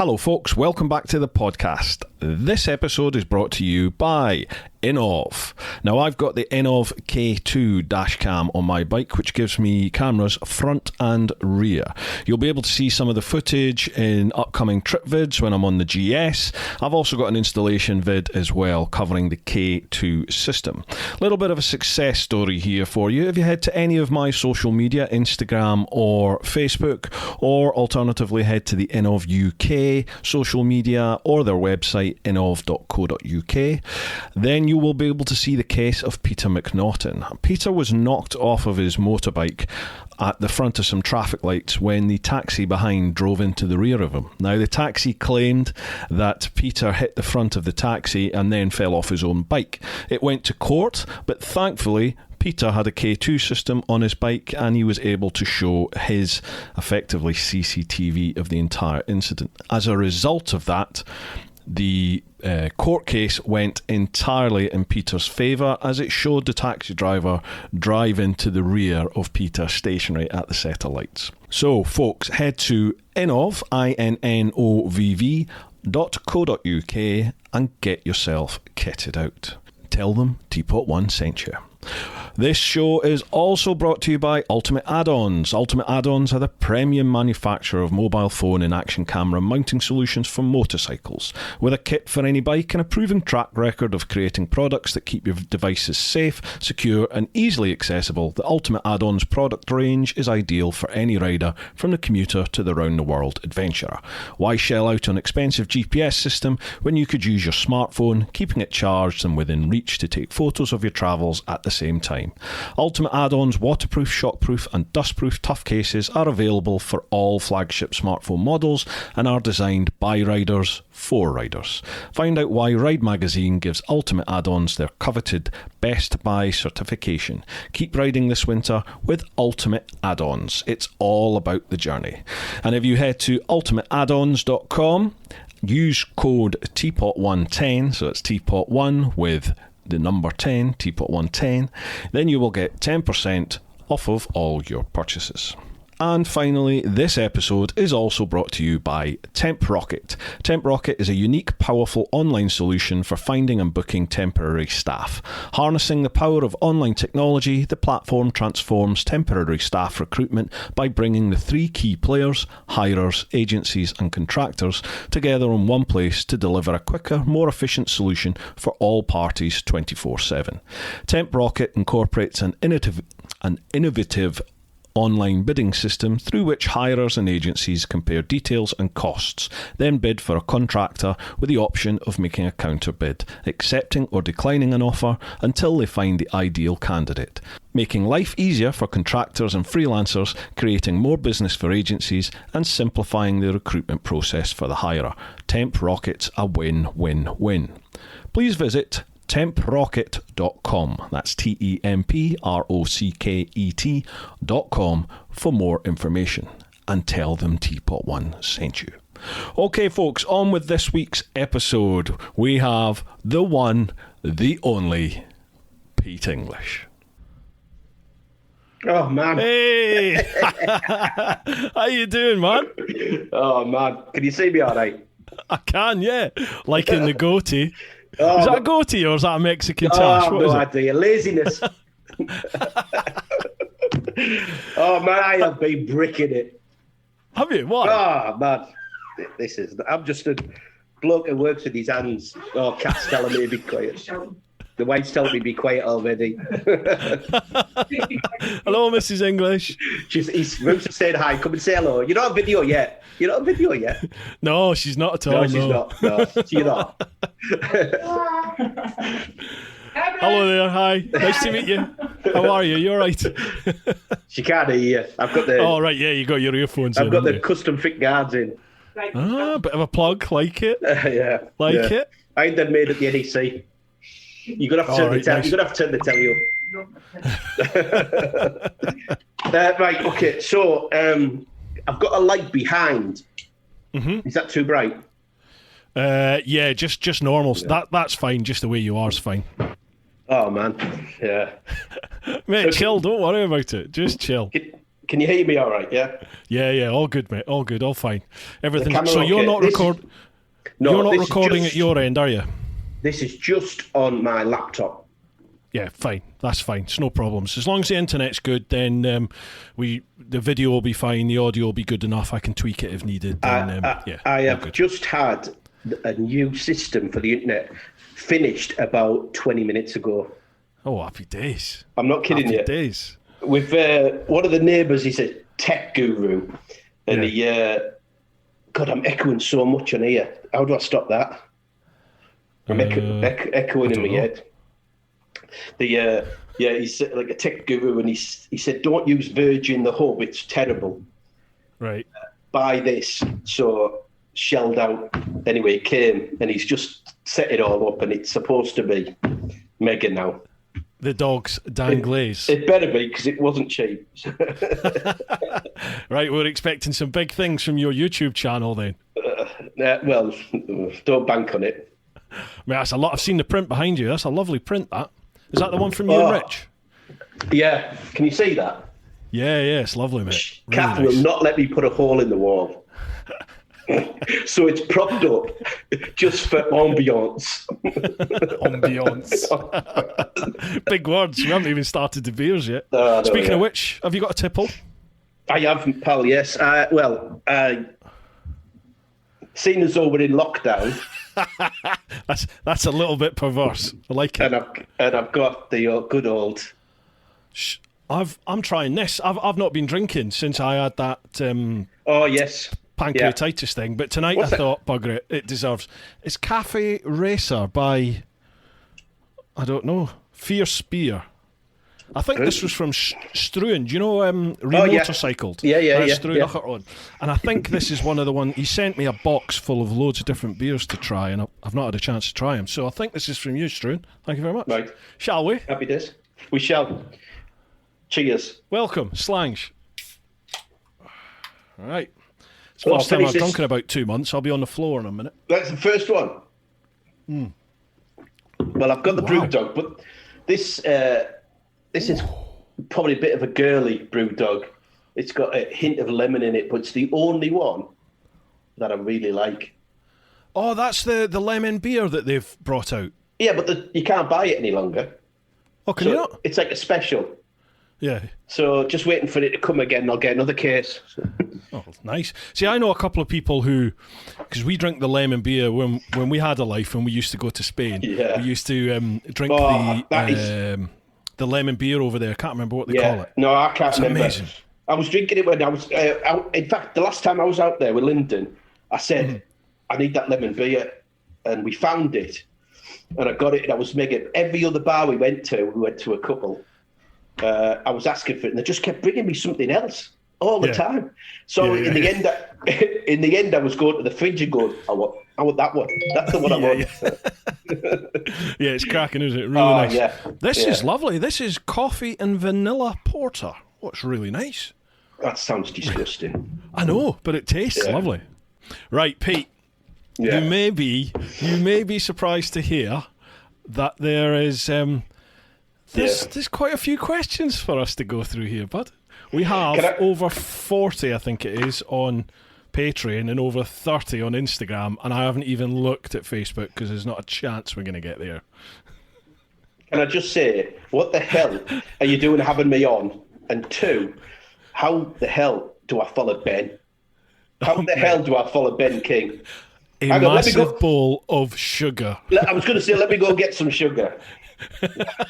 Hello folks, welcome back to the podcast. This episode is brought to you by Innov. Now I've got the Innov K2 dash cam on my bike, which gives me cameras front and rear. You'll be able to see some of the footage in upcoming trip vids when I'm on the GS. I've also got an installation vid as well covering the K2 system. A little bit of a success story here for you. If you head to any of my social media, Instagram or Facebook, or alternatively head to the Innov UK social media or their website innov.co.uk, then you will be able to see the case of Peter McNaughton. Peter was knocked off of his motorbike at the front of some traffic lights when the taxi behind drove into the rear of him. Now, the taxi claimed that Peter hit the front of the taxi and then fell off his own bike. It went to court, but thankfully Peter had a K2 system on his bike and he was able to show his, effectively, CCTV of the entire incident. As a result of that, the court case went entirely in Peter's favour, as it showed the taxi driver drive into the rear of Peter stationary at the set of lights. So, folks, head to innov, innov.co.uk and get yourself kitted out. Tell them TeapotOne sent you. This show is also brought to you by Ultimate Add-ons. Ultimate Add-ons are the premium manufacturer of mobile phone and action camera mounting solutions for motorcycles. With a kit for any bike and a proven track record of creating products that keep your devices safe, secure and easily accessible, the Ultimate Add-ons product range is ideal for any rider, from the commuter to the round-the-world adventurer. Why shell out on an expensive GPS system when you could use your smartphone, keeping it charged and within reach to take photos of your travels at the same time? Ultimate Add-ons waterproof, shockproof and dustproof tough cases are available for all flagship smartphone models and are designed by riders for riders. Find out why Ride Magazine gives Ultimate Add-ons their coveted Best Buy certification. Keep riding this winter with Ultimate Add-ons. It's all about the journey. And if you head to ultimateaddons.com, use code TeapotOne10, so it's TeapotOne with the number 10, TeapotOne10, then you will get 10% off of all your purchases. And finally, this episode is also brought to you by TempRocket. TempRocket is a unique, powerful online solution for finding and booking temporary staff. Harnessing the power of online technology, the platform transforms temporary staff recruitment by bringing the three key players, hirers, agencies and contractors, together in one place to deliver a quicker, more efficient solution for all parties 24/7. TempRocket incorporates an innovative online bidding system through which hirers and agencies compare details and costs, then bid for a contractor with the option of making a counter bid, accepting or declining an offer until they find the ideal candidate, making life easier for contractors and freelancers, creating more business for agencies and simplifying the recruitment process for the hirer. TempRocket's a win-win-win. Please visit TempRocket.com. That's TempRocket.com for more information. And tell them TeapotOne sent you. Okay, folks, on with this week's episode. We have the one, the only, Pete English. Oh, man. Hey! How you doing, man? Oh, man. Can you see me all right? I can, yeah. Like in the goatee. Is that a goatee or is that a Mexican tash? I have no idea. Laziness. Oh, man, I have been bricking it. Have you? Why? Oh, man. I'm just a bloke who works with his hands. Oh, cat's telling me to be quiet. The wife's telling me to be quiet already. Hello, Mrs. English. He's saying hi. Come and say hello. You're not on video yet. No, she's not at all. No, she's not. No, she's not. Hello there. Hi. Nice to meet you. How are you? You all right? She can't hear you. I've got the. Oh, right. Yeah, you got your earphones in. I've got the custom fit guards in. Ah, bit of a plug. Like it. Yeah. Like it. I ain't done made at the NEC. You're gonna have to turn the telly. You're gonna have to turn the telly up. Right. Okay. So, I've got a light behind. Mm-hmm. Is that too bright? Yeah, just normal. Yeah. That's fine. Just the way you are is fine. Oh man, yeah. Mate, chill. Don't worry about it. Just chill. Can Can you hear me all right, yeah? Yeah, all good, mate. All good, all fine. Everything. camera So you're okay? not you're not recording at your end, are you? This is just on my laptop. Yeah, fine. That's fine. It's no problems. As long as the internet's good, then the video will be fine. The audio will be good enough. I can tweak it if needed. I have just had a new system for the internet finished about 20 minutes ago. Oh, happy days. I'm not kidding you. Happy days. With one of the neighbours, he's a tech guru. And God, I'm echoing so much on here. How do I stop that? I'm echoing in my head. He's like a tech guru, and he said, don't use Virgin the hub, it's terrible. Right. Buy this. So shelled out. Anyway, it came, and he's just set it all up, and it's supposed to be mega now. The dog's Dan Glaze. It better be, because it wasn't cheap. Right, we're expecting some big things from your YouTube channel then. Well, don't bank on it. I mean, that's a lot. I've seen the print behind you. That's a lovely print, that. Is that the one from you and Rich? Yeah. Can you see that? Yeah, it's lovely, mate. Really Kath nice. will not let me put a hole in the wall. So it's propped up just for ambiance. Big words. We haven't even started the beers yet. Speaking of which, have you got a tipple? I have, pal, yes. Seeing as though we're in lockdown. That's a little bit perverse. I like it. And I've got the good old. I'm trying this. I've not been drinking since I had that. Oh yes. Pancreatitis thing, but tonight I thought, bugger it deserves. It's Cafe Racer by, I don't know, Fierce Beer. I think this was from Struan. Do you know Remotorcycled? Yeah. Struan. And I think this is one of the ones. He sent me a box full of loads of different beers to try, and I've not had a chance to try them. So I think this is from you, Struan. Thank you very much. Right. Shall we? Happy days. We shall. Cheers. Welcome, Slange. All right. It's the first time I've drunk in about 2 months. I'll be on the floor in a minute. That's the first one. Well, I've got the Brew Dog, but this is probably a bit of a girly Brew Dog. It's got a hint of lemon in it, but it's the only one that I really like. Oh, that's the lemon beer that they've brought out. Yeah, but you can't buy it any longer. Oh, can you not? It's like a special. Yeah. So just waiting for it to come again. I'll get another case. Oh, nice. See, I know a couple of people who, because we drink the lemon beer when we had a life and we used to go to Spain. Yeah. We used to drink the lemon beer over there. I can't remember what they call it. No, I can't remember. Amazing. I was drinking it when I was out. In fact, the last time I was out there with Lyndon, I said, I need that lemon beer. And we found it. And I got it, and I was mega. Every other bar we went to a couple. I was asking for it, and they just kept bringing me something else all the time. So in the end, I was going to the fridge and going, I want that one. That's the one I want. Yeah, it's cracking, isn't it? Really nice. Yeah. This is lovely. This is coffee and vanilla porter. Oh, it's really nice. That sounds disgusting. I know, but it tastes lovely. Right, Pete. Yeah. You may be surprised to hear that there is. There's quite a few questions for us to go through here, bud. We have over 40, I think it is, on Patreon and over 30 on Instagram, and I haven't even looked at Facebook because there's not a chance we're going to get there. Can I just say, what the hell are you doing having me on? And two, how the hell do I follow Ben? How the hell do I follow Ben King? A massive bowl of sugar. I was going to say, let me go get some sugar.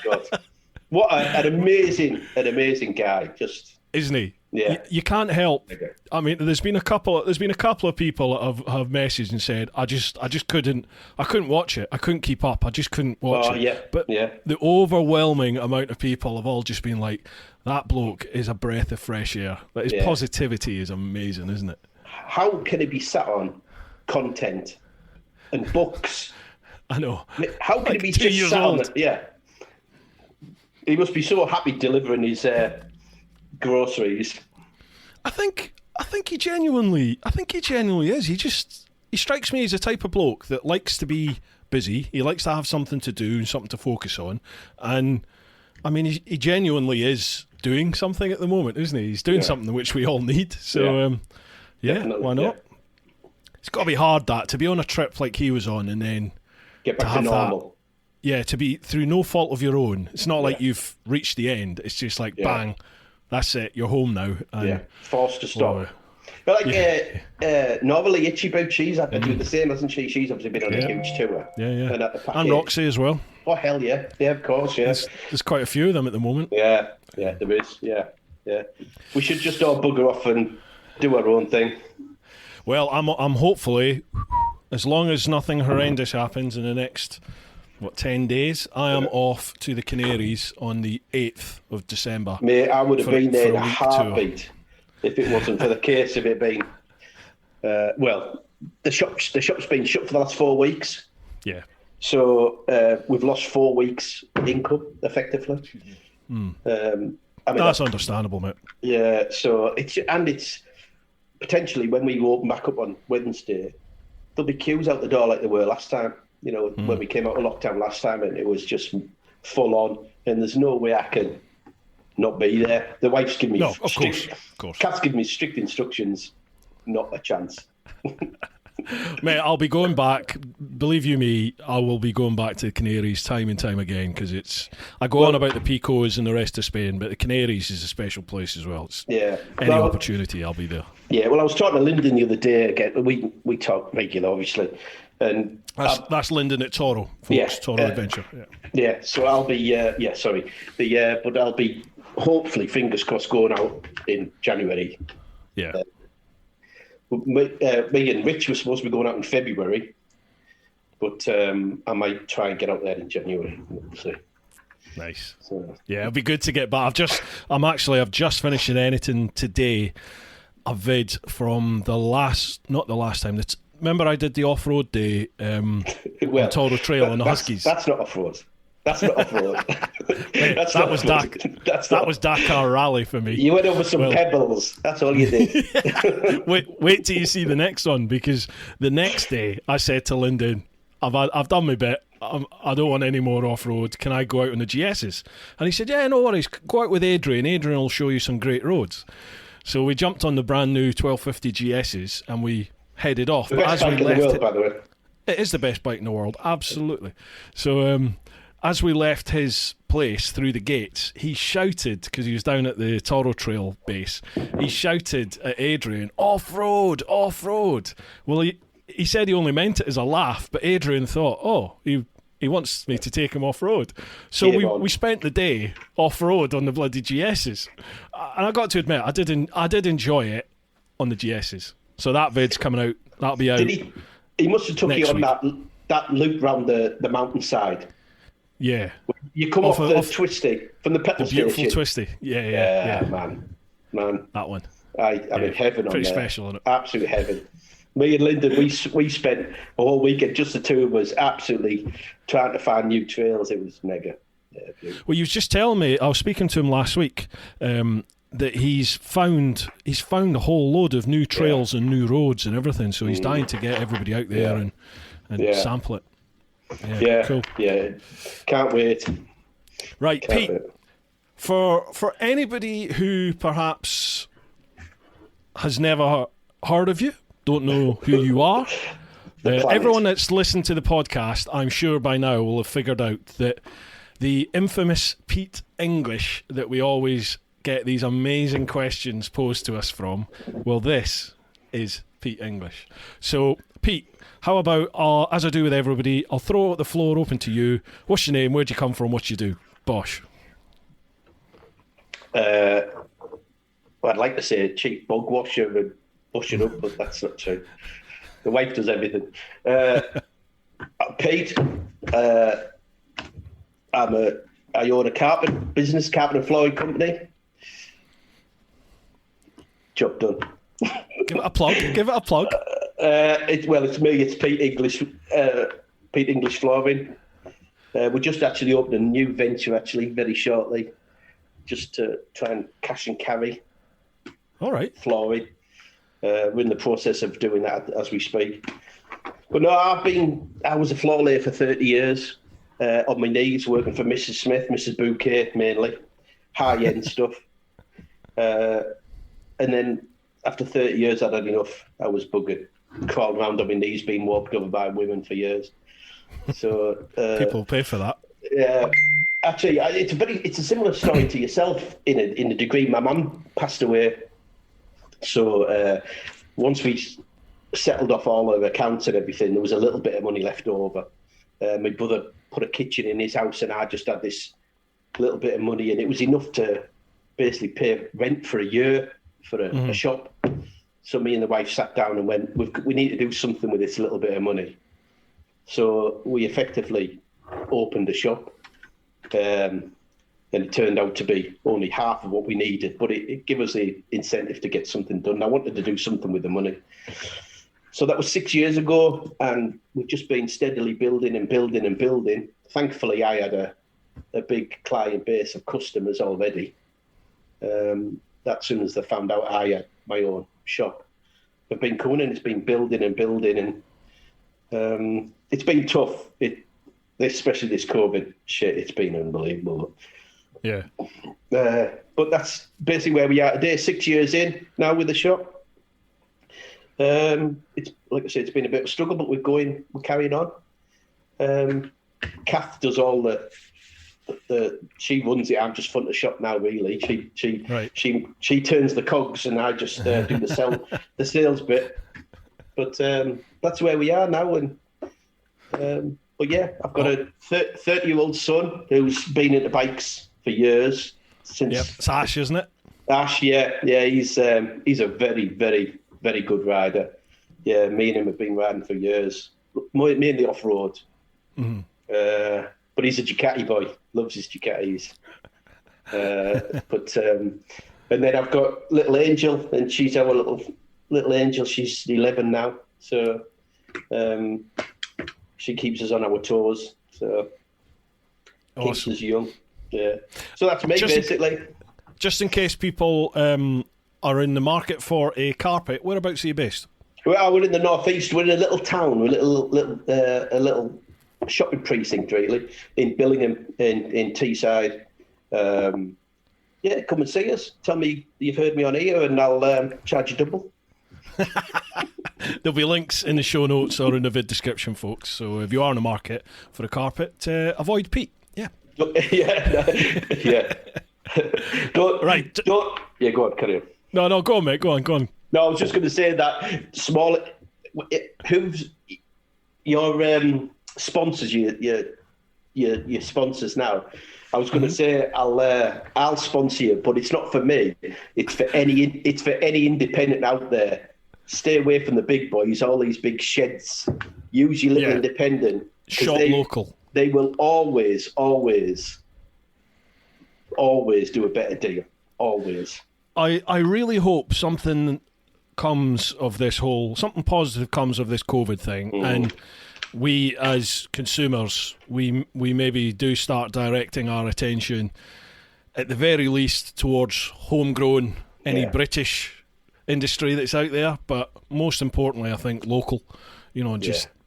God. What an amazing guy, just isn't he? Yeah, you can't help. Okay. I mean, there's been a couple of people that have messaged and said, I just couldn't watch it. I couldn't keep up. I just couldn't watch it. Yeah, but the overwhelming amount of people have all just been like, that bloke is a breath of fresh air. But his positivity is amazing, isn't it? How can he be sat on content and books? I know. How can he be just sat on it? Yeah. He must be so happy delivering his groceries. I think he genuinely is. He strikes me as a type of bloke that likes to be busy. He likes to have something to do and something to focus on. And I mean, he genuinely is doing something at the moment, isn't he? He's doing something which we all need. So, why not? Yeah. It's got to be hard to be on a trip like he was on and then get back to normal. To be through no fault of your own. It's not like you've reached the end. It's just like, bang, that's it, you're home now. And, forced to stop. But normally Itchy Boot, she's had to do the same, hasn't she? She's obviously been on a huge tour. And Roxy as well. Oh, hell yeah. Yeah, of course, yeah. There's quite a few of them at the moment. Yeah, there is, yeah. We should just all bugger off and do our own thing. Well, I'm hopefully, as long as nothing horrendous happens in the next, 10 days, I am off to the Canaries on the 8th of December. Mate, I would have been there in a heartbeat if it wasn't for the case of it being... the shop's been shut for the last 4 weeks. Yeah. So we've lost 4 weeks income, effectively. That's understandable, mate. Yeah, so it's potentially when we open back up on Wednesday, there'll be queues out the door like there were last time. You know, when we came out of lockdown last time, and it was just full on, and there's no way I can not be there. The wife's given me of course. Kat's given me strict instructions. Not a chance. Mate, I'll be going back. Believe you me, I will be going back to the Canaries time and time again because I go on about the Picos and the rest of Spain, but the Canaries is a special place as well. Any opportunity, I'll be there. Yeah, well, I was talking to Lyndon the other day. Again, we talk regular, obviously, and that's Lyndon at Toro, folks. Toro Adventure. Yeah, so I'll be but I'll be hopefully, fingers crossed, going out in January. Yeah. Me and Rich were supposed to be going out in February, but I might try and get out there in January. We'll see. Nice. So, it'll be good to get back. I've just finished an editing today, a vid from not the last time. Remember I did the off-road day on Toro Trail on the Huskies? That's not off-road. That's not off-road. That was Dakar Rally for me. You went over some pebbles. That's all you did. wait till you see the next one, because the next day I said to Lyndon, I've done my bit. I don't want any more off-road. Can I go out on the GSs? And he said, yeah, no worries. Go out with Adrian. Adrian will show you some great roads. So we jumped on the brand new 1250 GSs and we headed off. The best bike in the world, by the way. It is the best bike in the world, absolutely. So as we left his place through the gates, he shouted, because he was down at the Toro Trail base, he shouted at Adrian, off-road, off-road. Well, he said he only meant it as a laugh, but Adrian thought, he wants me to take him off-road. So we spent the day off-road on the bloody GSs. And I got to admit, I did enjoy it on the GSs. So that vid's coming out. That'll be out. He must have took you on that loop round the mountainside. Yeah. You come off the twisty from the petrol station. The beautiful twisty. Yeah. Man. That one. I'm in heaven on there. Pretty special, isn't it? Absolute heaven. Me and Lyndon, we spent a whole weekend, just the two of us, absolutely trying to find new trails. It was mega. Yeah, well, you was just telling me, I was speaking to him last week, that he's found a whole load of new trails and new roads and everything. So he's dying to get everybody out there and sample it. Yeah, cool. Yeah, can't wait. Right, Pete. For anybody who perhaps has never heard of you, don't know who you are, everyone that's listened to the podcast, I'm sure by now will have figured out that the infamous Pete English that we always get these amazing questions posed to us from, well, this is Pete English. So, Pete, how about, as I do with everybody, I'll throw the floor open to you. What's your name? Where'd you come from? What you do? Bosh. I'd like to say cheap bug washer and bush it up, but that's not true. The wife does everything. Pete, I own a carpet and flooring company. Job done. Give it a plug. It's me. It's Pete English. Pete English Flooring. We're just actually opening a new venture very shortly, just to try and cash and carry. All right. Flooring. We're in the process of doing that as we speak. But no, I was a floor layer for 30 years. on my knees, working for Mrs. Smith, Mrs. Bouquet mainly, high-end stuff. And then after 30 years, I'd had enough. I was buggered, crawling around on my knees, being walked over by women for years. So people pay for that. Yeah, actually, it's a similar story to yourself in a degree. My mum passed away, so once we settled off all our accounts and everything, there was a little bit of money left over. My brother put a kitchen in his house, and I just had this little bit of money, and it was enough to basically pay rent for a year for a shop. So me and the wife sat down and went, we need to do something with this little bit of money. So we effectively opened a shop, and it turned out to be only half of what we needed, but it gave us the incentive to get something done. I wanted to do something with the money. So that was 6 years ago, and we've just been steadily building and building and building. Thankfully, I had a big client base of customers already. That soon as they found out I had my own shop, I've been coming and it's been building and building, and it's been tough. Especially this COVID shit, it's been unbelievable. Yeah. But that's basically where we are today, 6 years in now with the shop. It's like I said, it's been a bit of a struggle, but we're carrying on. Kath does all she runs it. I'm just front of shop now, really. She turns the cogs, and I just do the sales bit. But that's where we are now, and. But yeah, I've got a 30-year-old son who's been into bikes for years. It's Ash, isn't it? Ash, yeah, he's a very, very, very good rider. Yeah, me and him have been riding for years, mainly off-road. Mm-hmm. But he's a Ducati boy, loves his Ducatis. And then I've got little Angel, and she's our little Angel. She's 11 now, so. She keeps us on our toes, so keeps us young. Yeah. So that's me, basically. Just in case people are in the market for a carpet, whereabouts are you based? Well, we're in the northeast. We're in a little town, we're a little shopping precinct, really, in Billingham, in Teesside. Yeah, come and see us. Tell me you've heard me on here, and I'll charge you double. There'll be links in the show notes or in the vid description, folks. So if you are in the market for a carpet, avoid Pete. Yeah. Yeah. Don't. Yeah, go on, carry on. No, go on, mate. Go on. No, I was just going to say that who's your sponsors? Your sponsors now. I was going to say I'll sponsor you, but it's not for me. It's for any independent out there. Stay away from the big boys, all these big sheds. Use your little independent. Shop local. They will always do a better deal. Always. I really hope something comes of this something positive comes of this COVID thing, and we as consumers, we maybe do start directing our attention, at the very least, towards homegrown, British industry that's out there, but most importantly, I think local.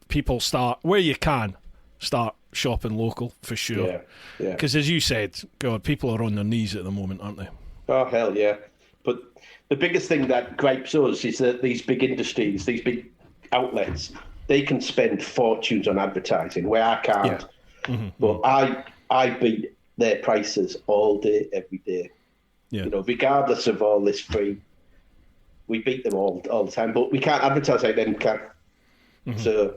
People start where you can start shopping local for sure. Yeah. Because as you said, God, people are on their knees at the moment, aren't they? Oh hell yeah! But the biggest thing that gripes us is that these big industries, these big outlets, they can spend fortunes on advertising where I can't. Yeah. Mm-hmm. But I beat their prices all day, every day. Yeah. Regardless of all this free. We beat them all the time, but we can't advertise like them, can? Mm-hmm. So,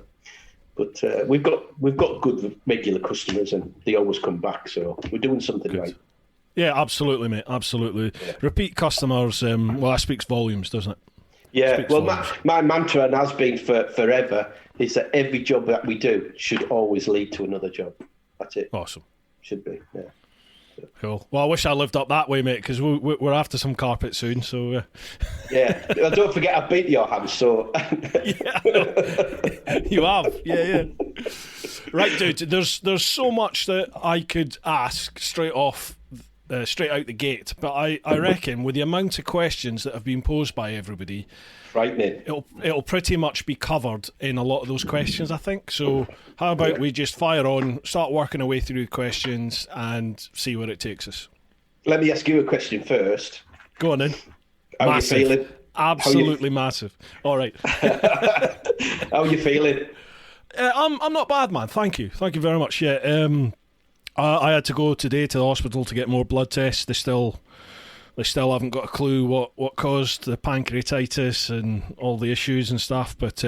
but we've got good regular customers, and they always come back. So we're doing something right. Yeah, absolutely, mate. Absolutely. Yeah. Repeat customers. That speaks volumes, doesn't it? Yeah. Well, my mantra, and has been forever, is that every job that we do should always lead to another job. That's it. Awesome. Should be. Yeah. Cool. Well, I wish I lived up that way, mate, because we're after some carpet soon. So yeah. Well, don't forget I beat your hands. So yeah, you have. Yeah. Right, dude. There's so much that I could ask straight off straight out the gate, but I reckon with the amount of questions that have been posed by everybody, frightening. It'll pretty much be covered in a lot of those questions, I think. So how about we just fire on, start working our way through the questions and see where it takes us. Let me ask you a question first. Go on then. How are you feeling? Absolutely massive. All right. How are you feeling? I'm not bad, man. Thank you very much. Yeah. I had to go today to the hospital to get more blood tests. They still haven't got a clue what caused the pancreatitis and all the issues and stuff. But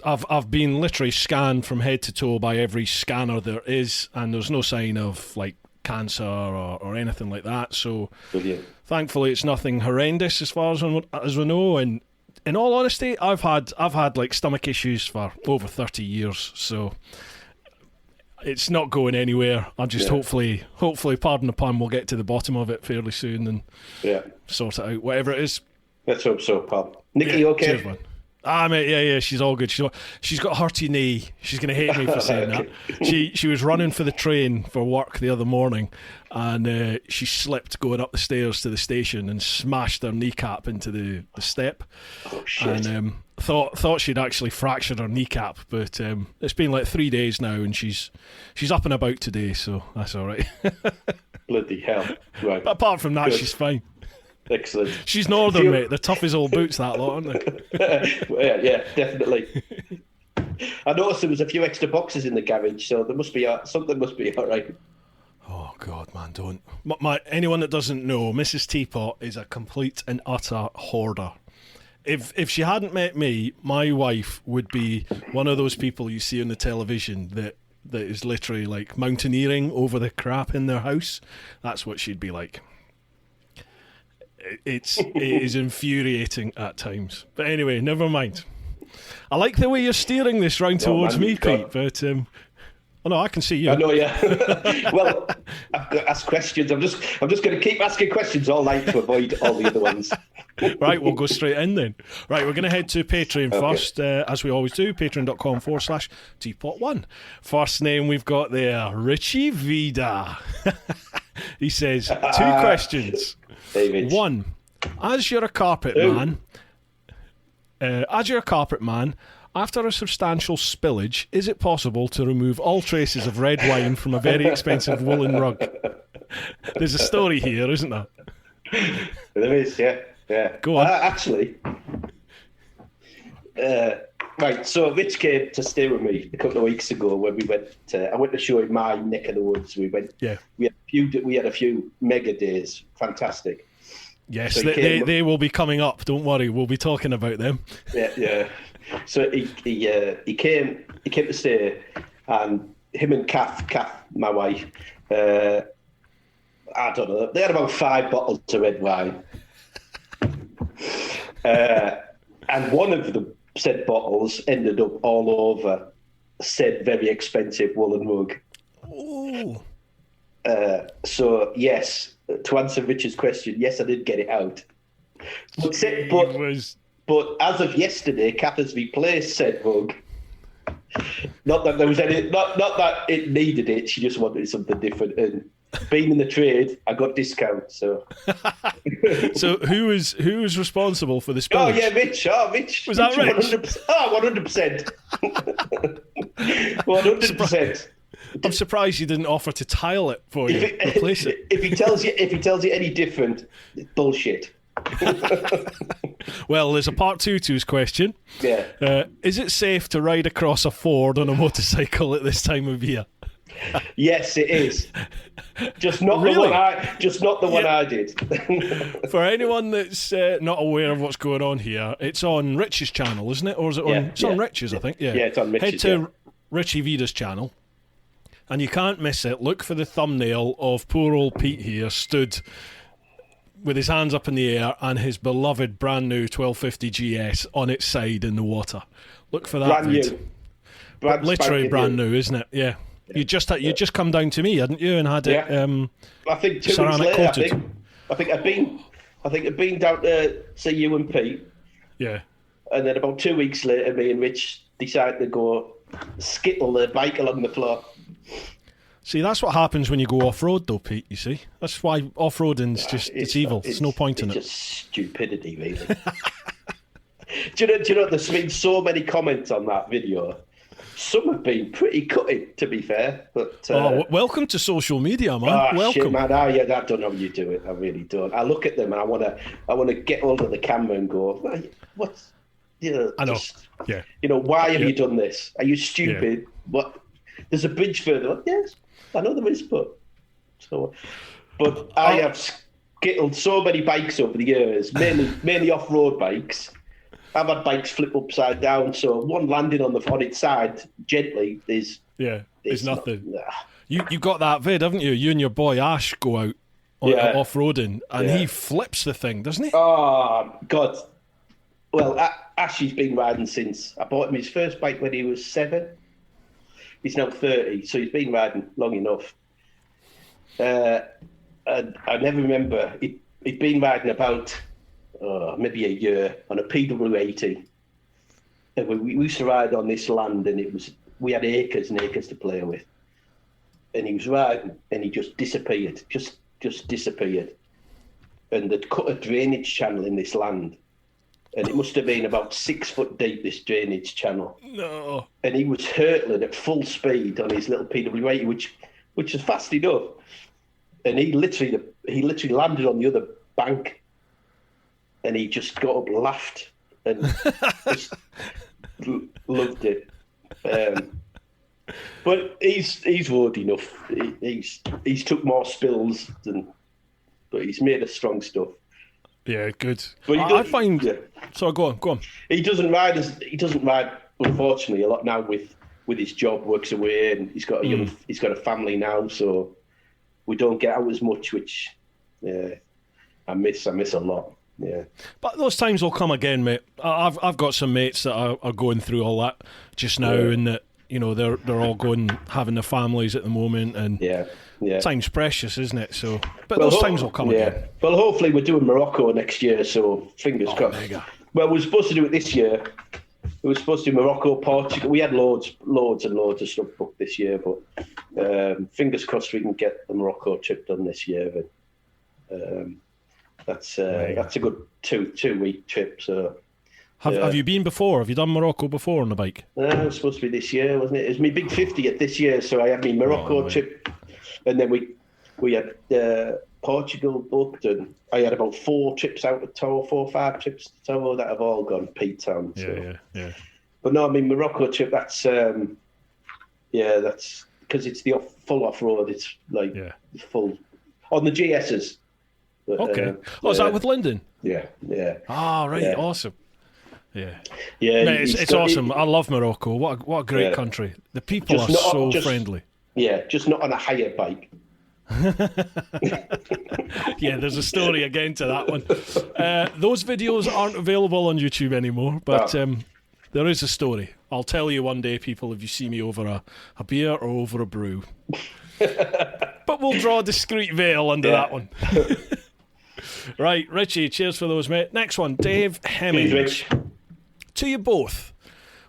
I've been literally scanned from head to toe by every scanner there is, and there's no sign of like cancer or anything like that. So brilliant. Thankfully, it's nothing horrendous as far as we know. And in all honesty, I've had like stomach issues for over 30 years, so it's not going anywhere. I'm just hopefully, pardon the pun, we'll get to the bottom of it fairly soon and sort it out, whatever it is. Let's hope so, pal. Nikki, okay? Cheers, man. Mate, yeah, she's all good. She's got a hurty knee. She's going to hate me for saying that. She was running for the train for work the other morning, and she slipped going up the stairs to the station and smashed her kneecap into the step. Oh shit! And thought she'd actually fractured her kneecap, but it's been like 3 days now, and she's up and about today, so that's all right. Bloody hell! Right. But apart from that, good. She's fine. Excellent. She's northern, mate. They're tough as old boots, that lot, aren't they? yeah, definitely. I noticed there was a few extra boxes in the garage, so there must be something must be all right. Oh God, man, don't. Anyone that doesn't know, Mrs. Teapot is a complete and utter hoarder. If she hadn't met me, my wife would be one of those people you see on the television that is literally like mountaineering over the crap in their house. That's what she'd be like. It is infuriating at times. But anyway, never mind. I like the way you're steering this round towards me, Pete, but oh no, I can see you. I know, yeah. Well, I've got to ask questions. I'm just going to keep asking questions all night to avoid all the other ones. Right, we'll go straight in then. Right, we're going to head to Patreon first, as we always do, patreon.com/TeapotOne. First name we've got there, Richie Vida. He says, 2 questions. David. 1, as you're a carpet man, after a substantial spillage, is it possible to remove all traces of red wine from a very expensive woolen rug? There's a story here, isn't there? There is, yeah. Go on. Actually, right. So Rich came to stay with me a couple of weeks ago when we went. I went to show him my neck of the woods. We went. Yeah. We had a few mega days. Fantastic. Yes, so they will be coming up. Don't worry, we'll be talking about them. Yeah. So he came to stay, and him and Kath, my wife, I don't know. They had about 5 bottles of red wine, and one of the said bottles ended up all over said very expensive woolen rug. Ooh. So yes, to answer Richard's question, yes, I did get it out. But as of yesterday, Kath has replaced said rug. Not that there was any, not that it needed it. She just wanted something different. And being in the trade, I got discount. So, so who was responsible for the spillage? Oh yeah, Rich. Was that Rich? 100%. 100%. I'm surprised you didn't offer to tile it for you, replace it. If he tells you any different, it's bullshit. Well, there's a part 2 to his question. Yeah. Is it safe to ride across a ford on a motorcycle at this time of year? Yes, it is. Just not really? the one I did. For anyone that's not aware of what's going on here, it's on Rich's channel, isn't it? Or is it on? It's on Rich's, I think. Yeah, it's on Rich's. Head to Richie Vida's channel, and you can't miss it. Look for the thumbnail of poor old Pete here, stood with his hands up in the air and his beloved brand new 1250 GS on its side in the water. Look for that. Literally brand new, isn't it? Yeah. You just come down to me, hadn't you, and had it. I think 2 weeks later. I think I'd been down to see you and Pete. Yeah. And then about 2 weeks later, me and Rich decided to go skittle the bike along the floor. See, that's what happens when you go off-road, though, Pete, you see. That's why off-roading's just, it's evil. There's no point in it. It's just stupidity, really. Do you know, there's been so many comments on that video. Some have been pretty cutting, to be fair. But welcome to social media, man. Welcome. Shit, man. I don't know how you do it. I really don't. I look at them and I want to get hold of the camera and go, what's, I know. Just, yeah. Why have you done this? Are you stupid? Yeah. What? There's a bridge further. Yes, I know there is, but I have skittled so many bikes over the years, mainly off-road bikes. I've had bikes flip upside down, so one landing on its side gently is nothing. You got that vid, haven't you? You and your boy Ash go out off-roading, and he flips the thing, doesn't he? Oh God! Well, Ash has been riding since I bought him his first bike when he was 7. He's now 30, so he's been riding long enough. And I never remember he'd been riding about maybe a year on a PW80. And we used to ride on this land, and we had acres and acres to play with. And he was riding, and he just disappeared, just disappeared. And they'd cut a drainage channel in this land. And it must have been about 6 foot deep, this drainage channel. No. And he was hurtling at full speed on his little PW80, which was fast enough. And he literally landed on the other bank, and he just got up, laughed, and just loved it. But he's road enough. He's took more spills but he's made of strong stuff. Yeah, good. But I find. Yeah. So go on. He doesn't ride. Unfortunately, a lot now with his job, works away, and he's got a family now, so we don't get out as much, which I miss a lot. Yeah. But those times will come again, mate. I've got some mates that are going through all that just now, and that they're all going having their families at the moment, and time's precious, isn't it? So, but those times will come again. Well, hopefully we're doing Morocco next year, so fingers crossed. Well, we're supposed to do it this year. We were supposed to do Morocco, Portugal. We had loads and loads of stuff booked this year, but fingers crossed we can get the Morocco trip done this year. But that's a good two-week trip. So. Have you been before? Have you done Morocco before on the bike? It was supposed to be this year, wasn't it? It was my big 50th this year, so I had my Morocco trip, and then we had Portugal booked, and I had about 4 trips out of tow, 4 or 5 trips to tow that have all gone P-Town. So. Yeah. But no, I mean Morocco trip. That's that's because it's the full off-road. It's like full on the GSs. But, okay. Is that with Lyndon? Yeah. Ah, right. Yeah. Awesome. Yeah. Mate, it's awesome. I love Morocco. What a great country. The people are so friendly. Yeah, just not on a hire bike. Yeah, there's a story again to that one. Those videos aren't available on YouTube anymore, but there is a story. I'll tell you one day, people, if you see me over a beer or over a brew. But we'll draw a discreet veil under that one. Right, Richie, cheers for those, mate. Next one, Dave Hemmings. Cheers, Rich. To you both,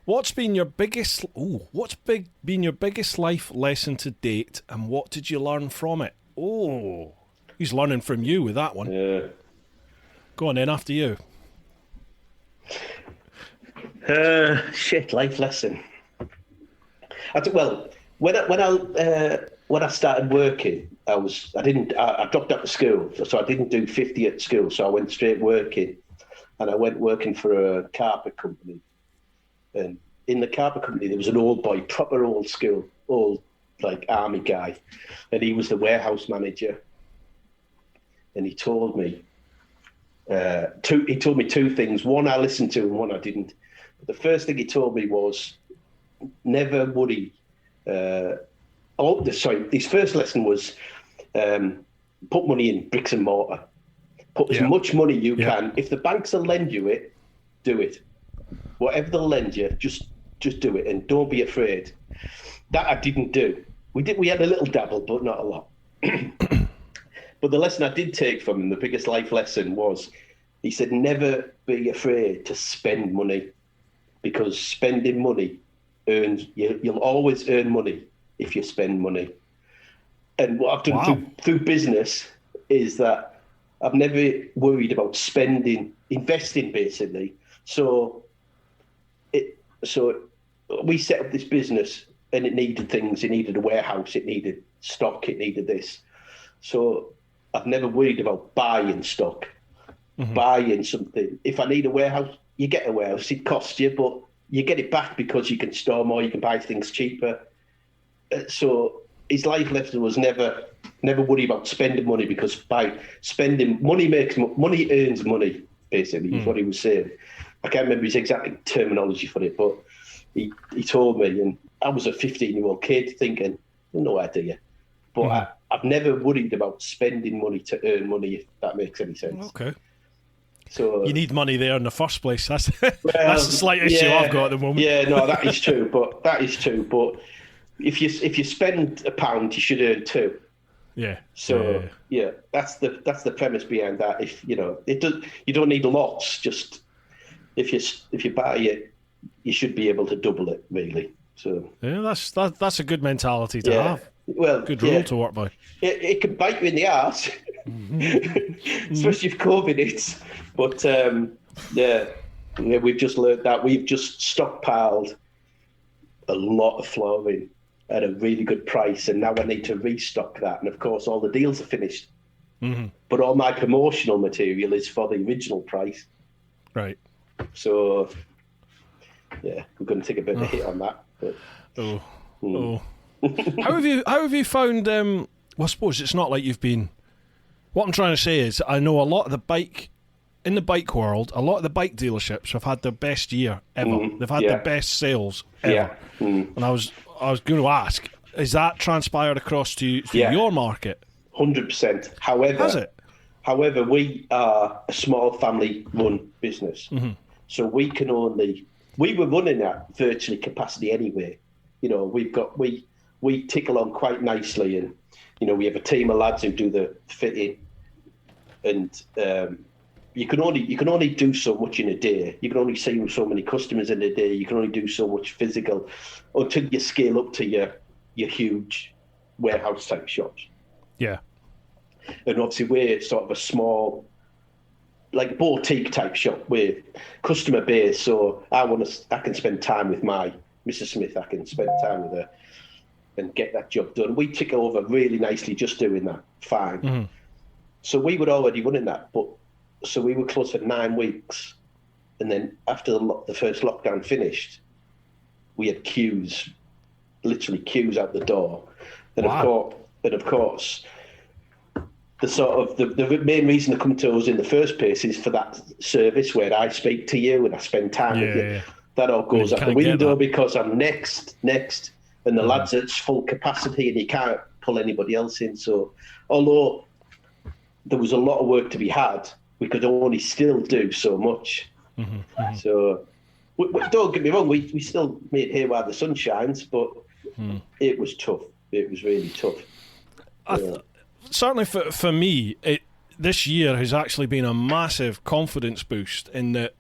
what's been your biggest life lesson to date, and what did you learn from it? Oh, he's learning from you with that one. Yeah. Go on then, after you. Life lesson. When I started working, I dropped out of school, so I didn't do 50 at school, so I went straight working. And I went working for a carpet company. And in the carpet company, there was an old boy, proper old school, like army guy. And he was the warehouse manager. And he told me, two things. One I listened to and one I didn't. The first thing he told me was, never worry. His first lesson was, put money in bricks and mortar. Put as much money you can. If the banks will lend you it, do it. Whatever they'll lend you, just do it, and don't be afraid. That I didn't do. We had a little dabble, but not a lot. But the lesson I did take from him, the biggest life lesson, was he said, never be afraid to spend money, because spending money you'll always earn money if you spend money. And what I've done through business is that I've never worried about investing basically. So we set up this business and it needed things. It needed a warehouse. It needed stock. It needed this. So I've never worried about buying stock, buying something. If I need a warehouse, you get a warehouse. It costs you, but you get it back because you can store more. You can buy things cheaper. So his life lesson was never worry about spending money, because by spending money earns money. Basically, is what he was saying. I can't remember his exact terminology for it, but he told me, and I was a 15-year-old kid thinking, no idea. But I've never worried about spending money to earn money, if that makes any sense. Okay. So you need money there in the first place. That's the slight issue I've got at the moment. Yeah, no, that is true. But if you spend £1, you should earn £2. Yeah. So yeah, that's the premise behind that. If you don't need lots. Just if you buy it, you should be able to double it, really. So yeah, that's a good mentality to have. Well, good rule to work by. It can bite you in the arse, especially if COVID hits. But we've just learned that we've just stockpiled a lot of flooring at a really good price, and now I need to restock that. And of course, all the deals are finished, but all my promotional material is for the original price. Right. So yeah, we're going to take a bit of a hit on that. But, How have you found? Well, I suppose it's not like you've been. What I'm trying to say is, I know a lot of the bike world. A lot of the bike dealerships have had their best year ever. They've had the best sales ever. And I was going to ask, is that transpired across to your market? 100%. However, we are a small family-run business, so we were running at virtually capacity anyway. We tick along quite nicely, and we have a team of lads who do the fitting, and you can only do so much in a day. You can only see so many customers in a day. You can only do so much physical until you scale up to your huge warehouse type shops. Yeah. And obviously we're sort of a small, like boutique type shop with customer base. So I can spend time with my Mrs. Smith. I can spend time with her and get that job done. We tick over really nicely just doing that. Fine. So we were already running that, so we were closed for 9 weeks. And then after the first lockdown finished, we had queues, literally queues out the door. And of course, the main reason to come to us in the first place is for that service where I speak to you and I spend time with you. Yeah. That all goes out the window because I'm next, and the lads at full capacity and you can't pull anybody else in. So although there was a lot of work to be had, we could only still do so much. So don't get me wrong, we still made hay while the sun shines, but it was tough. It was really tough. Certainly for me, this year has actually been a massive confidence boost in that,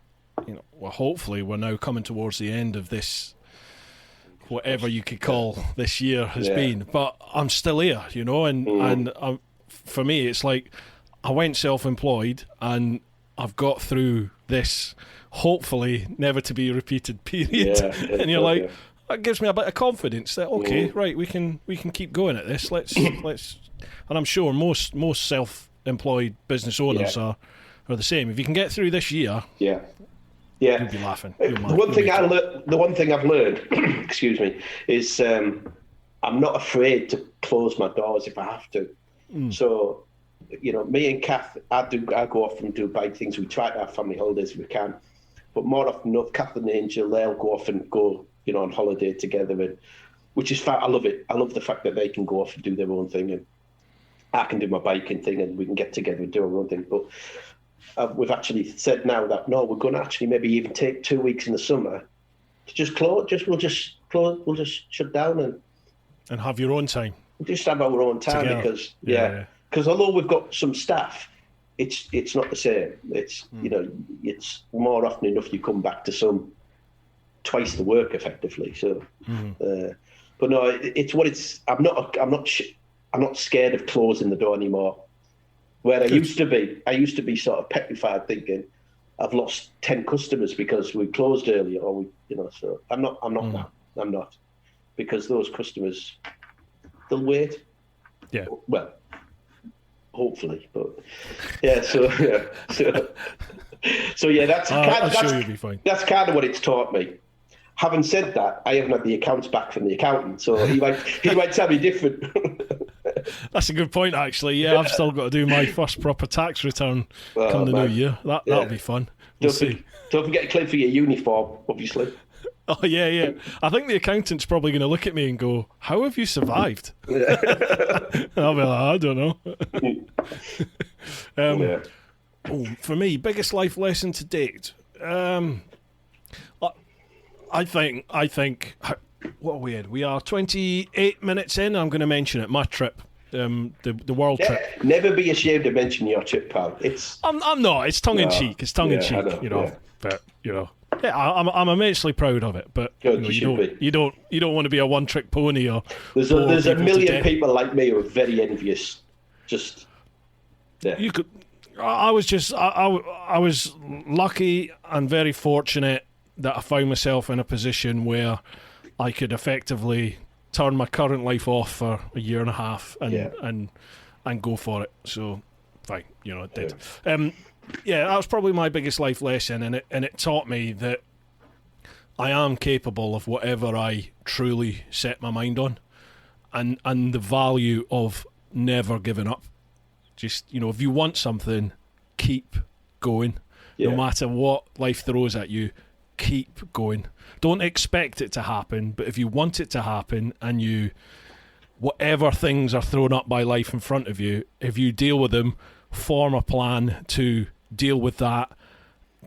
hopefully we're now coming towards the end of this, whatever you could call this year has been. But I'm still here, and for me, it's like I went self-employed and I've got through this, hopefully never to be repeated period. And you're like, that gives me a bit of confidence that right, we can keep going at this. Let's. And I'm sure most self-employed business owners are the same. If you can get through this year, you'll be laughing. The one thing I've learned, excuse me, is I'm not afraid to close my doors if I have to. So, me and Kath, I go off and do bike things. We try to have family holidays if we can, but more often than not, Kath and Angel, they'll go off and go, on holiday together, and which is fine. I love it. I love the fact that they can go off and do their own thing, and I can do my biking thing, and we can get together and do our own thing. But we've actually said now that no, we're going to actually maybe even take 2 weeks in the summer to just close. We'll just shut down and have your own time. We'll just have our own time together. Because although we've got some staff, it's not the same. It's it's more often enough you come back to twice the work effectively. So, but no, it's what it's. I'm I'm not scared of closing the door anymore. Where I used to be sort of petrified, thinking I've lost 10 customers because we closed earlier, or So I'm not now. I'm not, because those customers, they'll wait. Yeah. Well, hopefully, but yeah. So yeah, that's you'll be fine. That's kind of what it's taught me. Having said that, I haven't had the accounts back from the accountant, so he might tell me different. That's a good point, actually. Yeah, I've still got to do my first proper tax return come the new year. That'll be fun. We'll see. Don't forget to claim for your uniform, obviously. Oh, yeah. I think the accountant's probably going to look at me and go, "How have you survived?" And I'll be like, "I don't know." For me, biggest life lesson to date. I think. What are we in? We are 28 minutes in. I'm going to mention it. My trip, the world trip. Never be ashamed to mention your trip, pal. I'm not. It's tongue in cheek. It's tongue in cheek. But I'm immensely proud of it. But Good, you don't want to be a one trick pony or. There's a million people like me who are very envious. Just. Yeah. You could. I was lucky and very fortunate that I found myself in a position where I could effectively turn my current life off for a year and a half and go for it. So fine, it did. That was probably my biggest life lesson, and it taught me that I am capable of whatever I truly set my mind on, and the value of never giving up. Just if you want something, keep going, no matter what life throws at you. Keep going. Don't expect it to happen, but if you want it to happen, and whatever things are thrown up by life in front of you, if you deal with them, form a plan to deal with that,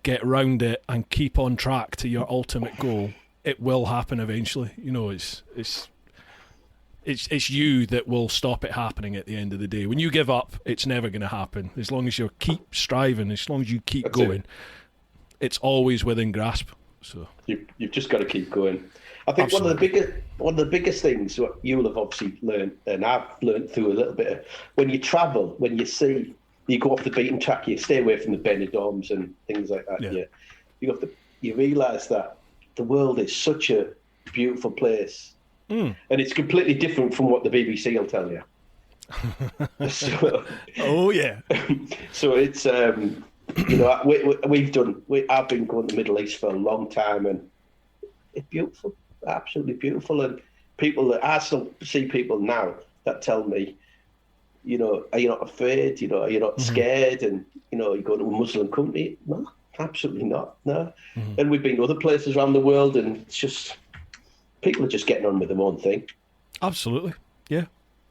get round it, and keep on track to your ultimate goal, it will happen eventually. It's you that will stop it happening at the end of the day. When you give up, it's never going to happen. As long as you keep striving, as long as you keep going, it's always within grasp. So you've just got to keep going. I think one of the biggest things what you'll have obviously learned, and I've learned through a little bit of, when you travel, when you go off the beaten track, you stay away from the Benidorms and things like that. Yeah. You realise that the world is such a beautiful place, and it's completely different from what the BBC will tell you. Oh yeah. So it's I've been going to the Middle East for a long time, and it's beautiful, absolutely beautiful. And I still see people now that tell me, are you not afraid? Are you not scared? And you go to a Muslim country? No, absolutely not. No. And we've been to other places around the world, and it's just people are just getting on with their own thing. Absolutely, yeah.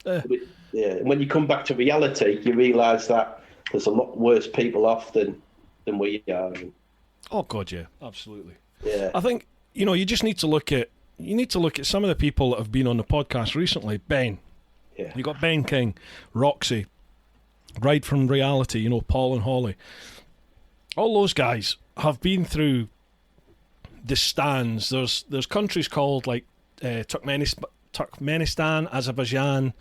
And when you come back to reality, you realise that there's a lot worse people off than we are. Oh God, yeah, absolutely. Yeah. I think you just need to look at some of the people that have been on the podcast recently. Ben, you got Ben King, Roxy, Ride from Reality. Paul and Holly. All those guys have been through the stands. There's countries called like Turkmenistan, Azerbaijan.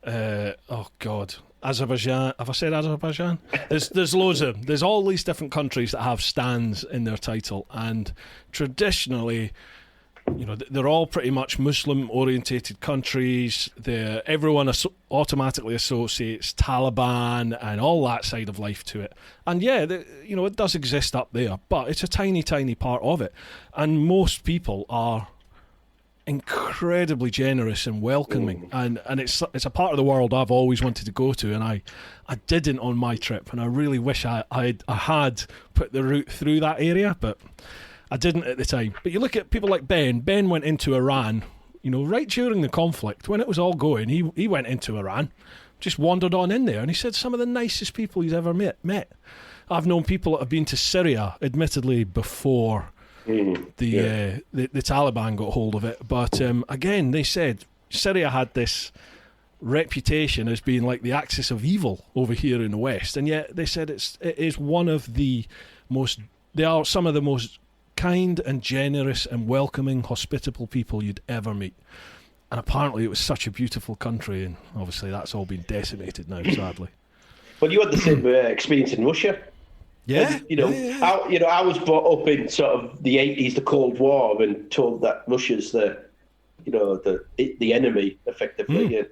Oh God. Azerbaijan. Have I said Azerbaijan? There's loads of them. There's all these different countries that have stands in their title, and traditionally, they're all pretty much Muslim-orientated countries. Everyone automatically associates Taliban and all that side of life to it. And it does exist up there, but it's a tiny, tiny part of it. And most people are incredibly generous and welcoming, and it's a part of the world I've always wanted to go to, and I didn't on my trip, and I really wish I had put the route through that area, but I didn't at the time. But you look at people like Ben went into Iran, right during the conflict when it was all going. He went into Iran, just wandered on in there, and he said some of the nicest people he's ever met. I've known people that have been to Syria, admittedly before the Taliban got hold of it, but again, they said Syria had this reputation as being like the axis of evil over here in the West, and yet they said it is one of the most. They are some of the most kind and generous and welcoming, hospitable people you'd ever meet. And apparently it was such a beautiful country, and obviously that's all been decimated now, sadly. Well, you had the same experience in Russia. Yeah. And, I was brought up in sort of the 80s, the Cold War, and told that Russia's the enemy, effectively. And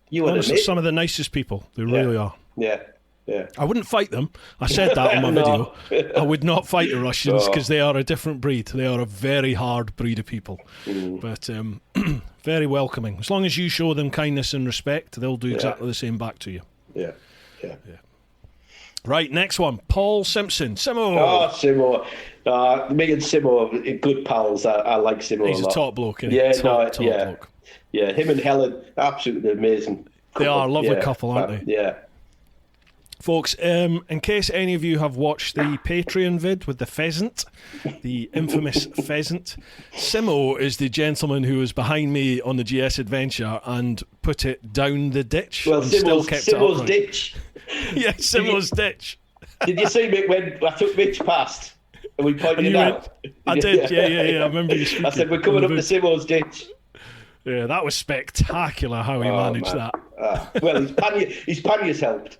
you were honestly, some of the nicest people. They really are. Yeah. Yeah. I wouldn't fight them. I said that in my video. I would not fight the Russians because they are a different breed. They are a very hard breed of people. But very welcoming. As long as you show them kindness and respect, they'll do exactly the same back to you. Yeah. Right, next one. Paul Simpson. Simo. Oh, Simo. Me and Simo are good pals. I like Simo He's a lot. a top bloke, isn't he? Top bloke. Yeah, him and Helen, absolutely amazing couple. They are a lovely couple, aren't they? Yeah. Folks, in case any of you have watched the Patreon vid with the pheasant, the infamous pheasant, Simo is the gentleman who was behind me on the GS Adventure and put it down the ditch. Well, and Simo's ditch. Yeah, Simo's ditch. Did you see me when I took Mitch past and we pointed it out? I did, yeah. I remember you speaking. I said, we're coming up to Simo's ditch. Yeah, that was spectacular how he managed that. Well, his panniers helped.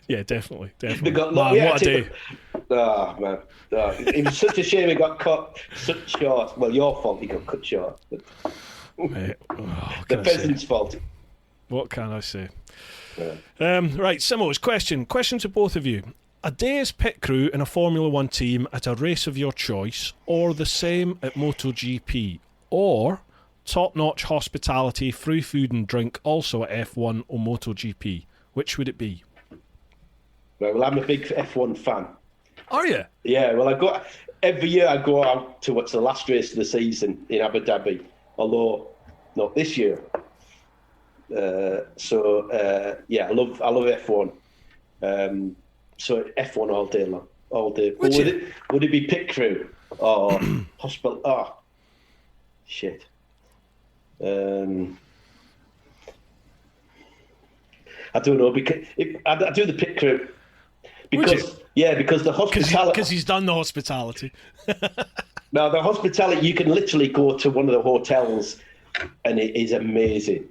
Yeah, definitely. They got Man, what a day. Oh, man. It was such a shame he got cut such short. Well, your fault he got cut short. But the pheasant's fault. What can I say? Yeah. Right, Simo's question to both of you. A day's pit crew in a Formula 1 team at a race of your choice, or the same at MotoGP, or top-notch hospitality, free food and drink also at F1 or MotoGP. Which would it be? Right, well, I'm a big F1 fan. Are you? Yeah, well, every year I go out to what's the last race of the season in Abu Dhabi, although not this year. I love F1. So F1 all day long, all day. Would it be pit crew or hospital? Oh, shit. I don't know, because I do the pit crew because the hospitality, because he's done the hospitality. Now the hospitality, you can literally go to one of the hotels and it is amazing.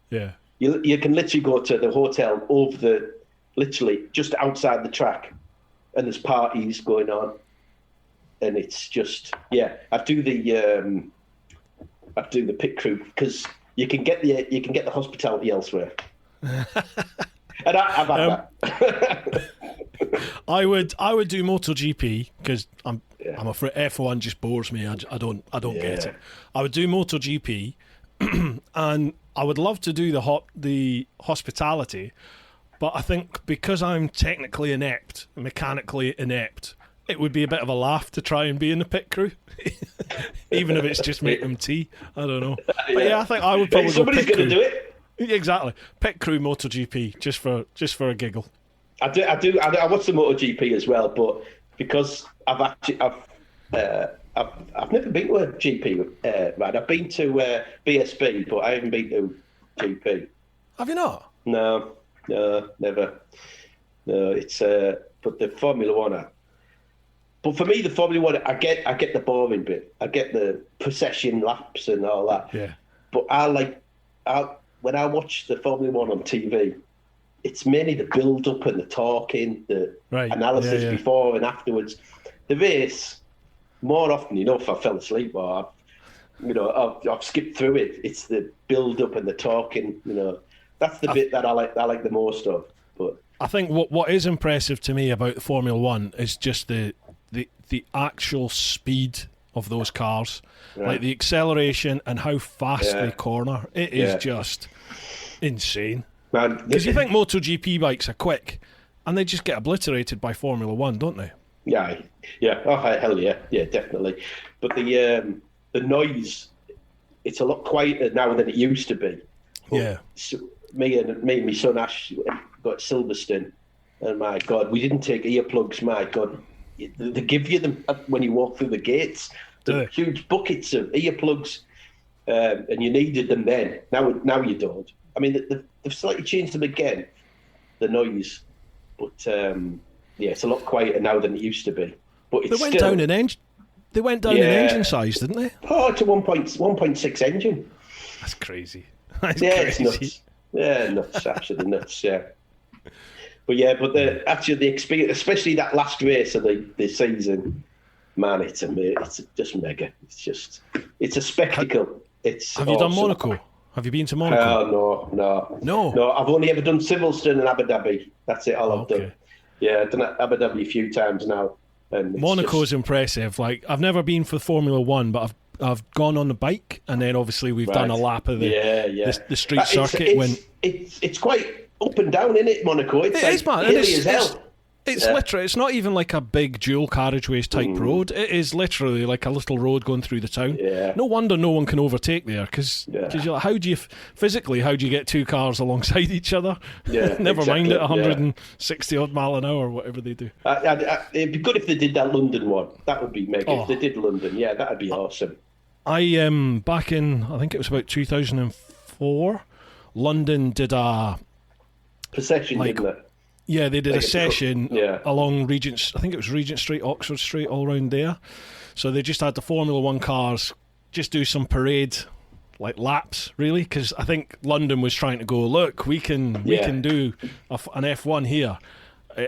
Yeah, you can literally go to the hotel literally just outside the track, and there's parties going on, and it's just I do the pit crew because you can get the hospitality elsewhere. And I've had that. I would do MotoGP because I'm afraid F1 just bores me. I don't get it. I would do MotoGP, and I would love to do the hospitality, but I think because I'm technically inept, mechanically inept, it would be a bit of a laugh to try and be in the pit crew, even if it's just make them tea. I don't know. But I think I would probably somebody's going to do it. Exactly, pit crew MotoGP just for a giggle. I watch the MotoGP as well, but because I've never been to a GP. Right, I've been to BSB, but I haven't been to GP. Have you not? No, never. No, it's but the Formula One. But for me, the Formula One, I get the boring bit. I get the procession laps and all that. Yeah. But when I watch the Formula One on TV, it's mainly the build-up and the talking, the analysis before and afterwards. The race, more often enough, I fell asleep or I've skipped through it. It's the build-up and the talking. That's the bit that I like the most of. But I think what is impressive to me about Formula One is just the actual speed of those cars, like the acceleration and how fast they corner. It is just insane. Because you think MotoGP bikes are quick, and they just get obliterated by Formula One, don't they? Yeah. Oh, hell yeah, definitely. But the noise, it's a lot quieter now than it used to be. But me and my son Ash got Silverstone, and my God, we didn't take earplugs. My God, they give you them when you walk through the gates. The huge buckets of earplugs, and you needed them then. Now you don't. I mean, they've slightly changed them again, the noise, but it's a lot quieter now than it used to be. But it's They went down in engine size, didn't they? Oh, it's a 1.6 engine. That's crazy. That's yeah, crazy. it's nuts. Yeah, nuts, absolutely nuts. Yeah, but the experience, especially that last race of the season, man, it's just mega. It's a spectacle. Have you done Monaco? Have you been to Monaco? No. I've only ever done Silverstone and Abu Dhabi. That's it. All I've done. Yeah, I've done Abu Dhabi a few times now. And Monaco's impressive. Like, I've never been for Formula One, but I've gone on the bike, and then obviously we've done a lap of the street circuit. It's quite up and down, isn't it, Monaco? It's hilly as hell. It's literally, it's not even like a big dual carriageways type road. It is literally like a little road going through the town. Yeah. No wonder no one can overtake there, because you're like, how do you get two cars alongside each other? Yeah, never mind at 160 odd mile an hour, whatever they do. It'd be good if they did that London one. That would be mega. If they did London, that'd be awesome. I back in, I think it was about 2004, London did a procession, didn't it? Yeah, they did a session along Regent Street, Oxford Street, all around there. So they just had the Formula One cars just do some parade, like laps, really, because I think London was trying to go, look, we can do an F1 here.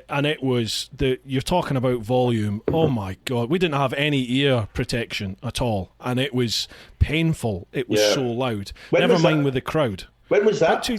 And it was, you're talking about volume. Oh my God, we didn't have any ear protection at all, and it was painful. It was so loud. Never mind with the crowd. When was that?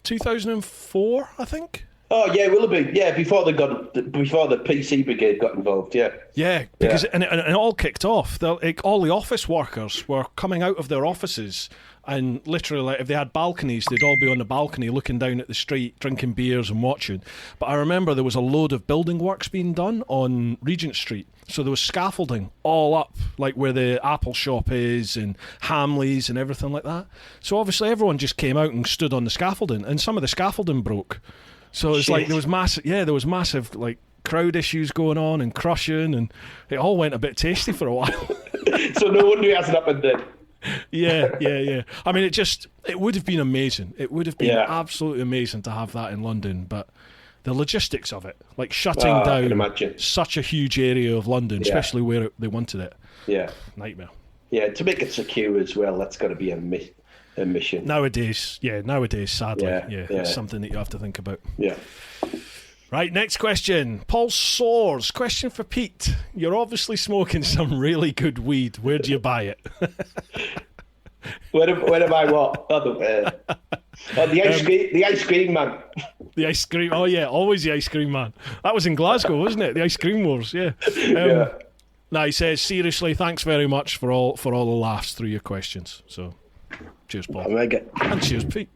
2004, I think. Oh yeah, it will have been. Yeah, before the PC brigade got involved. Yeah, because and it all kicked off. All the office workers were coming out of their offices, and literally, like, if they had balconies, they'd all be on the balcony looking down at the street, drinking beers and watching. But I remember there was a load of building works being done on Regent Street. So there was scaffolding all up, like where the Apple shop is, and Hamleys and everything like that. So obviously everyone just came out and stood on the scaffolding, and some of the scaffolding broke. So it's like there was massive like crowd issues going on and crushing, and it all went a bit tasty for a while. So no wonder it hasn't happened then. Yeah. I mean, it would have been amazing. It would have been absolutely amazing to have that in London, but the logistics of it, like shutting down such a huge area of London, especially where they wanted it. Nightmare. Yeah, to make it secure as well, that's got to be a mission. Nowadays, sadly, it's something that you have to think about. Yeah. Right, next question. Paul Soares, question for Pete. You're obviously smoking some really good weed. Where do you buy it? Where am I what? The ice cream man. The ice cream, always the ice cream man. That was in Glasgow, wasn't it? The ice cream wars, yeah. Now he says, seriously, thanks very much for all the laughs through your questions. So, cheers, Paul. And cheers, Pete.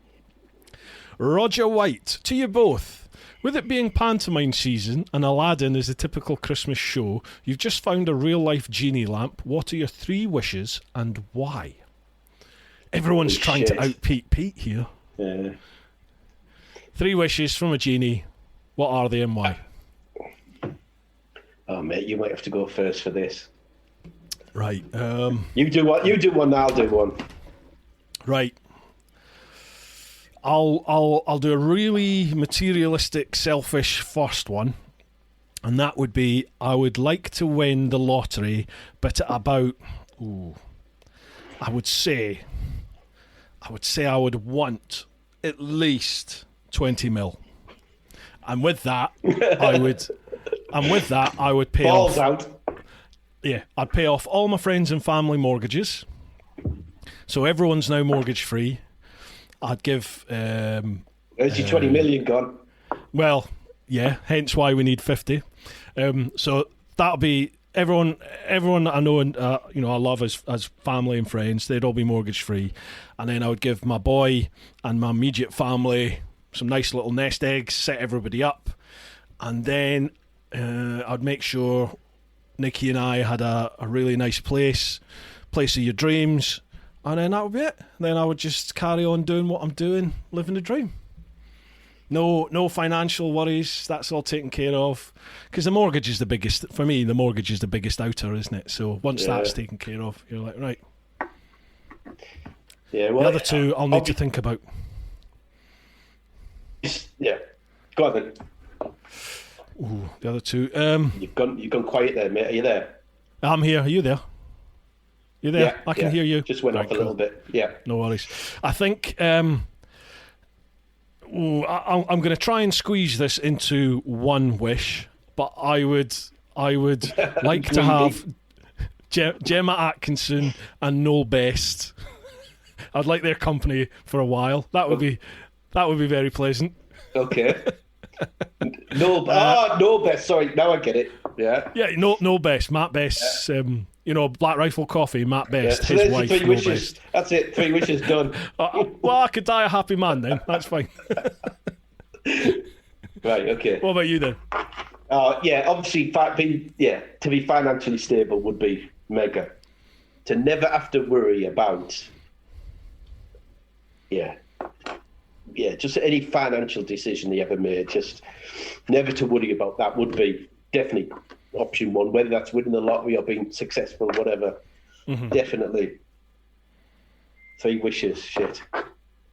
Roger White, to you both. With it being pantomime season and Aladdin is a typical Christmas show, you've just found a real-life genie lamp. What are your 3 wishes and why? Everyone's trying to out-Pete here. Yeah. 3 wishes from a genie. What are they and why? Oh, mate, you might have to go first for this. Right. You do one, I'll do one. Right. I'll do a really materialistic, selfish first one, and that would be I would like to win the lottery, but at about I would say I would want at least 20 mil, and with that I would pay Balls off. Out. Yeah, I'd pay off all my friends and family mortgages, so everyone's now mortgage free. I'd give... Where's your 20 million gone? Well, yeah, hence why we need 50. So that'll be... Everyone that I know and I love as family and friends, they'd all be mortgage free. And then I would give my boy and my immediate family some nice little nest eggs, set everybody up. And then I'd make sure Nikki and I had a really nice place of your dreams. And then that would be it. Then I would just carry on doing what I'm doing, living the dream. No financial worries. That's all taken care of. Because the mortgage is the biggest, for me, the mortgage is the biggest outer, isn't it? So once that's taken care of, you're like, right. Yeah, well, the other 2 I'll need to think about. Yeah. Go on then. Ooh, the other 2. You've gone quiet there, mate. Are you there? I'm here. Are you there? You there? Yeah, I can hear you. Just went Right, off a little bit. Yeah. No worries. I think I'm going to try and squeeze this into one wish, but I would like to have Gemma Atkinson and Noel Best. I'd like their company for a while. That would be very pleasant. Okay. No Best. Sorry, now I get it. Yeah. Yeah, no Best. Matt Best. Black Rifle Coffee. Matt Best. So his there's wife. the 3 Noel wishes. Best. That's it. 3 wishes done. Well, I could die a happy man then. That's fine. Right. Okay. What about you then? Obviously, to be financially stable would be mega. To never have to worry about, just any financial decision you ever made, just never to worry about that would be definitely option 1. Whether that's winning the lottery or being successful, whatever, definitely. 3 wishes. Shit.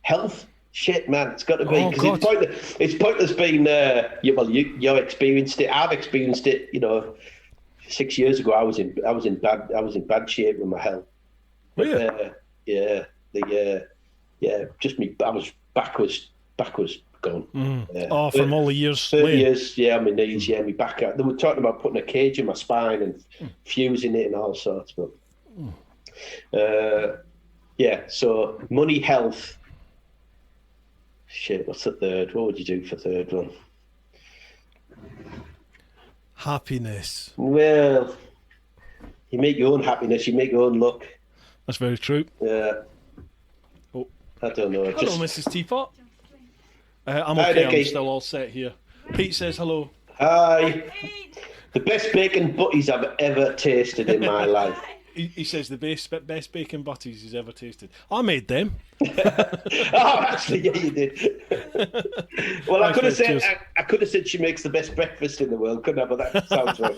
Health. Shit, man, it's got to be, because it's pointless being. You experienced it. I've experienced it. 6 years ago, I was in bad shape with my health. Really? Just me. I was backwards gone. From all the years. 30 years, on my knees, my back out. They were talking about putting a cage in my spine and fusing it and all sorts. But so money, health. Shit, what's the third? What would you do for third one? Happiness. Well, you make your own happiness, you make your own luck. That's very true. Yeah. Oh. I don't know. Hello, Mrs. Teapot. I'm okay. I'm still all set here. Pete says hello. Hi. The best bacon butties I've ever tasted in my life. He says the best bacon butties he's ever tasted. I made them. Actually, yeah, you did. Well, I could have said she makes the best breakfast in the world, couldn't I? But that sounds right.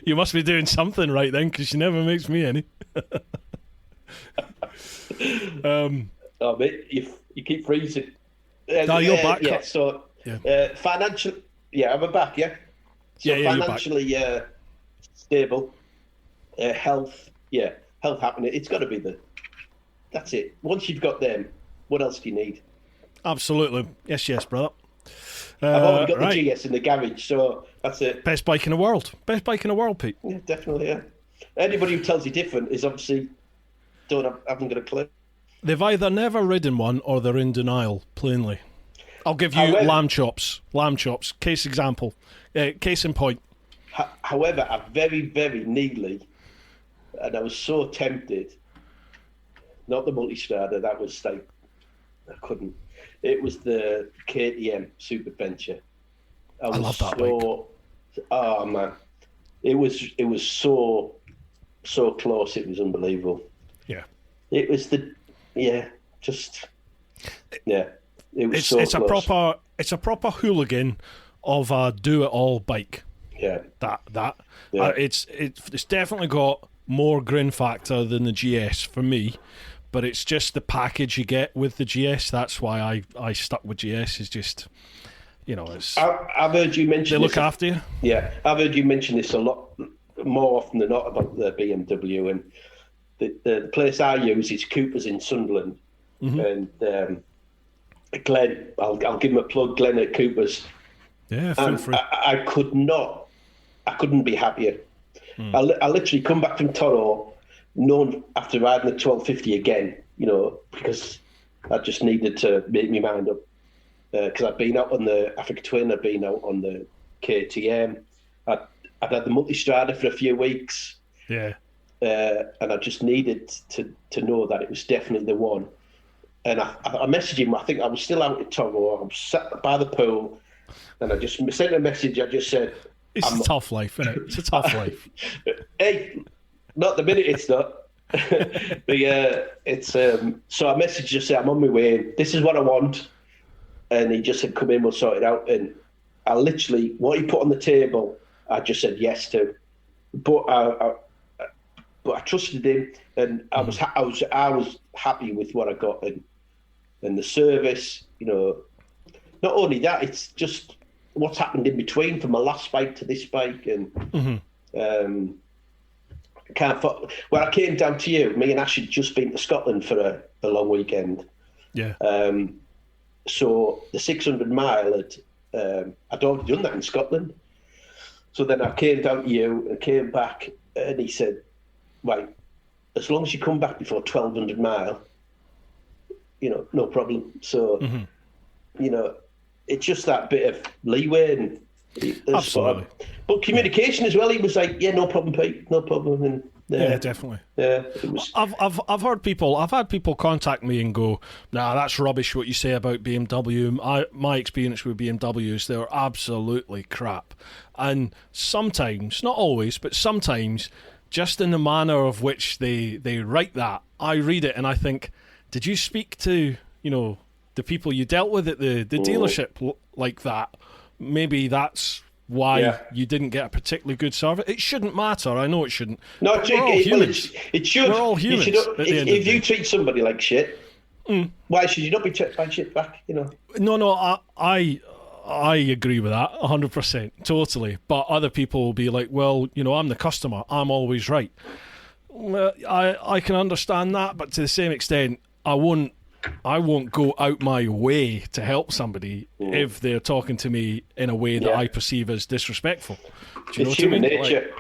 You must be doing something right then, because she never makes me any. Mate, you keep freezing. You're back. Yeah. So financial. Yeah, I'm back. Yeah. So financially stable. Health, health happening. It's got to be that's it. Once you've got them, what else do you need? Absolutely. Yes, brother. I've already got the GS in the garage, so that's it. Best bike in the world. Best bike in the world, Pete. Yeah, definitely, yeah. Anybody who tells you different is obviously haven't got a clue. They've either never ridden one or they're in denial, plainly. I'll give you lamb chops. Case example. Case in point. However, I very, very nearly, and I was so tempted, not the multi-strada, that was like, I couldn't. It was the KTM Super Adventure. I love that bike. Oh man, it was so close. It was unbelievable. Yeah, it was It was so close. It's a proper hooligan of a do-it-all bike. Yeah, it's definitely got more grin factor than the GS for me, but it's just the package you get with the GS. That's why I stuck with GS. Is just, it's. I've heard you mention. They look after you. Yeah, I've heard you mention this a lot more often than not about the BMW, and the place I use is Cooper's in Sunderland, and Glenn. I'll give him a plug. Glenn at Cooper's. Yeah, feel free. I couldn't be happier. I literally come back from Toro, known after riding the 1250 again, because I just needed to make my mind up. Because I'd been out on the Africa Twin, I'd been out on the KTM, I'd had the multi-strada for a few weeks. Yeah. And I just needed to know that it was definitely the one. And I messaged him, I think I was still out at Toro, I was sat by the pool, and I just sent a message, I just said, it's a tough life, isn't it? It's a tough life. Hey, not the minute it's not. But it's so I messaged just say I'm on my way in. This is what I want, and he just said, "Come in, we'll sort it out." And I literally, what he put on the table, I just said yes to. But I trusted him, and I was happy with what I got, and the service. Not only that, it's just what's happened in between from my last bike to this bike, and When I came down to you, me and Ash had just been to Scotland for a long weekend. Yeah. So the 600 mile I'd already done that in Scotland. So then I came down to you and came back, and he said, right, as long as you come back before 1200 mile, no problem. So, it's just that bit of leeway. And absolutely. But communication as well, he was like, yeah, no problem, Pete, no problem. And yeah, definitely. Yeah, it was. I've had people contact me and go, nah, that's rubbish what you say about BMW. My experience with BMWs, they're absolutely crap. And sometimes, not always, but sometimes, just in the manner of which they write that, I read it and I think, did you speak to, the people you dealt with at the dealership like that? Maybe that's why you didn't get a particularly good service. It shouldn't matter. I know it shouldn't. No, it should. We're all humans. If you treat somebody like shit, why should you not be treated like shit back? No, I agree with that 100%, totally. But other people will be like, well, I'm the customer. I'm always right. Well, I can understand that, but to the same extent, I won't go out my way to help somebody if they're talking to me in a way that I perceive as disrespectful. Do you know it's what I human mean? nature.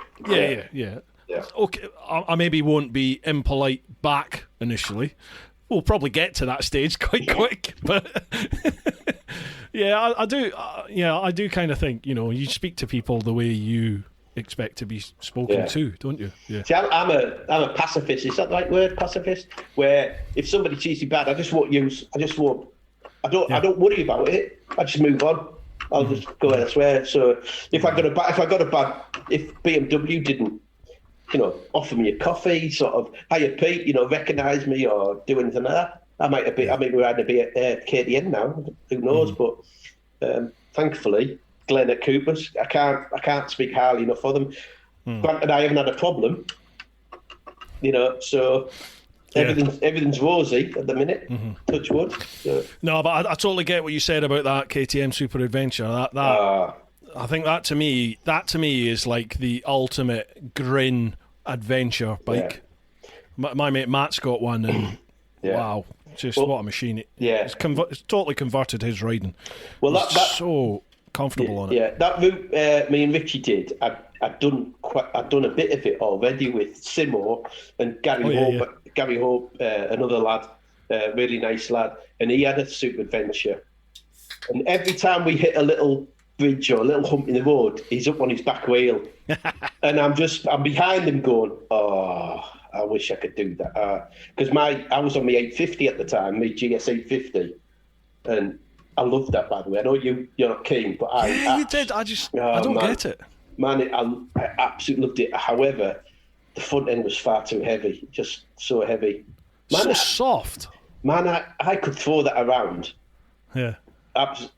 Yeah. Okay, I maybe won't be impolite back initially. We'll probably get to that stage quite quick, but I do. I do kind of think you speak to people the way you expect to be spoken to, don't you? Yeah. See, I'm a pacifist. Is that the right word, pacifist? Where if somebody treats you bad, I don't worry about it. I just move on. I'll just go elsewhere. So if BMW didn't, offer me a coffee, sort of, hiya Pete, recognise me or do anything like that, I might be at KTN now. Who knows? But thankfully, Glenn at Cooper's, I can't speak highly enough for them. Granted, I haven't had a problem, so everything's rosy at the minute. Touch wood. So. No, but I totally get what you said about that KTM Super Adventure. I think that to me is like the ultimate grin adventure bike. Yeah. My mate Matt's got one, and wow, what a machine! It's totally converted his riding. Well, that's so comfortable on it. Yeah, that route me and Richie did. I'd done a bit of it already with Simo and Gary Hope. Gary Hope, another lad, really nice lad, and he had a Super Adventure. And every time we hit a little bridge or a little hump in the road, he's up on his back wheel, and I'm behind him going, oh, I wish I could do that, because I was on my 850 at the time, my GS 850, and I loved that, by the way. I know you're not keen, but you did. I don't get it. Man, I absolutely loved it. However, the front end was far too heavy, just so heavy. Man, so soft. Man, I could throw that around. Yeah. I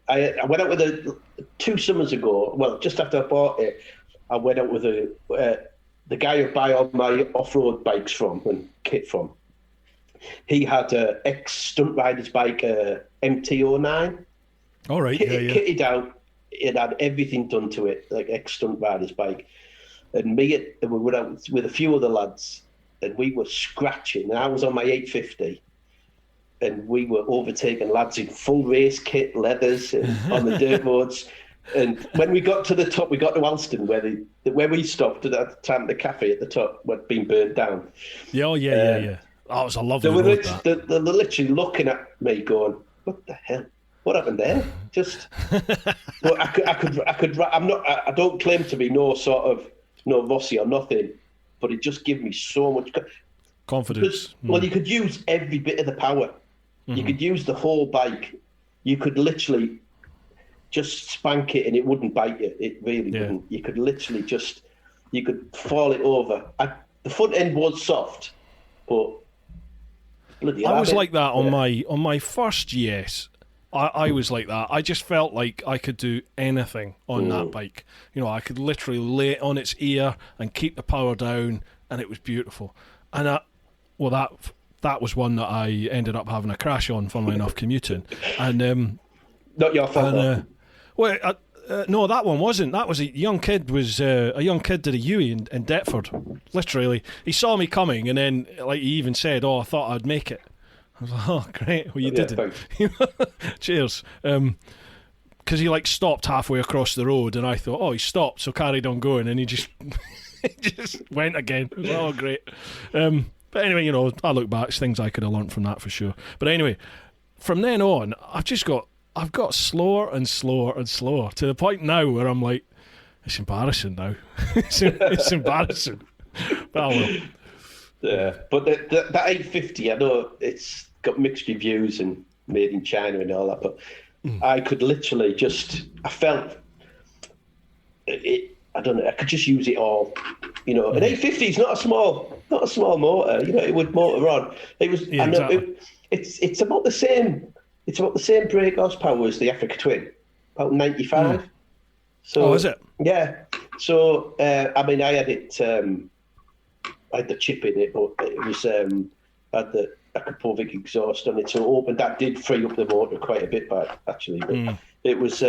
went out with 2 summers ago. Well, just after I bought it, I went out with the guy who buy all my off-road bikes from and kit from. He had an ex-stunt rider's bike, MT-09. All right, kitted out. It had everything done to it, like ex-stunt rider's bike. And we went out with a few other lads, and we were scratching. And I was on my 850, and we were overtaking lads in full race kit, leathers, and on the dirt roads. And when we got to the top, we got to Alston, where we stopped at the time. The cafe at the top had been burnt down. Yeah. Oh, it was a lovely road, they're literally looking at me, going, "What the hell? What happened there?" Just, but I could. I don't claim to be no Rossi or nothing, but it just gave me so much confidence. Well, you could use every bit of the power. You could use the whole bike. You could literally just spank it and it wouldn't bite you. It really wouldn't. You could literally you could fall it over. The front end was soft, but bloody hell. I was like that on my first GS. I was like that. I just felt like I could do anything on that bike. I could literally lay it on its ear and keep the power down, and it was beautiful. And that was one that I ended up having a crash on, funnily enough, commuting. And not your fault. No, that one wasn't. That was a young kid. A young kid did a UE in Deptford. Literally, he saw me coming, and then like he even said, "Oh, I thought I'd make it." I was like, "Oh, great! Well, you didn't." Cheers. Because he like stopped halfway across the road, and I thought, "Oh, he stopped," so carried on going, and he just he just went again. It was, oh, great. But anyway, you know, I look back, it's things I could have learnt from that for sure. But anyway, from then on, I've got slower and slower and slower to the point now where I'm like, it's embarrassing now. it's embarrassing. But I will. Yeah, but that 850, I know it's got mixed reviews and made in China and all that, but I could literally I felt it. I don't know. I could just use it all. You know, an 850 is not a small motor. You know, it would motor on. It was. Yeah, I know. exactly. It's about the same. It's about the same brake horsepower as the Africa Twin, about 95. So, is it? Yeah. So, I mean, I had it. I had the chip in it, but it was I had the provoking exhaust on it, so it opened. That did free up the motor quite a bit, actually. But it was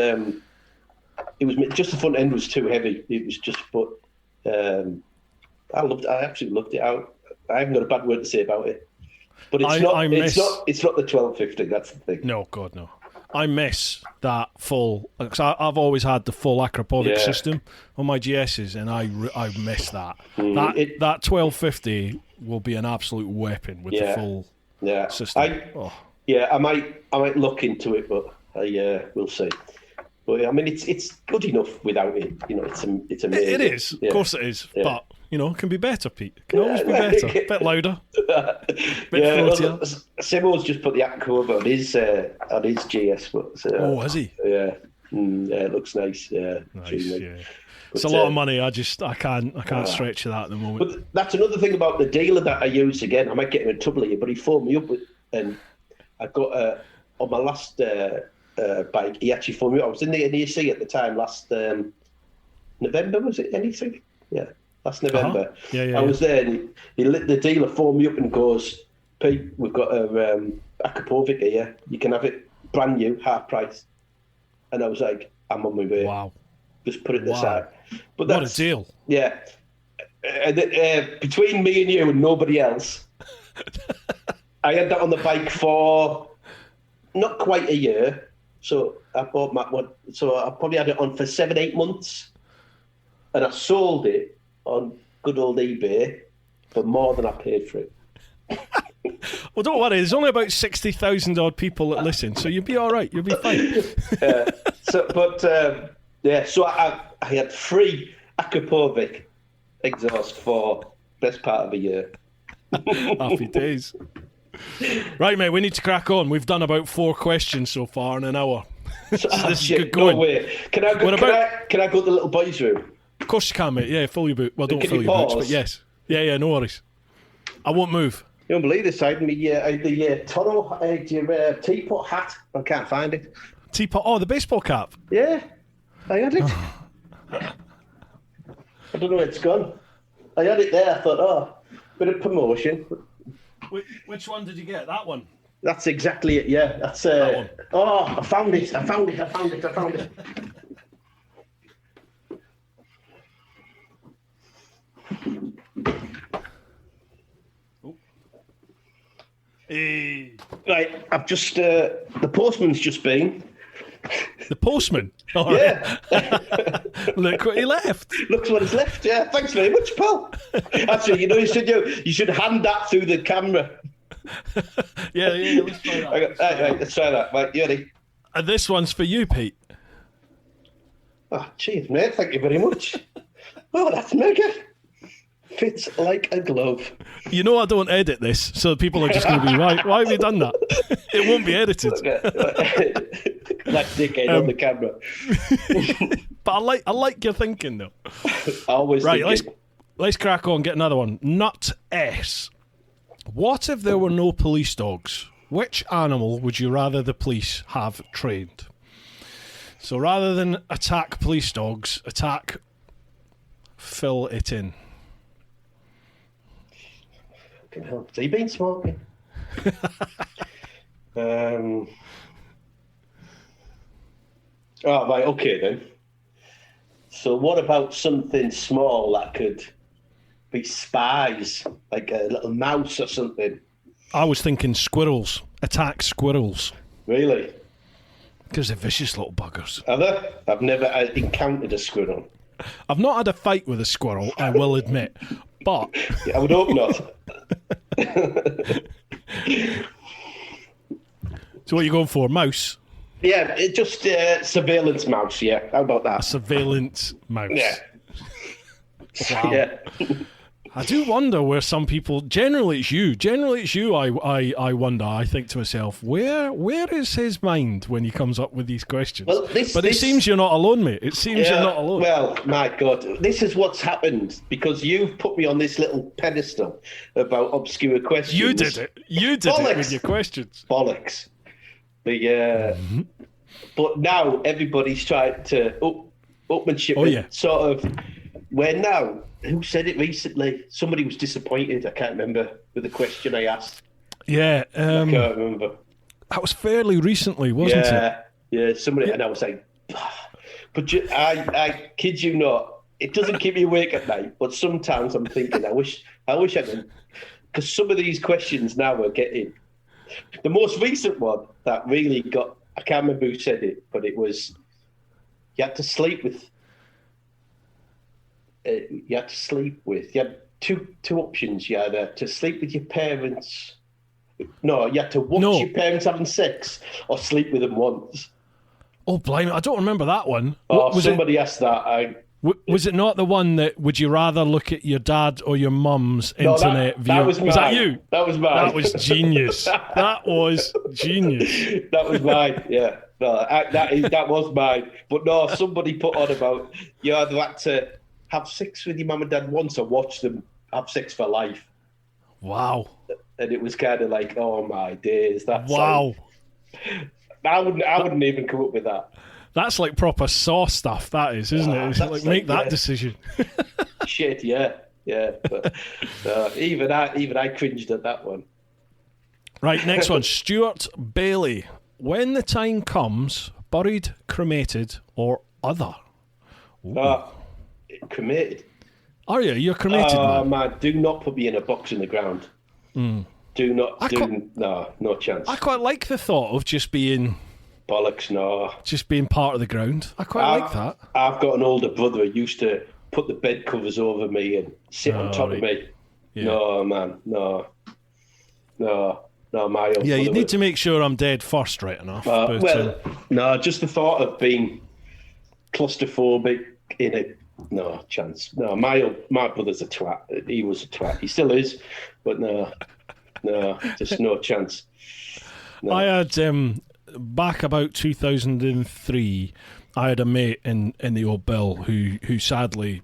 just the front end was too heavy. It was just, but I absolutely loved it. I haven't got a bad word to say about it. But it's not the 1250. That's the thing. No, God, no. I miss that full, because I've always had the full Akrapovic system on my GSs, and I miss that. That 1250 will be an absolute weapon with the full system. I might look into it, but we'll see. But I mean, it's good enough without it. You know, it's amazing. It is, of course, it is. Yeah. But you know, it can be better, Pete. It can always be better. A bit louder. Bit floatier. Simo's just put the app cover on his GS. But, has he? Yeah. It looks nice. Yeah. Nice. Yeah. It's a lot of money. I can't stretch to that at the moment. But that's another thing about the dealer that I use. Again, I might get him in trouble here, but he phoned me up and I got on my last bike. He actually phoned me up. I was in the NEC at the time last November. Was it NEC? Yeah. Last November. Yeah. I was there, and the dealer phoned me up and goes, "Pete, we've got a Akrapovic here. You can have it brand new, half price." And I was like, "I'm on my way." Wow. Just put it aside. But what a deal! Yeah. Between me and you and nobody else, I had that on the bike for not quite a year. So I bought so I probably had it on for 7-8 months, and I sold it on good old eBay for more than I paid for it. Well, don't worry. There's only about 60,000 odd people that listen, so you'll be all right. You'll be fine. So I had free Akrapovic exhaust for best part of a year. Happy days. Right, mate. We need to crack on. We've done about 4 questions so far in an hour. This is good going. No way. Can I go to the little boys' room? Of course you can, mate. Yeah, fill your boot. Well, don't fill your boots, but yes. Yeah, no worries. I won't move. You don't believe this? I had the Toro, your teapot hat. I can't find it. Teapot? Oh, the baseball cap. Yeah, I had it. I don't know where it's gone. I had it there. I thought, bit of promotion. Which one did you get? That one? That's exactly it, yeah. That's that one. Oh, I found it. Hey. Right, I've just the postman's just been. The postman? All yeah. Right. Look what he left. Looks what he's left, yeah. Thanks very much, pal. Actually, you should hand that through the camera. yeah, let's try that. Let's try that. Right, you ready? And this one's for you, Pete. Oh, cheers, mate. Thank you very much. Oh, that's mega. Fits like a glove. You know I don't edit this, so people are just going to be, why have you done that? It won't be edited. That dickhead on the camera. But I like your thinking, though. Always right, thinking. let's crack on, get another one. Nut S. What if there were no police dogs? Which animal would you rather the police have trained? So rather than attack police dogs, fill it in. So you've been smoking? Oh, right, okay then. So what about something small that could be spies, like a little mouse or something? I was thinking squirrels. Attack squirrels. Really? Because they're vicious little buggers. Are they? I've never encountered a squirrel. I've not had a fight with a squirrel, I will admit. But... I would hope not. So what are you going for? Mouse? Yeah, it just surveillance mouse, yeah. How about that? A surveillance mouse. Yeah. Wow. Yeah. I do wonder where some people... Generally it's you, I wonder. I think to myself, where is his mind when he comes up with these questions? Well, it seems you're not alone, mate. It seems you're not alone. Well, my God, this is what's happened because you've put me on this little pedestal about obscure questions. You did it. You did it with your questions. Bollocks. But now everybody's trying to up and ship it. Sort of. Where now? Who said it recently? Somebody was disappointed. I can't remember with the question I asked. Yeah. I can't remember. That was fairly recently, wasn't it? Yeah, somebody. And I was like, but I kid you not, it doesn't keep me awake at night. But sometimes I'm thinking, I wish I could, because some of these questions now are getting. The most recent one that really got, I can't remember who said it, but it was, you had to sleep with. You had two options. You had to sleep with your parents. No, you had to watch your parents having sex or sleep with them once. Oh, blimey, I don't remember that one. Somebody asked that. Was it not the one that, would you rather look at your dad or your mum's internet view? That was mine. Was that you? That was mine. That was genius. That was genius. That was mine, yeah. No, that was mine. But no, somebody put on about you either had to have sex with your mum and dad once or watch them have sex for life. Wow. And it was kind of like, oh my days. That's wow. I wouldn't even come up with that. That's like proper Saw stuff, that is, isn't it? It's like make that decision. Shit, yeah. But even I cringed at that one. Right, next one. Stuart Bailey. When the time comes, buried, cremated, or other? Cremated. Are you? You're cremated, man. Do not put me in a box in the ground. Do not. No chance. I quite like the thought of just being... Bollocks, no. Just being part of the ground. I quite like that. I've got an older brother who used to put the bed covers over me and sit on top of me. Yeah. No, man. No, my old Yeah, you need to make sure I'm dead first, right enough. No, just the thought of being claustrophobic in it. No chance. No, my brother's a twat. He was a twat. He still is, but no, just no chance. No. I had back about 2003. I had a mate in the old Bill who sadly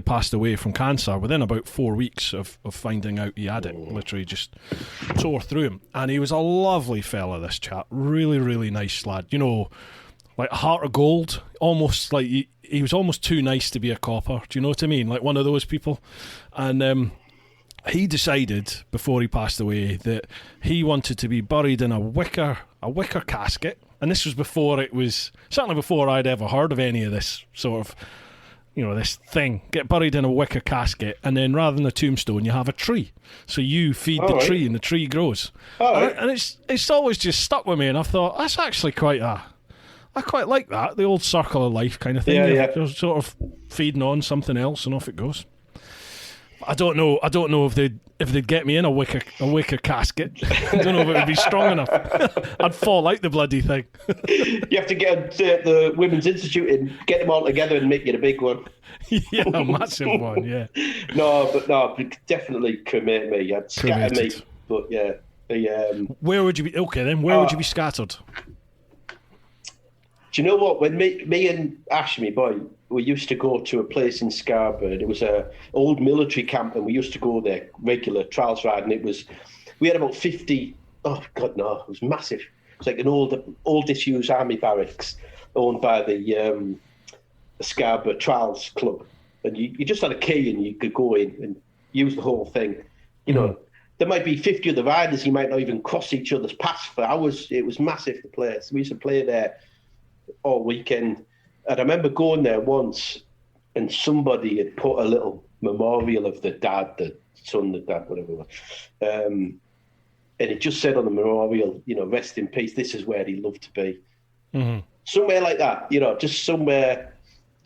passed away from cancer within about 4 weeks of finding out he had it. Literally just tore through him, and he was a lovely fella. This chap, really, really nice lad. You know, like a heart of gold. Almost like he was almost too nice to be a copper. Do you know what I mean? Like one of those people. And he decided before he passed away that he wanted to be buried in a wicker casket. And this was certainly before I'd ever heard of any of this sort of, this thing. Get buried in a wicker casket, and then rather than a tombstone, you have a tree. So you feed the tree, and the tree grows. And it's always just stuck with me, and I've thought, that's actually I quite like that, the old circle of life kind of thing. Yeah. You're sort of feeding on something else, and off it goes. I don't know if they'd get me in a wicker casket. I don't know if it would be strong enough. I'd fall out the bloody thing. You have to get the Women's Institute and get them all together and make it a big one. Yeah, a massive one. Yeah. No, definitely cremate me. I'd scatter me, but yeah. Where would you be? Okay, then where would you be scattered? Do you know what? When me and Ash, my boy, we used to go to a place in Scarborough. It was a old military camp, and we used to go there regular trials riding. We had about 50. Oh God, no! It was massive. It was like an old disused army barracks owned by the Scarborough Trials Club, and you just had a key and you could go in and use the whole thing. You know, there might be 50 other riders. You might not even cross each other's paths for hours. It was massive, the place. We used to play there all weekend. And I remember going there once, and somebody had put a little memorial of the son, the dad, whatever it was. And it just said on the memorial, rest in peace, this is where he loved to be. Mm-hmm. Somewhere like that, just somewhere,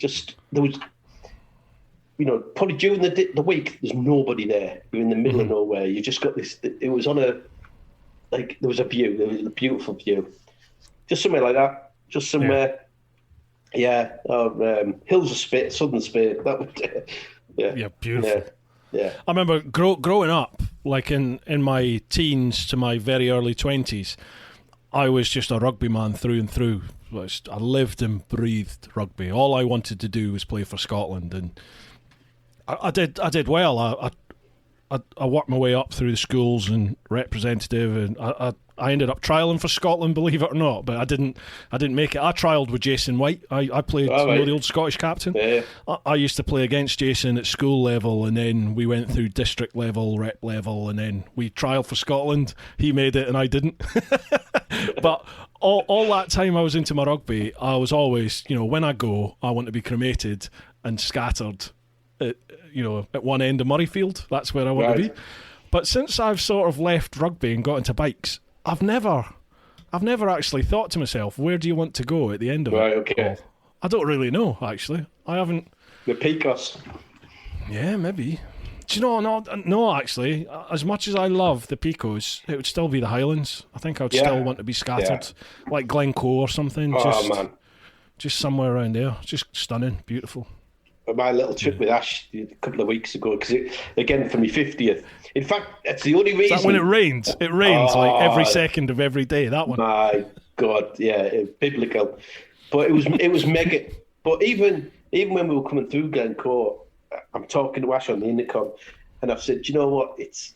there was, probably during the week, there's nobody there. You're in the middle of nowhere. You just got this, it was on there was a view, there was a beautiful view. Just somewhere like that, just somewhere. Yeah. Hills of Spit, Southern Spit, that would, Yeah, beautiful. Yeah. I remember growing up, like in my teens to my very early 20s, I was just a rugby man through and through. I lived and breathed rugby. All I wanted to do was play for Scotland, and I did well. I worked my way up through the schools and representative, and I ended up trialling for Scotland, believe it or not, but I didn't make it. I trialled with Jason White. I played, the old Scottish captain. Yeah. I used to play against Jason at school level, and then we went through district level, rep level, and then we trialled for Scotland. He made it and I didn't. But all that time I was into my rugby, I was always, when I go, I want to be cremated and scattered at one end of Murrayfield. That's where I want to be. But since I've sort of left rugby and got into bikes, I've never actually thought to myself, where do you want to go at the end of it? Okay. I don't really know, actually. I haven't. The Picos. Yeah, maybe. Do you know? No, actually. As much as I love the Picos, it would still be the Highlands. I think I would still want to be scattered, like Glencoe or something. Man. Just somewhere around there. Just stunning, beautiful. My little trip with Ash a couple of weeks ago, because again for my 50th. In fact, that's the only reason. Is that when it rains? It rains like every second of every day. That one. My God, yeah, biblical. But it was mega. But even when we were coming through Glencoe, I'm talking to Ash on the intercom, and I've said, you know what? If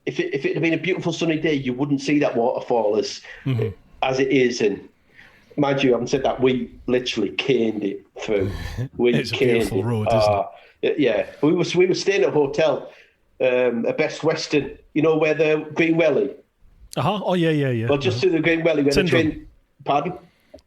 it had been a beautiful sunny day, you wouldn't see that waterfall as it is. And mind you, I haven't said that, we literally caned it through. It's a beautiful road, isn't it? Yeah, we were staying at a hotel, a Best Western. You know where the Green Welly? Oh yeah. Well, just to the Green Welly where the train. Pardon?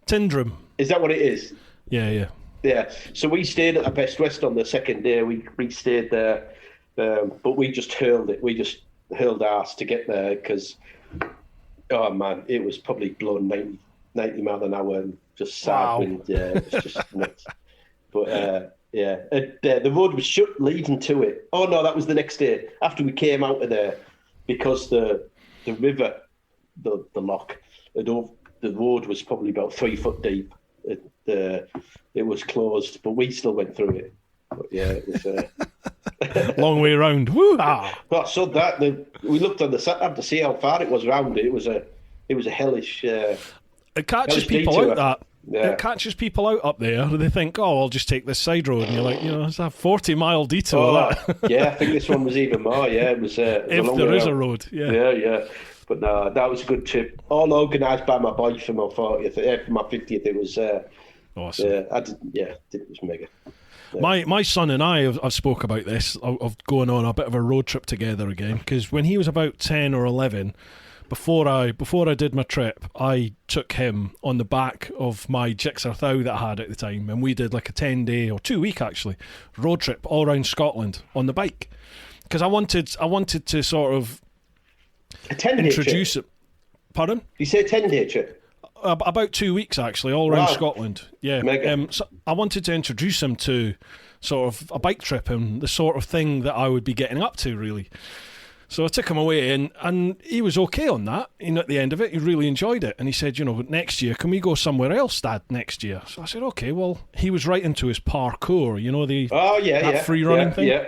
Tyndrum. Is that what it is? Yeah. Yeah. So we stayed at a Best West on the second day. We stayed there, but we just hurled it. We just hurled arse to get there because, oh man, it was probably blowing 90 miles an hour and just sad wind. Yeah, it was just nuts. But the road was shut leading to it. Oh no, that was the next day after we came out of there, because the river, the loch, the road was probably about 3 foot deep. It was closed, but we still went through it. But yeah, it was long way around. Woo! But so we looked on the sat nav to see how far it was round it. It was a hellish. It catches people detour. out that. Yeah. It catches people out up there. They think, I'll just take this side road. And you're like, it's a 40-mile detour. Yeah, I think this one was even more. Yeah, it was. If there is a road, yeah. Yeah. But no, that was a good trip. All organised by my boy for my 40th. For my 50th, it was. Awesome. It was mega. Yeah. My son and I have spoke about this, of going on a bit of a road trip together again, because when he was about 10 or 11, before I did my trip, I took him on the back of my Gixxer Thou that I had at the time, and we did like a 10-day or 2-week actually road trip all around Scotland on the bike, because I wanted to sort of introduce it. Pardon? You say 10-day trip? About 2 weeks actually, all around Scotland. Yeah. So I wanted to introduce him to sort of a bike trip and the sort of thing that I would be getting up to, really. So I took him away, and he was okay on that. At the end of it, he really enjoyed it. And he said, next year, can we go somewhere else, Dad, next year? So I said, okay. Well, he was right into his parkour, that free running thing. Yeah.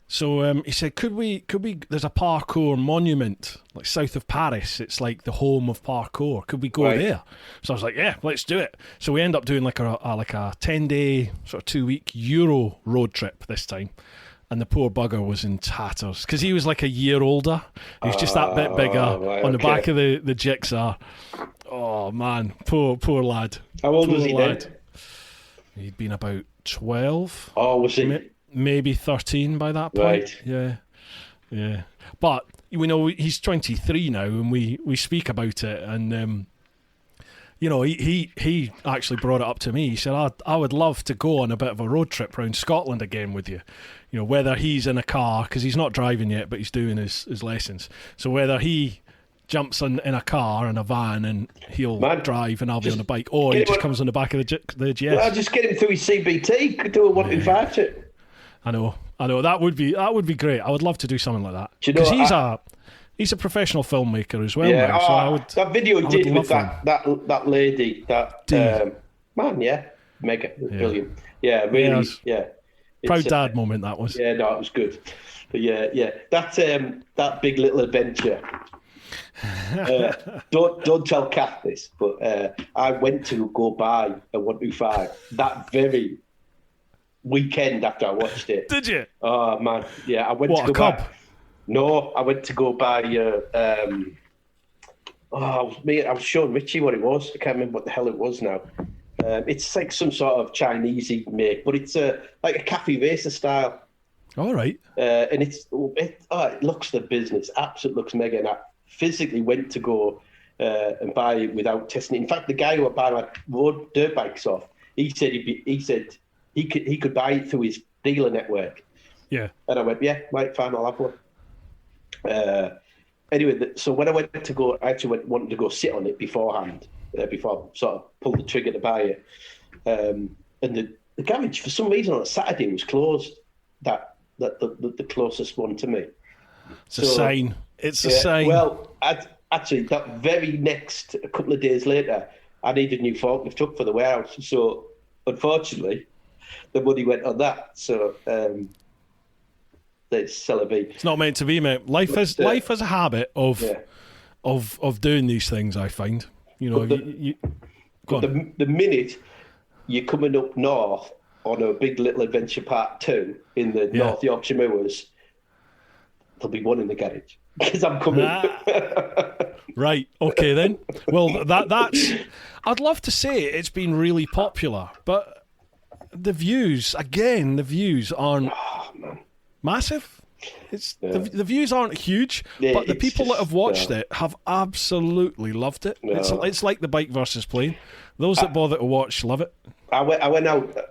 So he said, could we, there's a parkour monument, like south of Paris. It's like the home of parkour. Could we go there? So I was like, yeah, let's do it. So we end up doing like a 10-day, sort of 2-week Euro road trip this time. And the poor bugger was in tatters because he was like a year older. He was just that bit bigger on the back of the Gixxer. Oh man, poor lad. How old was he then? He'd been about 12. Oh, was he? Maybe 13 by that point. Right. Yeah. But he's 23 now, and we speak about it, and he actually brought it up to me. He said, I would love to go on a bit of a road trip around Scotland again with you. Whether he's in a car, because he's not driving yet, but he's doing his lessons. So whether he jumps in a car, in a van, and he'll drive and I'll be on a bike, or he just comes on the back of the GS. I'll just get him through his CBT, could do a 125 trip. I know. That would be great. I would love to do something like that. Because he's a professional filmmaker as well. Yeah, now, so that video he did with that lady, mega, brilliant. Yeah, really, Proud dad moment that was. Yeah, no, it was good. But yeah, that big little adventure. Don't tell Kath this, but I went to go buy a 125 that very weekend after I watched it. Did you? Oh man, yeah, I went to go buy. No, I went to go buy. I was showing Richie what it was. I can't remember what the hell it was now. It's like some sort of Chinesey make, but it's like a cafe racer style. All right. And it looks the business. Absolutely looks mega. And I physically went to go and buy it without testing it. In fact, the guy who I buy my road dirt bikes off, he said he could buy it through his dealer network. Yeah. And I went, yeah, right, fine, I'll have one. Anyway, so when I went to go, I actually wanted to go sit on it beforehand. Before I sort of pulled the trigger to buy it. And the garage, for some reason, on a Saturday was closed. The closest one to me. It's a sign. It's a sign. Well, actually, that very next, a couple of days later, I needed a new forklift truck for the warehouse. So, unfortunately, the money went on that. So, let's sell a V. It's not meant to be, mate. Life is a habit of doing these things, I find. The minute you're coming up north on a Big Little Adventure Part 2 in the North Yorkshire Moors, there'll be one in the garage because I'm coming. Right, okay then. Well, that's. I'd love to say it's been really popular, but the views aren't massive. The views aren't huge, but the people that have watched it have absolutely loved it. No. It's like the bike versus plane. Those that bother to watch love it. I went out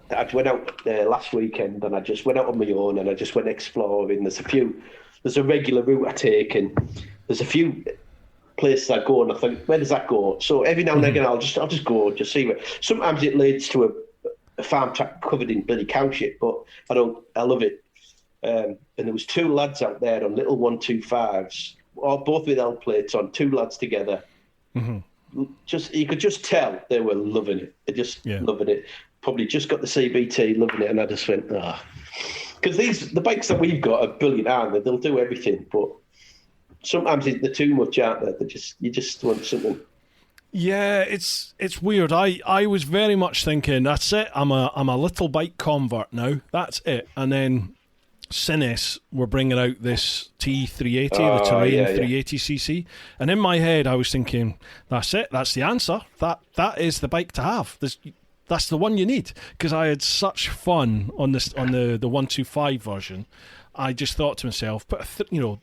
last weekend, and I just went out on my own, and I just went exploring. There's a regular route I take, and there's a few places I go, and I think, where does that go? So every now and again, I'll just go, just see where. Sometimes it leads to a farm track covered in bloody cow shit, but I love it. And there was two lads out there on little 125s, both with L plates on, two lads together. Mm-hmm. You could just tell they were loving it. They're just loving it. Probably just got the CBT, loving it, and I just went, because the bikes that we've got are brilliant, aren't they? They'll do everything, but sometimes they're too much, aren't they? You just want something. Yeah, it's weird. I was very much thinking, that's it. I'm a little bike convert now. That's it, and then Sinnes were bringing out this T380, the Terrain 380cc, and in my head I was thinking, that's it, that's the answer, that is the bike to have. That's the one you need, because I had such fun on the 125 version. I just thought to myself, put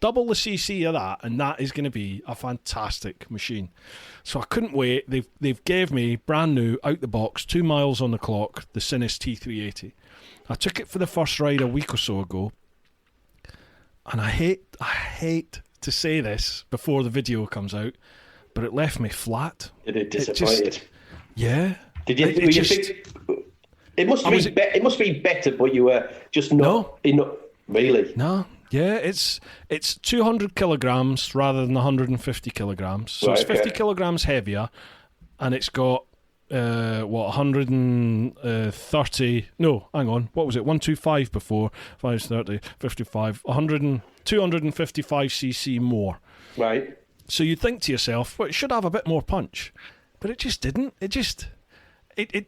double the cc of that, and that is going to be a fantastic machine. So I couldn't wait. They've gave me brand new out the box, 2 miles on the clock, the Sinnes T380. I took it for the first ride a week or so ago, and I hate to say this before the video comes out, but it left me flat. Did it disappointed? Yeah. Did you? You think it must be better, but you were just not enough. Really? No. Yeah, it's 200 kilograms rather than 150 kilograms, so it's 50 kilograms heavier, and it's got 130, no, hang on, what was it, 125 before, 530, 55, 255cc more. Right. So you'd think to yourself, well, it should have a bit more punch, but it just didn't. It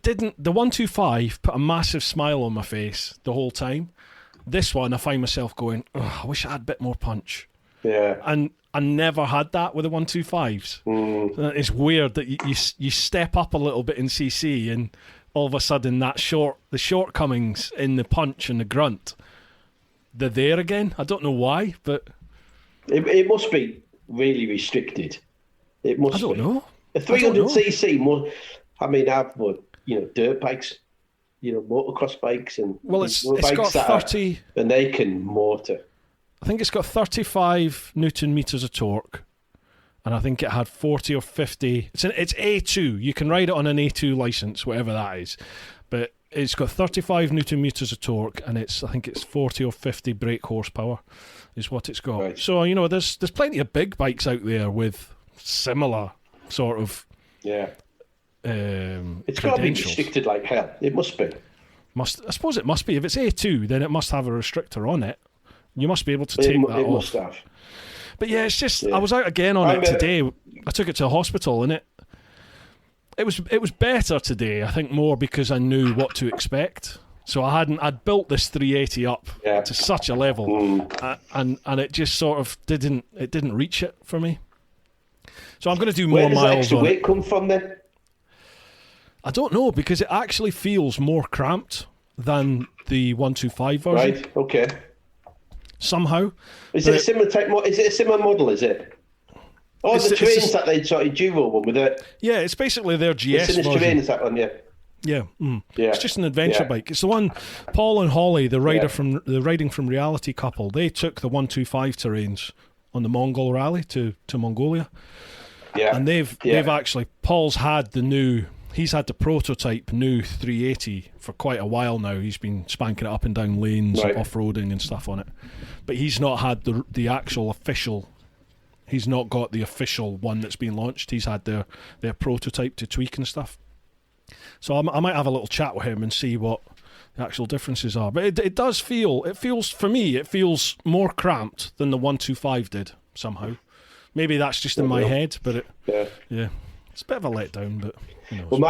didn't. The 125 put a massive smile on my face the whole time. This one, I find myself going, I wish I had a bit more punch. Yeah. And I never had that with the 125s. It's weird that you step up a little bit in CC, and all of a sudden the shortcomings in the punch and the grunt, they're there again. I don't know why, but it must be really restricted. It must. I don't know. A 300cc more. I mean, I've dirt bikes, motocross bikes, and it's bikes got 30, and they can motor. I think it's got 35 Newton meters of torque, and I think it had 40 or 50. It's A2. You can ride it on an A2 license, whatever that is, but it's got 35 Newton meters of torque, and I think it's 40 or 50 brake horsepower, is what it's got. Right. So there's plenty of big bikes out there with similar sort of. Yeah. It's got to be restricted like hell. It must be. I suppose it must be. If it's A2, then it must have a restrictor on it. You must be able to take that off. It must have. But yeah, it's just I was out again on it today. I took it to the hospital, and it was better today. I think more because I knew what to expect. So I'd built this 380 up to such a level, and it just sort of didn't reach it for me. So I'm going to do more miles on it. Where does the extra weight come from then? I don't know, because it actually feels more cramped than the 125 version. Right. Okay. Somehow. Is it a similar type? Is it a similar model? Is it? Oh, the trains that they sort of duo one with it. Yeah, it's basically their GS version. Train is that one? Yeah. Yeah. Yeah. It's just an adventure bike. It's the one Paul and Holly, the Riding from Reality couple. They took the 125 terrains on the Mongol rally to Mongolia. Yeah. And they've actually, Paul's had he's had the prototype new 380 for quite a while now. He's been spanking it up and down lanes, off-roading and stuff on it. But he's not had the actual official, he's not got the official one that's been launched. He's had their prototype to tweak and stuff. So I might have a little chat with him and see what the actual differences are. But it feels, for me, it feels more cramped than the 125 did somehow. Maybe that's just in my head, but it's a bit of a letdown, but who knows? Well,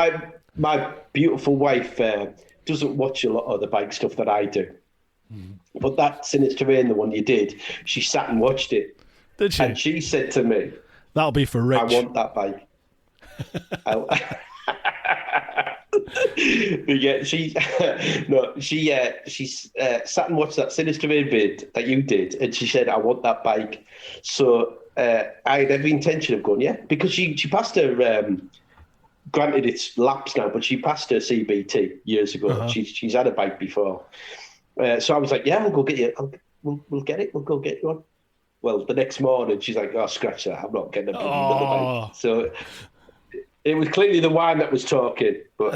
my beautiful wife doesn't watch a lot of the bike stuff that I do. But that Sinister Rain, the one you did, she sat and watched it. Did she? And she said to me, "That'll be for Rich. I want that bike." She sat and watched that Sinister Rain vid that you did, and she said, "I want that bike." So I had every intention of going, because she passed her. Granted, it's lapsed now, but she passed her CBT years ago. Uh-huh. She's had a bike before, so I was like, "Yeah, we'll go get you. We'll get it. We'll go get you one." Well, the next morning, she's like, "Oh, scratch that. I'm not getting another bike." So it was clearly the wine that was talking. But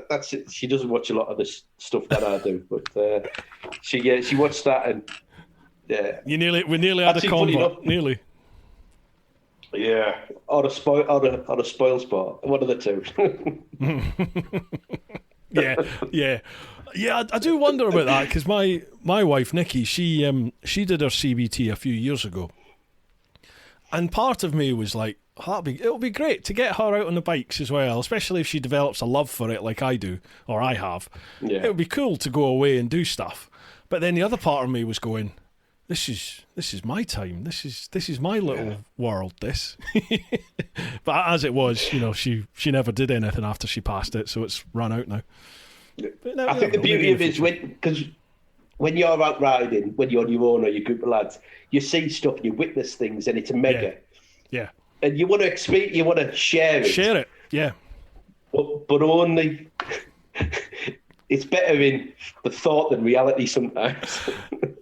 that's it. She doesn't watch a lot of this stuff that I do, but she watched that, and we nearly had a convo. Nearly. Yeah, or a spoil sport. One of the two. Yeah. I do wonder about that, because my wife Nikki, she did her CBT a few years ago, and part of me was like, it'll be great to get her out on the bikes as well, especially if she develops a love for it like I do, or I have. Yeah. It would be cool to go away and do stuff. But then the other part of me was going, This is my time. This is my little world. This, but as it was, she never did anything after she passed it, so it's run out now. I think the beauty of it is because when you're out riding, when you're on your own or your group of lads, you see stuff, you witness things, and it's a mega. Yeah. And you want to experience, you want to share it. Share it. Yeah. But only. It's better in the thought than reality sometimes.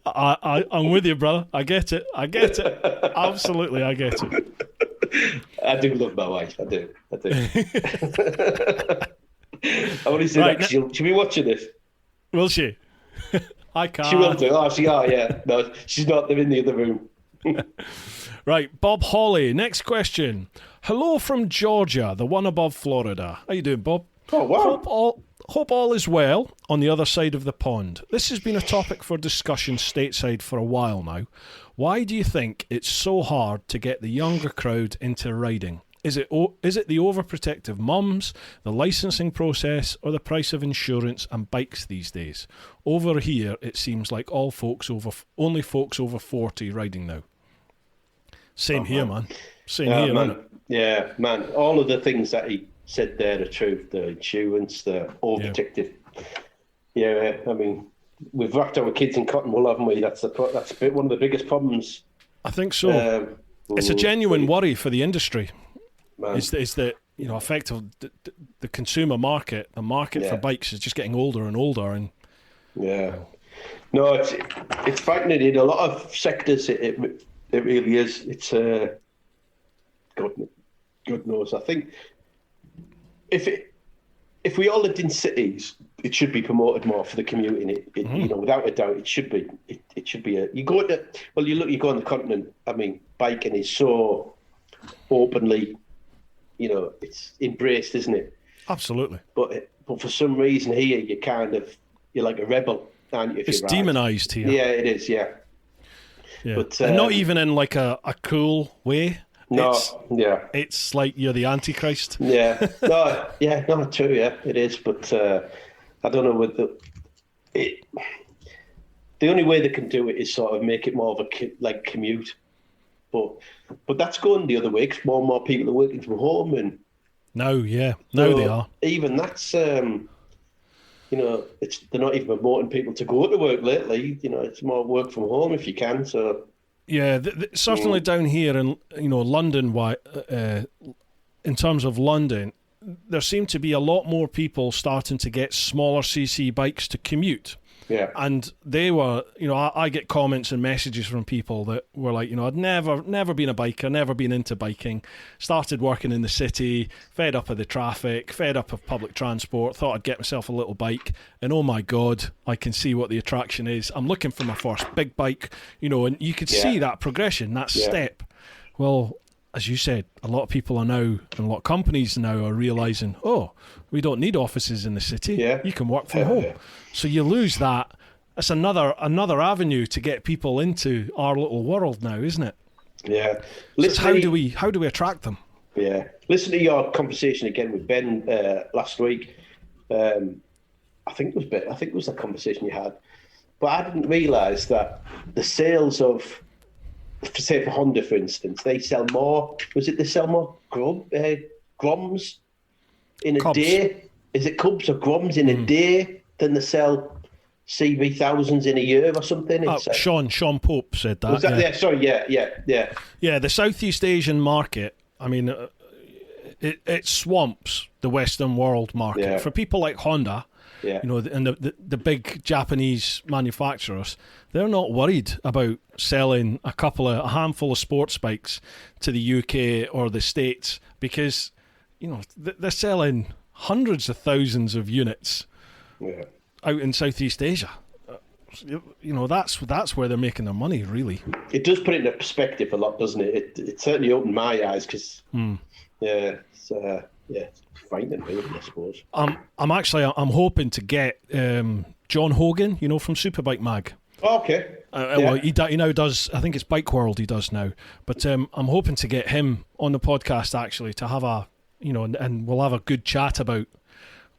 I'm with you, brother. I get it. Absolutely, I get it. I do love my wife. I do. I only say that she'll be watching this. Will she? I can't. She will do. Yeah. No, she's not. They're in the other room. Right, Bob Hawley. Next question. Hello from Georgia, the one above Florida. How you doing, Bob? Oh, wow. Hope all is well on the other side of the pond. This has been a topic for discussion stateside for a while now. Why do you think it's so hard to get the younger crowd into riding? Is it the overprotective mums, the licensing process, or the price of insurance and bikes these days? Over here, it seems like only folks over 40 riding now. Same here, man. Same here, man. Yeah, man. All of the things that he said there are true. The insurance, the overprotective. Yeah, I mean, we've wrapped our kids in cotton wool, haven't we? That's one of the biggest problems. I think so. It's a genuine worry for the industry. Man. Is that effective the consumer market, the market for bikes is just getting older and older, and no, it's frightening in a lot of sectors. It really is. It's God knows. I think if we all lived in cities, it should be promoted more for the community. Without a doubt, it should be. It should be you go on the continent. I mean, biking is so openly, it's embraced, isn't it? Absolutely. But for some reason here, you're like a rebel, aren't you? It's demonised here. Yeah, it is. Yeah. But and not even in like a cool way. No, it's like you're the Antichrist. Yeah, no, true. Yeah, it is. But I don't know the only way they can do it is sort of make it more of a commute. But that's going the other way because more and more people are working from home, and they are. Even that's they're not even promoting people to go to work lately. It's more work from home if you can. So. Yeah, certainly down here in London, in terms of London, there seem to be a lot more people starting to get smaller CC bikes to commute. Yeah, and they were, I get comments and messages from people that were like, I'd never been a biker, never been into biking, started working in the city, fed up of the traffic, fed up of public transport, thought I'd get myself a little bike, and oh my God, I can see what the attraction is. I'm looking for my first big bike, and you could see that progression, that step. Well, as you said, a lot of people are now, and a lot of companies now are realising, we don't need offices in the city. Yeah. You can work from home. Yeah. So you lose that. That's another avenue to get people into our little world now, isn't it? Yeah. So how do we attract them? Yeah. Listen to your conversation again with Ben last week. I think it was a conversation you had. But I didn't realise that the sales of, say for Honda, for instance, they sell more. Was it they sell more Groms in a day? Is it Cubs or Groms in a day than they sell CV1000s in a year or something? Sean Pope said that. Was that? Yeah. Sorry. Yeah. Yeah. The Southeast Asian market. I mean, it swamps the Western world market. Yeah. For people like Honda. Yeah. And the big Japanese manufacturers, they're not worried about selling a handful of sports bikes to the UK or the States because, they're selling hundreds of thousands of units out in Southeast Asia. That's where they're making their money, really. It does put it into perspective a lot, doesn't it? It certainly opened my eyes because, it's frightening, really, I suppose. I'm hoping to get John Hogan, from Superbike Mag. Oh, okay. Well, he now does. I think it's Bike World. He does now, but I'm hoping to get him on the podcast actually to have and we'll have a good chat about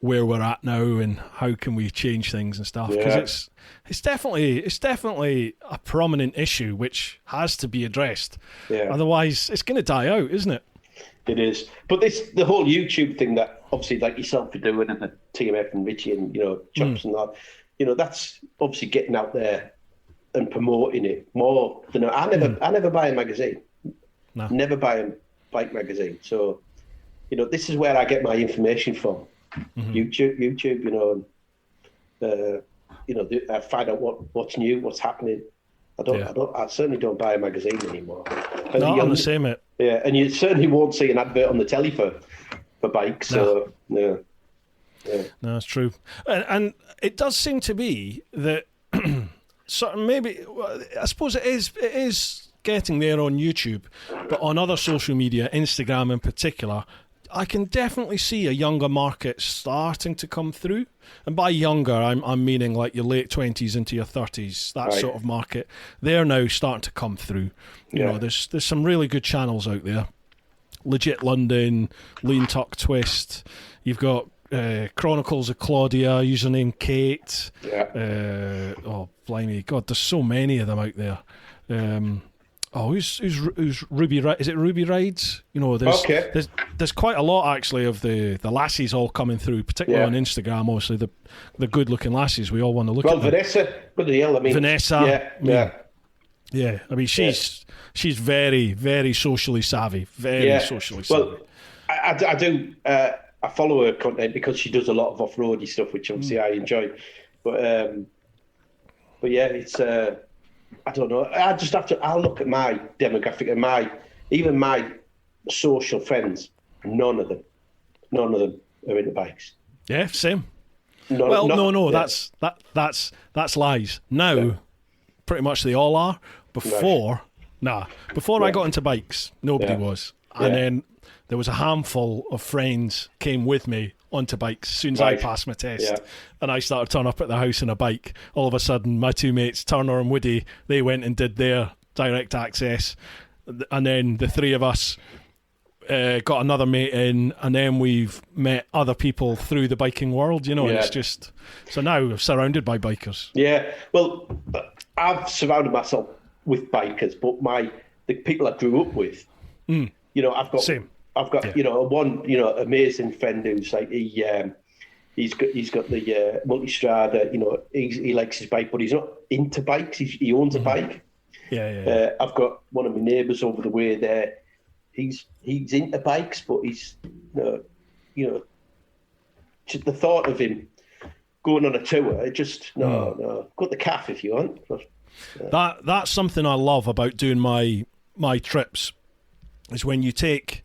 where we're at now and how can we change things and stuff because it's definitely a prominent issue which has to be addressed. Yeah. Otherwise, it's going to die out, isn't it? It is. But the whole YouTube thing that obviously like yourself are doing and the TMF and Richie and, Chops and that, that's obviously getting out there and promoting it more than I never buy a magazine. No. Never buy a bike magazine. So, this is where I get my information from. Mm-hmm. YouTube, I find out what's new, what's happening. I certainly don't buy a magazine anymore. I'm the same, mate. Yeah, and you certainly won't see an advert on the telly for bikes. So, no, that's true. And it does seem to be that maybe I suppose it is getting there on YouTube, but on other social media, Instagram in particular, I can definitely see a younger market starting to come through. And by younger, I'm meaning like your late 20s into your 30s, that sort of market. They're now starting to come through. There's some really good channels out there. Legit London, Lean Tuck Twist. You've got Chronicles of Claudia, username Kate. Yeah. Blimey, God, there's so many of them out there. Who's Ruby? Is it Ruby Rides? There's quite a lot actually of the lassies all coming through, particularly on Instagram. Obviously, the good looking lassies we all want to look at. Vanessa, bloody hell! I mean, Vanessa. Yeah, I mean, she's very, very socially savvy. Very socially savvy. Well, I do. I follow her content because she does a lot of off-roady stuff, which obviously I enjoy. But yeah, it's I don't know. I just have to. I'll look at my demographic and even my social friends. None of them are into bikes. Yeah, same. No. Yeah. That's lies. Now, pretty much they all are. Before I got into bikes, nobody was. And then there was a handful of friends came with me onto bikes as soon as I passed my test. And I started turning up at the house in a bike. All of a sudden, my two mates, Turner and Woody, they went and did their direct access. And then the three of us got another mate in, and then we've met other people through the biking world, and it's just... So now I'm surrounded by bikers. Yeah, well, I've surrounded myself with bikers, but the people I grew up with, I've got... Same. I've got, one, amazing friend who's like, he's got the Multistrada, he likes his bike, but he's not into bikes. He owns a bike. Yeah. I've got one of my neighbours over the way there. He's into bikes, but he's, just the thought of him going on a tour, it just, no. Go to the calf if you want. That's something I love about doing my trips, is when you take...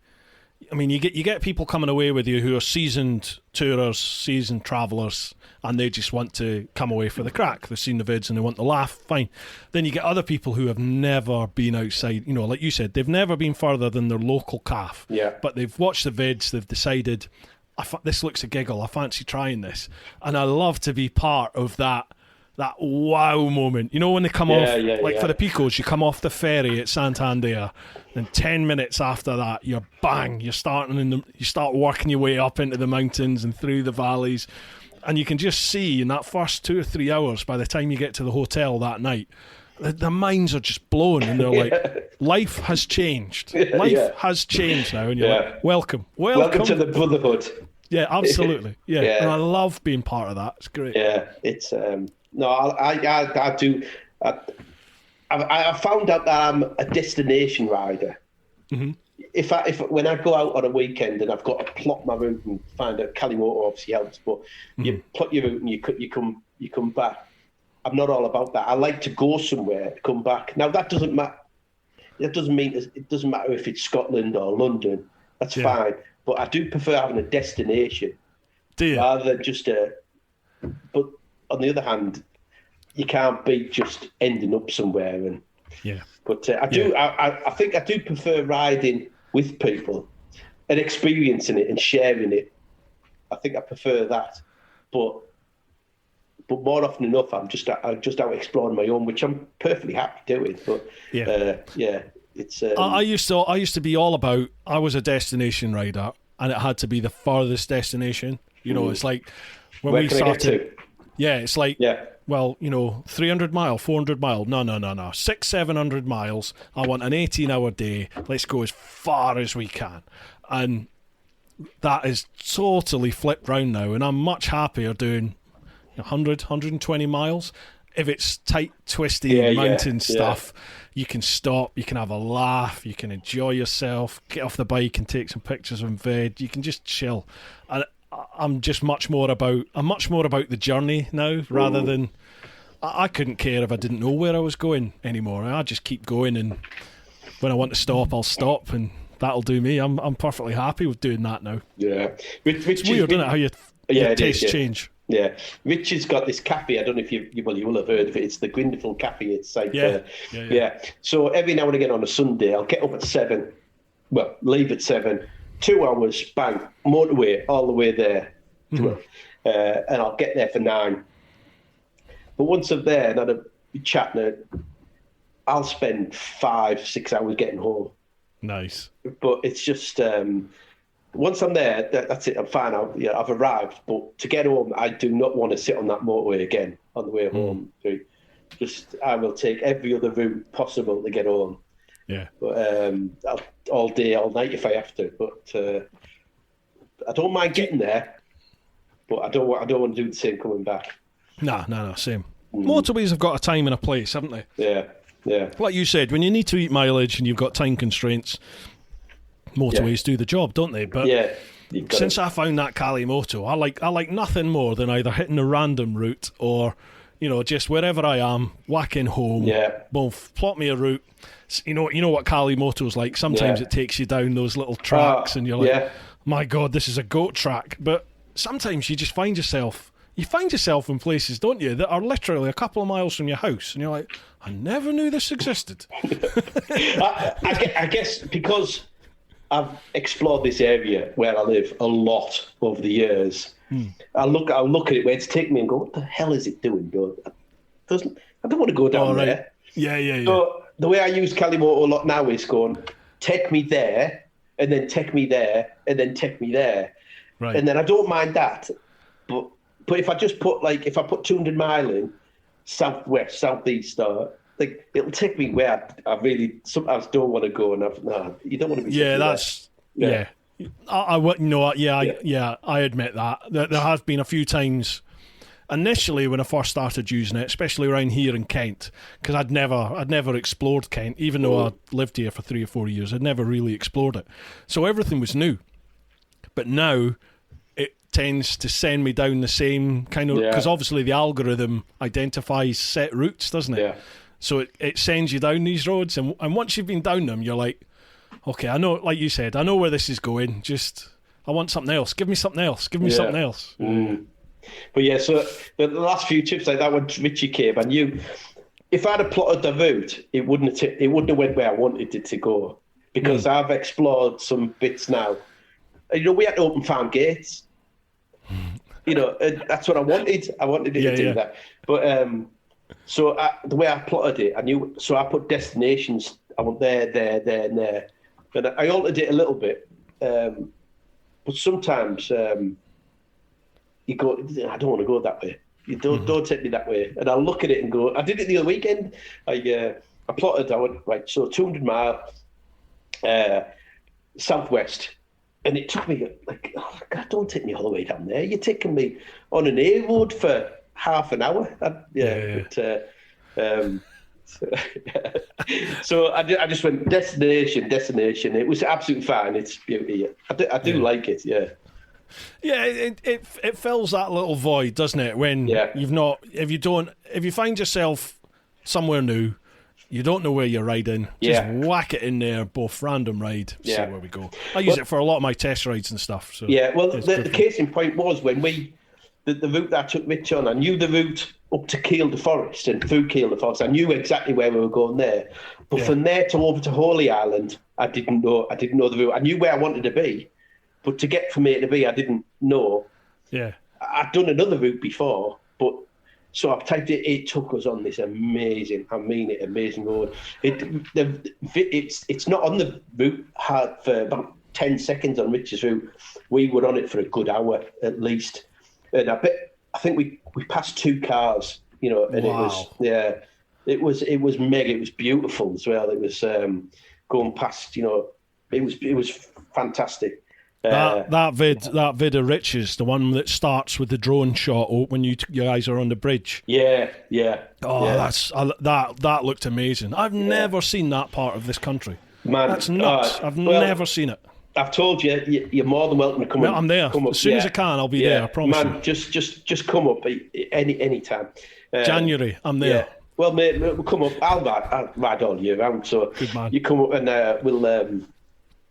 I mean, you get people coming away with you who are seasoned tourers, seasoned travellers, and they just want to come away for the crack. They've seen the vids and they want to laugh, fine. Then you get other people who have never been outside, like you said, they've never been further than their local calf. Yeah. But they've watched the vids, they've decided, this looks a giggle, I fancy trying this. And I love to be part of that wow moment. When they come off, for the Picos, you come off the ferry at Santander, and 10 minutes after that, you start working your way up into the mountains and through the valleys, and you can just see in that first 2 or 3 hours, by the time you get to the hotel that night, the minds are just blown, and they're like, life has changed. Life has changed now, and you're like, welcome to the brotherhood. Yeah, absolutely. Yeah. And I love being part of that. It's great. Yeah, it's no, I do. I found out that I'm a destination rider. Mm-hmm. If when I go out on a weekend and I've got to plot my route and find out, Calimoto obviously helps, but you plot your route and you come back. I'm not all about that. I like to go somewhere, come back. Now that doesn't matter. That doesn't mean it doesn't matter if it's Scotland or London. That's fine. But I do prefer having a destination rather than just a. But on the other hand, you can't be just ending up somewhere. And but I do. I think I do prefer riding with people and experiencing it and sharing it. I think I prefer that. But more often enough, I'm just out exploring my own, which I'm perfectly happy doing. But it's. I used to be all about. I was a destination rider, and it had to be the farthest destination. It's like when Where we can I get started. to? Yeah, it's like. Well, 300 mile, 400 mile. No. 600-700 miles. I want an 18-hour day. Let's go as far as we can. And that is totally flipped round now. And I'm much happier doing 100, 120 miles. If it's tight, twisty mountain stuff, you can stop, you can have a laugh, you can enjoy yourself, get off the bike and take some pictures and vid. You can just chill. And I'm much more about the journey now, rather than I couldn't care if I didn't know where I was going anymore. I just keep going, and when I want to stop, I'll stop, and that'll do me. I'm perfectly happy with doing that now. Yeah, it's weird, isn't it? How your tastes change. Yeah, Richard's got this cafe. I don't know if you will have heard of it. It's the Grindeful Cafe. It's like So every now and again on a Sunday, I'll get up at 7. Well, leave at 7. 2 hours, bang, motorway all the way there, and I'll get there for 9. But once I'm there and I'm chatting, I'll spend 5-6 hours getting home. Nice. But it's just once I'm there, that's it. I'm fine. I've arrived. But to get home, I do not want to sit on that motorway again on the way home. I will take every other route possible to get home. Yeah. But all day, all night if I have to. But I don't mind getting there. But I don't want to do the same coming back. No, same. Motorways have got a time and a place, haven't they? Yeah. Yeah. Like you said, when you need to eat mileage and you've got time constraints, motorways do the job, don't they? But yeah. since I found that Kalimoto, I like nothing more than either hitting a random route or, just wherever I am, whacking home. Yeah. Both plot me a route. You know what Kalimoto's like. Sometimes it takes you down those little tracks, and you're like, my God, this is a goat track. But sometimes you just find yourself in places, don't you, that are literally a couple of miles from your house, and you're like, I never knew this existed. I guess because I've explored this area where I live a lot over the years. I'll look at it where it's taken me and go, what the hell is it doing? I don't want to go down there. Yeah. So the way I use Kalimoto a lot now is going, take me there, and then take me there, and then take me there. Right. And then I don't mind that. But if I just put 200 mile in, southwest, southeast, it'll take me where I really sometimes don't want to go. And you don't want to be. Yeah, that's yeah. I admit that. There have been a few times initially when I first started using it, especially around here in Kent, because I'd never explored Kent, even though I lived here for 3 or 4 years. I'd never really explored it, so everything was new. But now it tends to send me down the same kind of, because obviously the algorithm identifies set routes, doesn't it? Yeah. So it sends you down these roads, and once you've been down them, you're like, okay, I know, like you said, I know where this is going. Just, I want something else. Give me something else. Give me something else. But yeah, so the last few trips like that when Richie came, I knew if I'd have plotted the route, it wouldn't have went where I wanted it to go, because I've explored some bits now. We had to open farm gates. That's what I wanted. I wanted it to do that. But so the way I plotted it, I knew. So I put destinations. I want there, and there. And I altered it a little bit. But sometimes you go, I don't want to go that way. You don't take me that way. And I'll look at it and go, I did it the other weekend. I plotted, I went, right, so 200 mile southwest. And it took me like, oh, God, don't take me all the way down there. You're taking me on an A road for half an hour. So I just went destination. It was absolutely fine. It's beauty. I do like it. Yeah. Yeah, it fills that little void, doesn't it? When if you find yourself somewhere new, you don't know where you're riding, just whack it in there, both random ride, see where we go. I use it for a lot of my test rides and stuff. So the case in point was when the route that I took Rich on, I knew the route up to Kielder Forest and through Kielder Forest. I knew exactly where we were going there. But from there to over to Holy Island, I didn't know the route. I knew where I wanted to be, but to get from A to B, I didn't know. Yeah. I'd done another route before, but so I've typed it. It took us on this amazing road. It's not on the route hard for about 10 seconds on Rich's route. We were on it for a good hour at least. And I think we passed 2 cars, and it was mega. It was beautiful as well. It was going past, it was fantastic. That vid of Rich's, the one that starts with the drone shot when you guys are on the bridge. Yeah. Oh, that looked amazing. I've never seen that part of this country. Man, that's nuts. I've never seen it. I've told you, you're more than welcome to come. I'm there. Come up. As soon as I can, I'll be there. I promise. Man, just come up any time. January, I'm there. Yeah. Well, mate, we'll come up. I'll ride all year round. So good man. You come up and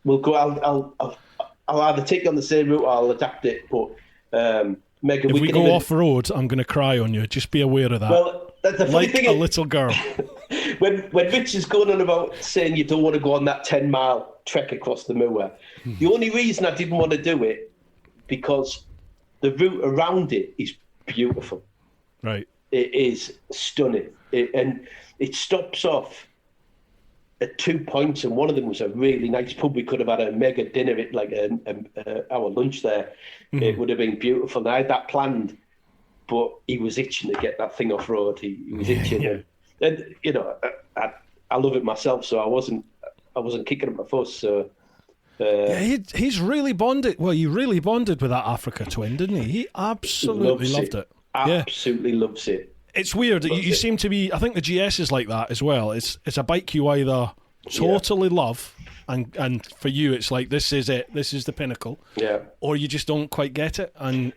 we'll go. I'll either take you on the same route or I'll adapt it. But Megan, if we go off road, I'm going to cry on you. Just be aware of that. Well, that's the funny thing. A little girl. when Rich is going on about saying you don't want to go on that 10-mile trek across the moor, the only reason I didn't want to do it because the route around it is beautiful. Right. It is stunning. And it stops off at 2 points, and one of them was a really nice pub. We could have had a mega dinner at like our lunch there. Mm-hmm. It would have been beautiful. And I had that planned, but he was itching to get that thing off road. He was itching. Yeah. And I love it myself, so I wasn't kicking up my fuss. So he's really bonded. Well, he really bonded with that Africa twin, didn't he? He absolutely loved it. Absolutely loves it. It's weird. You seem to be. I think the GS is like that as well. It's a bike you either totally love, and for you it's like this is it. This is the pinnacle. Yeah. Or you just don't quite get it, and.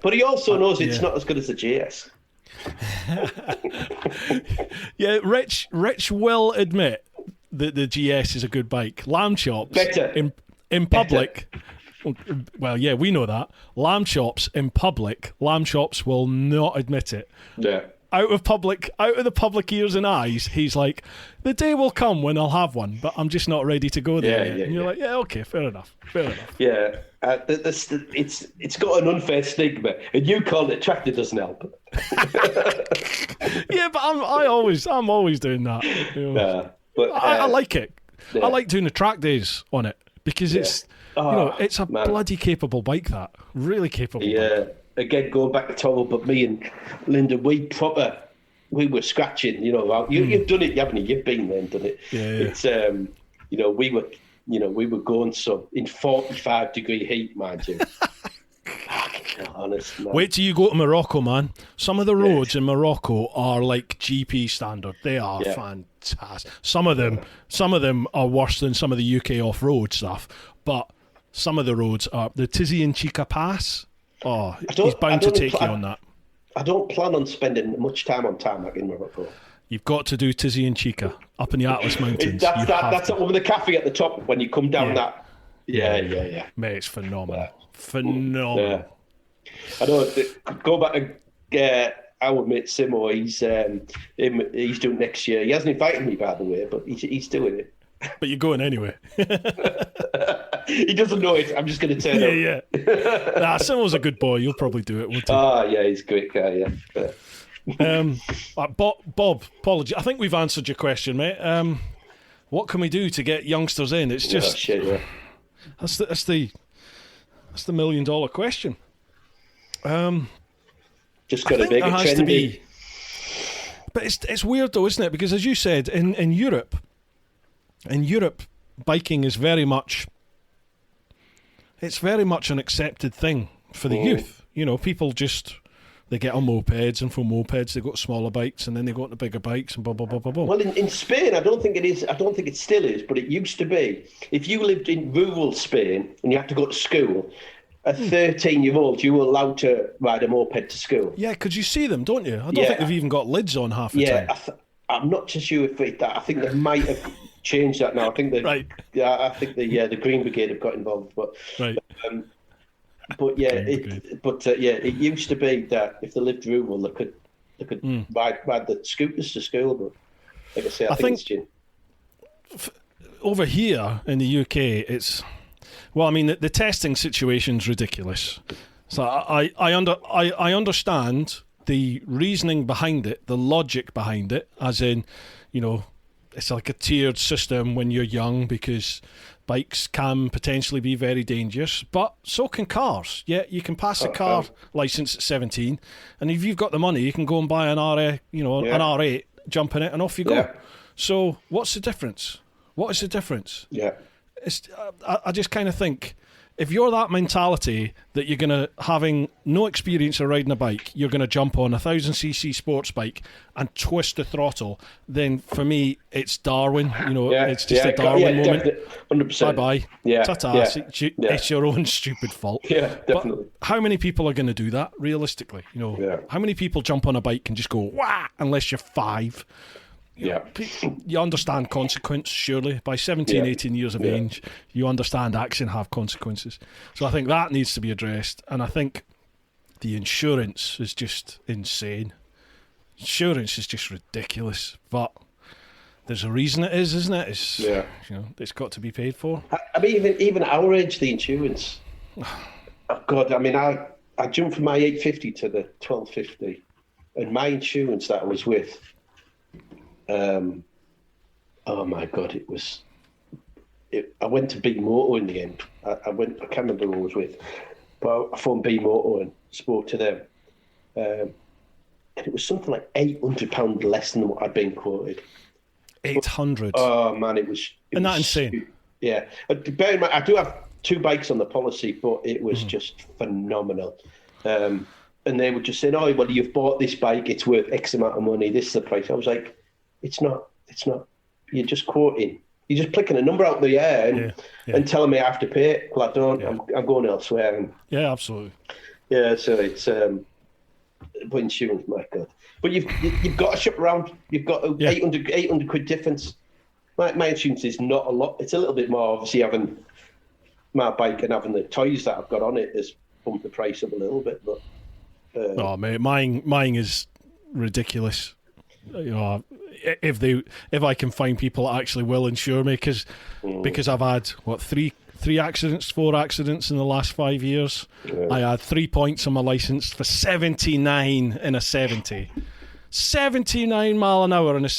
But he also knows it's not as good as the GS. Yeah, Rich will admit that the GS is a good bike. Lamb chops Better in public. Well, yeah, we know that. Lamb chops in public, lamb chops will not admit it. Yeah. Out of the public ears and eyes, he's like, the day will come when I'll have one, but I'm just not ready to go there yet. And you're like, yeah, okay, fair enough. Yeah, it's got an unfair stigma, and you call it tractor doesn't help. Yeah, but I'm always doing that. You know. But I like it. Yeah. I like doing the track days on it because it's it's a bloody capable bike. That really capable. Yeah. Bike. Again, going back to Toll, but me and Linda, we were scratching. You've done it, haven't you? You've been there and done it. Yeah. It's we were going some in 45-degree heat, mind you. Honest, man. Wait till you go to Morocco, man. Some of the roads in Morocco are like GP standard. They are fantastic. Some of them are worse than some of the UK off-road stuff, but some of the roads are the Tizi and Chica Pass. Oh, he's bound to take you on that. I don't plan on spending much time on tarmac in Morocco. You've got to do Tizi and Chica up in the Atlas Mountains. That's with the cafe at the top when you come down that. Yeah. Mate, it's phenomenal. Phenomenal. Yeah. I know. Go back to our mate Simo. He's doing it next year. He hasn't invited me, by the way, but he's doing it. But you're going anyway. He doesn't know it. I'm just going to turn up. Yeah. Nah, Simo's a good boy. You'll probably do it, won't you? Yeah, he's a great guy, yeah. Bob, apology. I think we've answered your question, mate. What can we do to get youngsters in? It's just that's the $1 million question. Just got to make it trendy. But it's weird though, isn't it? Because as you said, in Europe, biking is very much an accepted thing for the youth. People just they get on mopeds, and from mopeds they go to smaller bikes, and then they go to bigger bikes, and blah blah blah blah blah. Well, in Spain, I don't think it is. I don't think it still is, but it used to be. If you lived in rural Spain and you had to go to school, a 13-year-old, you were allowed to ride a moped to school. Yeah, because you see them, don't you? I don't think they've even got lids on half the time. I'm not too sure if that. I think they might have changed that now. I think I think the Green Brigade have got involved, but it used to be that if they lived rural, they could ride the scooters to school. But like I say, I think it's changed. Over here in the UK, it's the testing situation's ridiculous. So I understand the reasoning behind it, the logic behind it, as in, it's like a tiered system when you're young because bikes can potentially be very dangerous, but so can cars. Yeah, you can pass a car license at 17, and if you've got the money, you can go and buy an an R8, jump in it, and off you go. Yeah. So what's the difference? What is the difference? Yeah. I just kind of think if you're that mentality that you're going to, having no experience of riding a bike, you're going to jump on a 1000cc sports bike and twist the throttle, then for me, it's Darwin. It's just a Darwin moment. 100%. Bye-bye. Yeah. Ta-ta. Yeah. It's your own stupid fault. Yeah, definitely. But how many people are going to do that, realistically? How many people jump on a bike and just go, wah, unless you're 5? Yeah. You understand consequence, surely. By 17, 18 years of age, you understand actions have consequences. So I think that needs to be addressed. And I think the insurance is just insane. Insurance is just ridiculous. But there's a reason it is, isn't it? It's got to be paid for. I mean, even our age, the insurance. Oh, God, I mean, I jumped from my 850 to the 1250. And my insurance that I was with... oh my God! I went to B Moto in the end. I can't remember who I was with, but I phoned B Moto and spoke to them, and it was something like £800 less than what I'd been quoted. 800. Oh man, it was. Isn't that insane? Yeah. Bear in mind, I do have 2 bikes on the policy, but it was just phenomenal. and they were just saying, "Oh, well, you've bought this bike; it's worth X amount of money. This is the price." I was like, "It's not. It's not. You're just quoting. You're just picking a number out of the air and telling me I have to pay it. Well, I don't. Yeah. I'm going elsewhere." And, yeah, absolutely. Yeah, so it's but insurance, my God. But you've got to shop around. You've got 800 quid difference. My insurance is not a lot. It's a little bit more, obviously, having my bike and having the toys that I've got on it has bumped the price up a little bit. But oh, mate, mine is ridiculous. You know, if I can find people that actually will insure me, because I've had three accidents, 4 accidents in the last 5 years. Yeah. I had 3 points on my licence for 79 in a 70. 79 mile an hour in a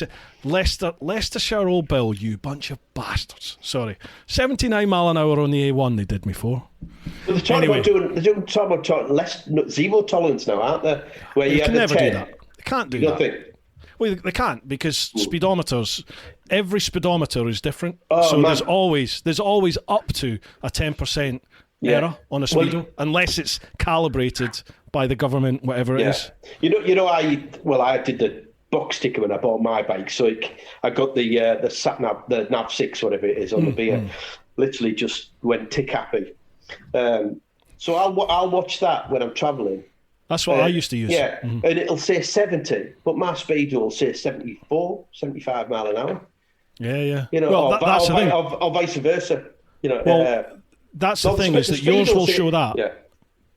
Leicestershire Old Bill, you bunch of bastards. Sorry. 79 mile an hour on the A1 they did me for. Well, they're talking about zero tolerance now, aren't they? Where you can never 10. do that. They can't do that. Well, they can't, because speedometers, every speedometer is different. So there's always up to a 10% error on a speedo, unless it's calibrated by the government, whatever it is. You know, I did the box sticker when I bought my bike, so I got the sat nav, the nav 6, whatever it is, on the beer. Literally just went tick happy. So I'll watch that when I'm travelling. That's what I used to use. Yeah, and it'll say 70, but my speedo will say 74, 75 mile an hour. Yeah. You know, that's the thing. Or vice versa. You know. Well, that's the thing, is that yours will show that. Yeah.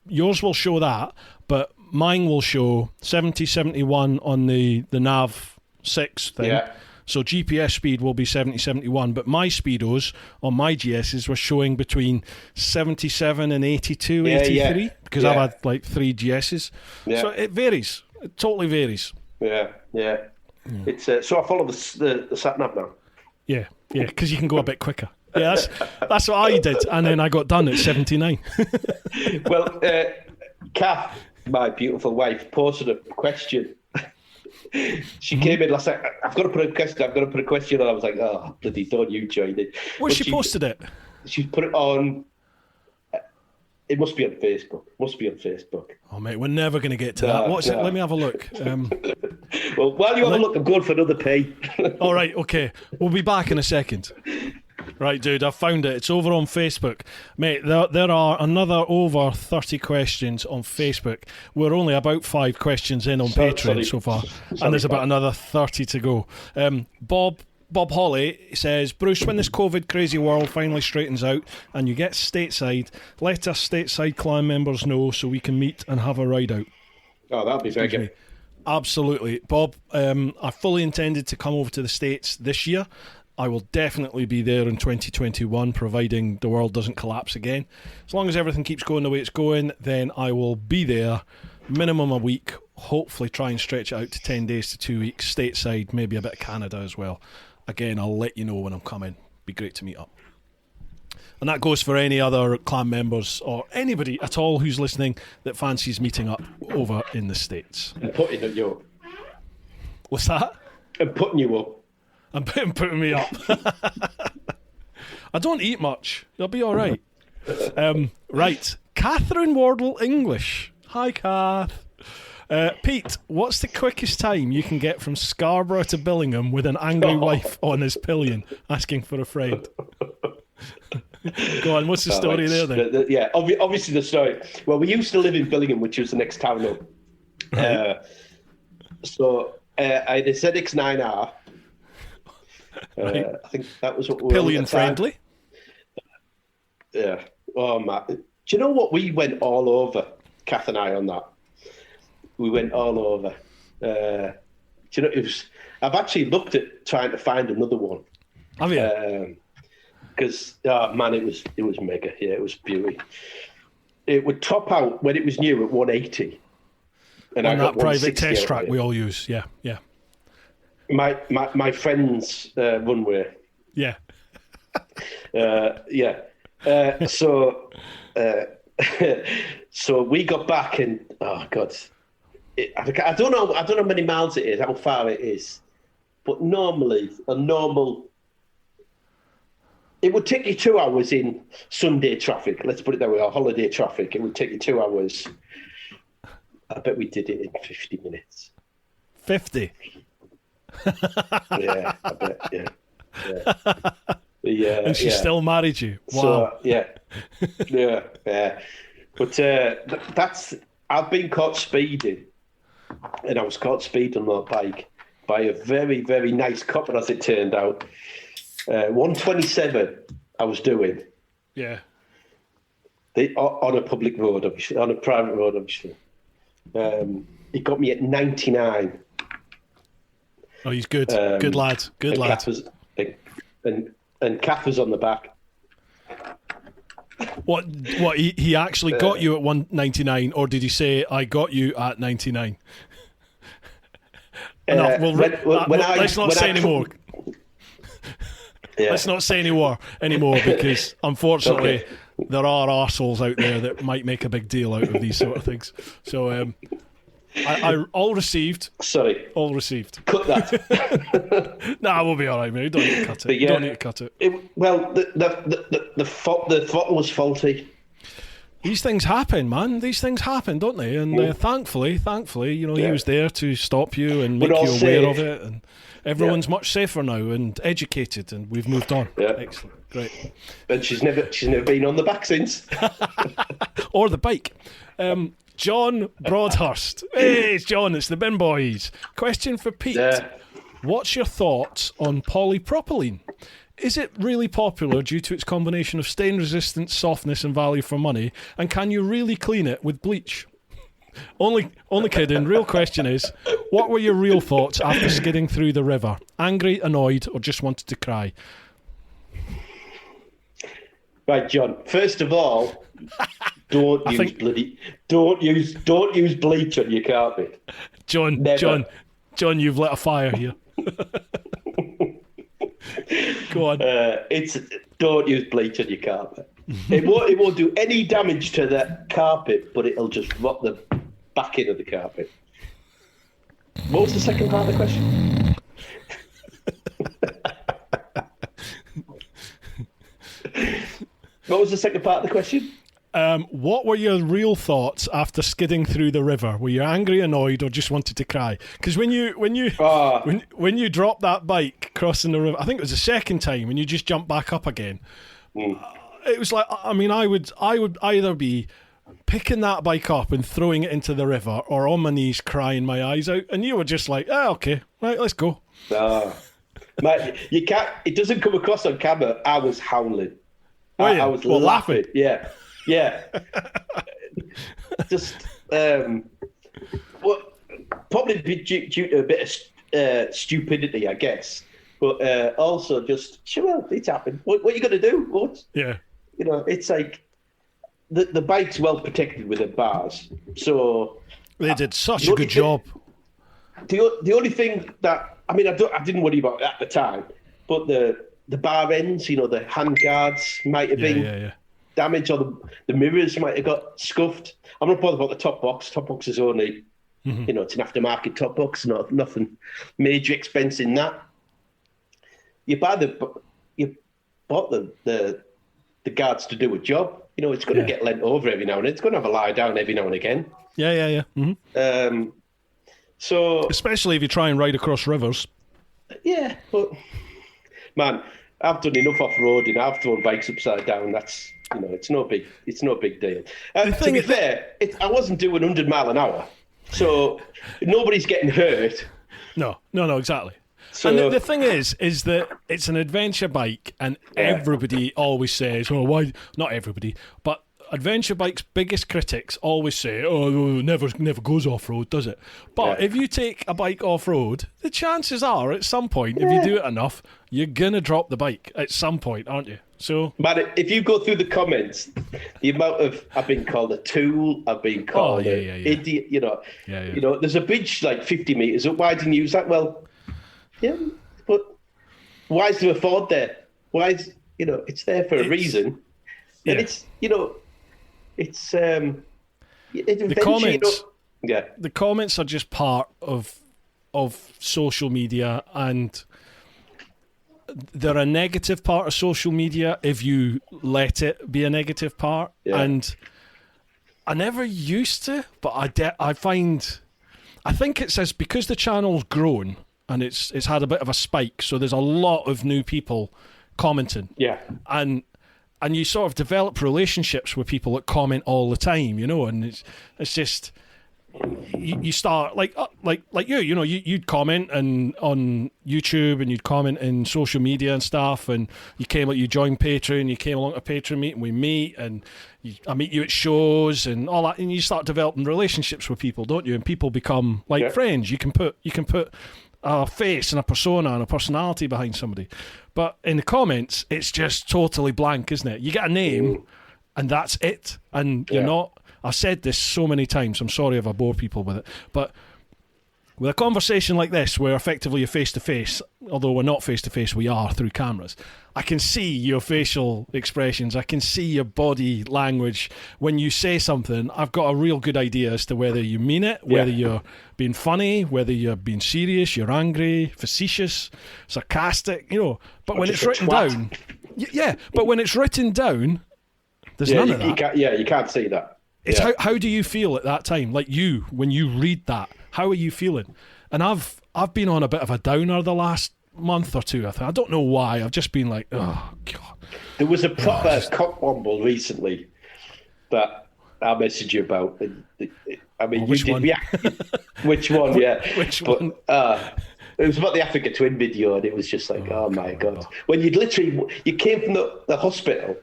Yours will show that, but mine will show 70, 71 on the nav 6 thing. Yeah. So GPS speed will be 70, 71, but my speedos on my GSs were showing between 77 and 82, 83, because I've had like 3 GSs. Yeah. So it varies. It totally varies. Yeah. It's so I follow the sat nav now. Yeah, because you can go a bit quicker. Yeah, that's what I did, and then I got done at 79. Well, Kath, my beautiful wife, posted a question. She came in last night. I've got to put a question, and I was like, "Oh, bloody! Don't you join it?" Well, she posted it. She put it on. It must be on Facebook. Oh, mate, we're never going to get to that. What's it? Let me have a look. Well, while you have a look, I'm going for another pee. All right, okay. We'll be back in a second. Right, dude, I've found it. It's over on Facebook. Mate, there are another over 30 questions on Facebook. We're only about 5 questions in on Patreon so far, and there's about another 30 to go. Bob Holly says, Bruce, when this COVID crazy world finally straightens out and you get stateside, let us stateside clan members know so we can meet and have a ride out. Oh, that'd be very good. Absolutely. Bob, I fully intended to come over to the States this year. I will definitely be there in 2021, providing the world doesn't collapse again. As long as everything keeps going the way it's going, then I will be there minimum a week, hopefully try and stretch it out to 10 days to 2 weeks, stateside, maybe a bit of Canada as well. Again, I'll let you know when I'm coming. Be great to meet up. And that goes for any other clan members or anybody at all who's listening that fancies meeting up over in the States. And putting you up. What's that? And putting you up. And putting me up. I don't eat much. You'll be all right. Right. Catherine Wardle English. Hi, Kath. Pete, what's the quickest time you can get from Scarborough to Billingham with an angry wife on his pillion asking for a friend? Go on, what's the story there then? Yeah, obviously the story. Well, we used to live in Billingham, which was the next town up. Right. So I had a ZX9R. Right. I think that was what we were pillion friendly. Yeah. Oh, man. Do you know what? We went all over, Kath and I, on that. We went all over. Do you know, I've actually looked at trying to find another one. Have you? Because, man, it was mega. Yeah, it was beauty. It would top out when it was new at 180. And on that private test track we all use. Yeah. My friend's runway. Yeah. Yeah. So we got back and oh god, I don't know how many miles it is, how far it is, but normally it would take you 2 hours in Sunday traffic. Let's put it that way, or holiday traffic. It would take you 2 hours. I bet we did it in 50 minutes. 50? Yeah, I bet, yeah. And she still married you? Wow. So, yeah. But I've been caught speeding, and I was caught speeding on my bike by a very, very nice couple, as it turned out. 127 I was doing. Yeah. On a public road, obviously, on a private road, obviously. He got me at 99. Oh, he's good. Good lad. Good lad. And Kath was on the back. What? He actually got you at 199, or did he say, I got you at 99? No, let's not say anymore. Yeah. Let's not say anymore because, unfortunately, there are arseholes out there that might make a big deal out of these sort of things. So, I all received. Sorry. All received. Cut that. Nah, we'll be all right, mate. You don't need to cut it. Yeah, don't need to cut it. The throttle was faulty. These things happen, man. These things happen, don't they? And thankfully, he was there to stop you and make you aware of it. And everyone's much safer now and educated, and we've moved on. Yeah. Excellent, great. And she's never been on the back since. Or the bike. John Broadhurst. Hey, it's John. It's the Bin Boys. Question for Pete. What's your thoughts on polypropylene? Is it really popular due to its combination of stain resistance, softness and value for money? And can you really clean it with bleach? Only kidding. Real question is, what were your real thoughts after skidding through the river? Angry, annoyed, or just wanted to cry? Right, John. First of all, don't use bleach on your carpet. John, you've lit a fire here. Go on. Don't use bleach on your carpet. It won't do any damage to the carpet, but it'll just rot the back end of the carpet. What was the second part of the question? What was the second part of the question? What were your real thoughts after skidding through the river? Were you angry, annoyed, or just wanted to cry? Because when you dropped that bike crossing the river, I think it was the second time when you just jumped back up again. It was like, I mean, I would either be picking that bike up and throwing it into the river, or on my knees crying my eyes out, and you were just like, okay, right, let's go. Mate, you can't. It doesn't come across on camera. I was howling. I was laughing. Yeah. Just probably due to a bit of stupidity, I guess. But also just sure, it's happened. What are you going to do? Yeah. It's like the bike's well protected with the bars, so they did such a good job. The only thing that I didn't worry about at the time, but the bar ends, the hand guards might have been damaged, or the mirrors might have got scuffed. I'm not bothered about the top box. Top box is only, it's an aftermarket top box, nothing major expense in that. You bought the guards to do a job. It's going to get lent over every now and then. It's going to have a lie down every now and again. Yeah. Mm-hmm. So especially if you try and ride across rivers. Yeah, but man, I've done enough off-roading. I've thrown bikes upside down. That's it's no big deal. To be fair, I wasn't doing 100 mile an hour, so nobody's getting hurt. No, exactly. So, and the thing is that it's an adventure bike, and everybody always says, "Oh, why?" Not everybody, but adventure bikes' biggest critics always say, "Oh, never goes off road, does it?" But if you take a bike off road, the chances are, at some point, if you do it enough, you're gonna drop the bike at some point, aren't you? So, man, if you go through the comments, the amount of I've been called a tool, I've been called an idiot. There's a bridge like 50 meters up. Why didn't you use that? Well, yeah, but why is there a Ford there? Why is it's there for a reason, and it's the comments. The comments are just part of social media, and they're a negative part of social media if you let it be a negative part. And I never used to, but I think it says because the channel's grown and it's had a bit of a spike, so there's a lot of new people commenting. Yeah. And you sort of develop relationships with people that comment all the time, you know, and it's just you start like you know, you'd comment and on YouTube and you'd comment in social media and stuff, and you joined Patreon, you came along to a Patreon meeting, we meet, and I meet you at shows and all that, and you start developing relationships with people, don't you? And people become like friends. You can put a face and a persona and a personality behind somebody. But in the comments, it's just totally blank, isn't it? You get a name, and that's it. And you're not... I've said this so many times, I'm sorry if I bore people with it, but with a conversation like this, where effectively you're face-to-face, although we're not face-to-face, we are through cameras, I can see your facial expressions, I can see your body language. When you say something, I've got a real good idea as to whether you mean it, whether you're being funny, whether you're being serious, you're angry, facetious, sarcastic, you know. But when it's written down... but when it's written down, there's none of that. You can't see that. It's how do you feel at that time? Like when you read that, how are you feeling? And I've been on a bit of a downer the last month or two. I don't know why. I've just been like, oh God. There was a proper cockwomble recently that I'll message you about. I mean, which one? Which one? Yeah. Which one? It was about the Africa Twin video, and it was just like, oh my God. When you came from the hospital,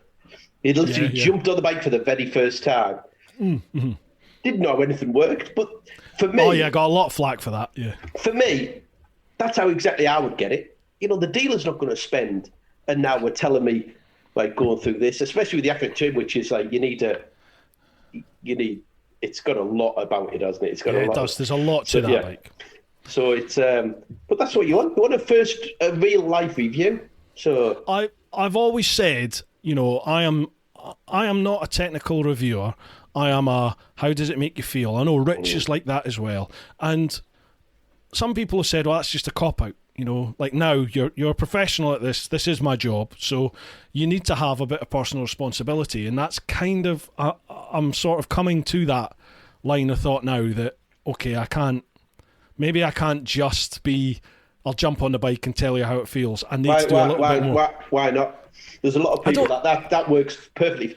you literally jumped on the bike for the very first time. Mm-hmm. Didn't know anything worked, but for me... I got a lot of flack for that, yeah. For me, that's how exactly I would get it. You know, the dealer's not going to spend, and now we're telling me, like, going through this, especially with the Africa Twin, which is like, it's got a lot about it, hasn't it? It's got a lot. It does. There's a lot to that bike. So it's, but that's what you want. You want a real life review. So I've always said, you know, I am not a technical reviewer. I am how does it make you feel? I know Rich is like that as well. And some people have said, well, that's just a cop-out. You know, like, now you're a professional at this. This is my job. So you need to have a bit of personal responsibility. And that's kind of, I'm sort of coming to that line of thought now that, okay, maybe I can't just I'll jump on the bike and tell you how it feels. I need to do a little bit more. Why not? There's a lot of people that works perfectly.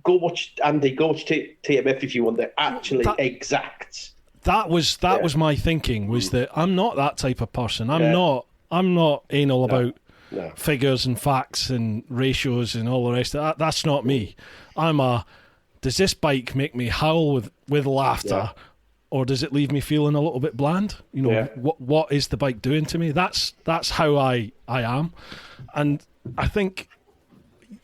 Go watch Andy. Go watch TMF if you want the actually exact. That was my thinking. Was that I'm not that type of person. I'm not anal about figures and facts and ratios and all the rest of that. That's not me. Does this bike make me howl with laughter? Yeah. Or does it leave me feeling a little bit bland? You know, what is the bike doing to me? That's how I am. And I think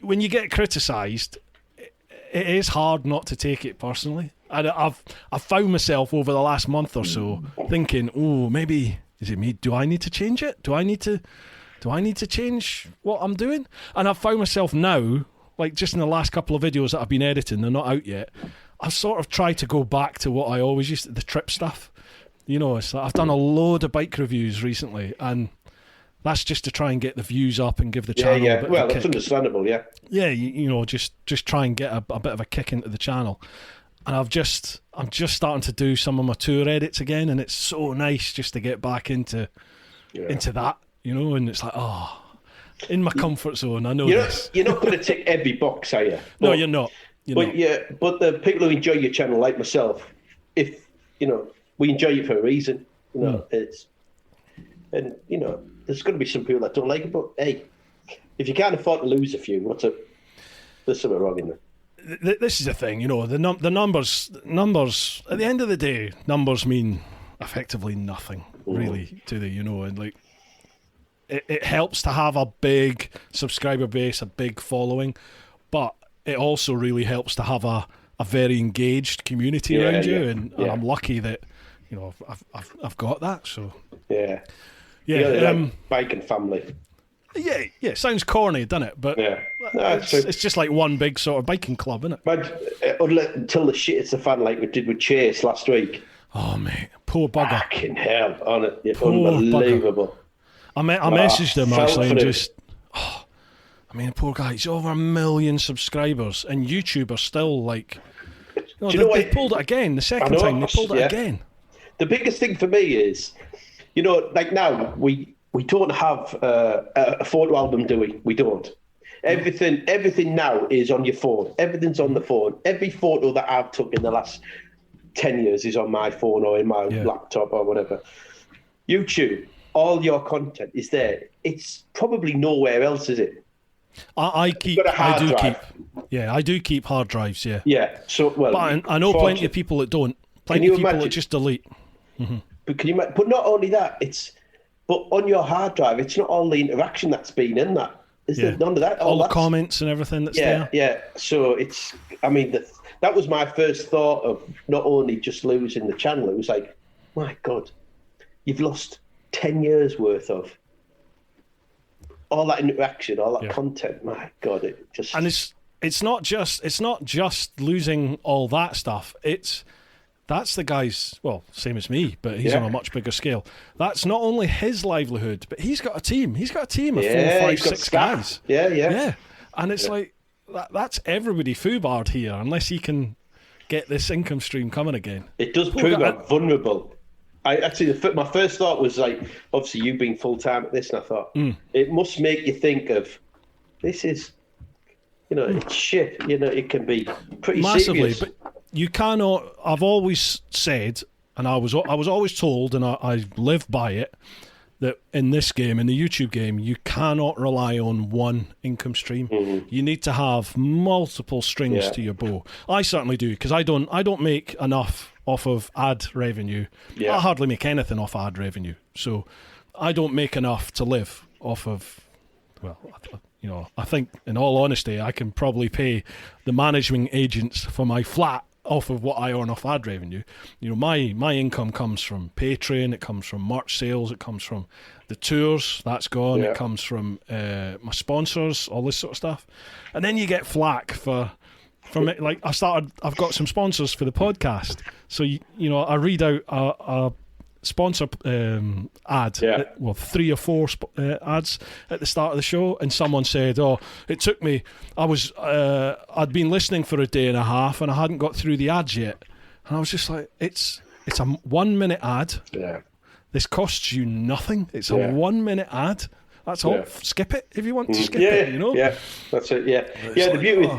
when you get criticised, it is hard not to take it personally. And I've found myself over the last month or so thinking, oh, maybe is it me? Do I need to change it? Do I need to change what I'm doing? And I've found myself now, like just in the last couple of videos that I've been editing, they're not out yet. I've sort of tried to go back to what I always used to, the trip stuff. You know, it's like I've done a load of bike reviews recently, and that's just to try and get the views up and give the channel a bit of a kick. Well, that's understandable, yeah. Yeah, you know, just try and get a bit of a kick into the channel. And I'm just starting to do some of my tour edits again, and it's so nice just to get back into that, you know, and it's like, in my comfort zone, I know this. You're not going to tick every box, are you? No, you're not. But the people who enjoy your channel, like myself, if you know, we enjoy it for a reason. You know, and you know, there's going to be some people that don't like it. But hey, if you can't afford to lose a few, there's something wrong in there. This is the thing, you know, the numbers. At the end of the day, numbers mean effectively nothing, really, do they? You know, and like it helps to have a big subscriber base, a big following, but it also really helps to have a very engaged community around you, and I'm lucky that, you know, I've got that. So bike and family. Yeah, sounds corny, doesn't it? But it's just like one big sort of biking club, isn't it? But until the shit hits the fan, like we did with Chase last week. Oh mate, poor bugger! Fucking hell, on it, unbelievable. Bugger. I messaged him actually and just. I mean, poor guy, he's over 1 million subscribers, and YouTube are still like, You Do you know they what? pulled it again. The second time they pulled it again. The biggest thing for me is, like now we don't have a photo album, do we? We don't. Everything now is on your phone. Everything's on the phone. Every photo that I've took in the last 10 years is on my phone or in my laptop or whatever. YouTube, all your content is there. It's probably nowhere else, is it? I do keep hard drives, yeah. Yeah, so, well... But I know plenty of people that don't. Plenty of people that just delete. Mm-hmm. But can you imagine? But not only that, but on your hard drive, it's not all the interaction that's been in that. Is there none of that? All the comments and everything that's there. Yeah, so it's... I mean, that was my first thought of not only just losing the channel, it was like, my God, you've lost 10 years worth of all that interaction, all that content. My God, it just... And it's not just losing all that stuff. That's the guy's, well, same as me, but he's on a much bigger scale. That's not only his livelihood, but he's got a team. He's got a team of 4, 5, 6 guys. Yeah. And it's like, that's everybody foobarred here, unless he can get this income stream coming again. It does prove I'm vulnerable. My first thought was like, obviously you being full-time at this, and I thought, it must make you think of, this is, it's shit. It can be pretty massively, serious. But you cannot. I've always said, and I was always told, and I live by it, that in this game, in the YouTube game, you cannot rely on one income stream. Mm-hmm. You need to have multiple strings to your bow. I certainly do, because I don't make enough off of ad revenue. Yeah. I hardly make anything off ad revenue, so I don't make enough to live off of. Well, I think, in all honesty, I can probably pay the managing agents for my flat off of what I earn off ad revenue. My income comes from Patreon, it comes from merch sales, it comes from the tours, that's gone, it comes from my sponsors, all this sort of stuff. And then you get flack from it. Like, I've got some sponsors for the podcast. So, I read out a sponsor ad, 3 or 4 ads at the start of the show, and someone said, it took me, I'd been listening for a day and a half and I hadn't got through the ads yet. And I was just like, it's a 1 minute ad. This costs you nothing. It's a 1 minute ad. That's all. Skip it if you want to skip it, Yeah, that's it, The beauty is,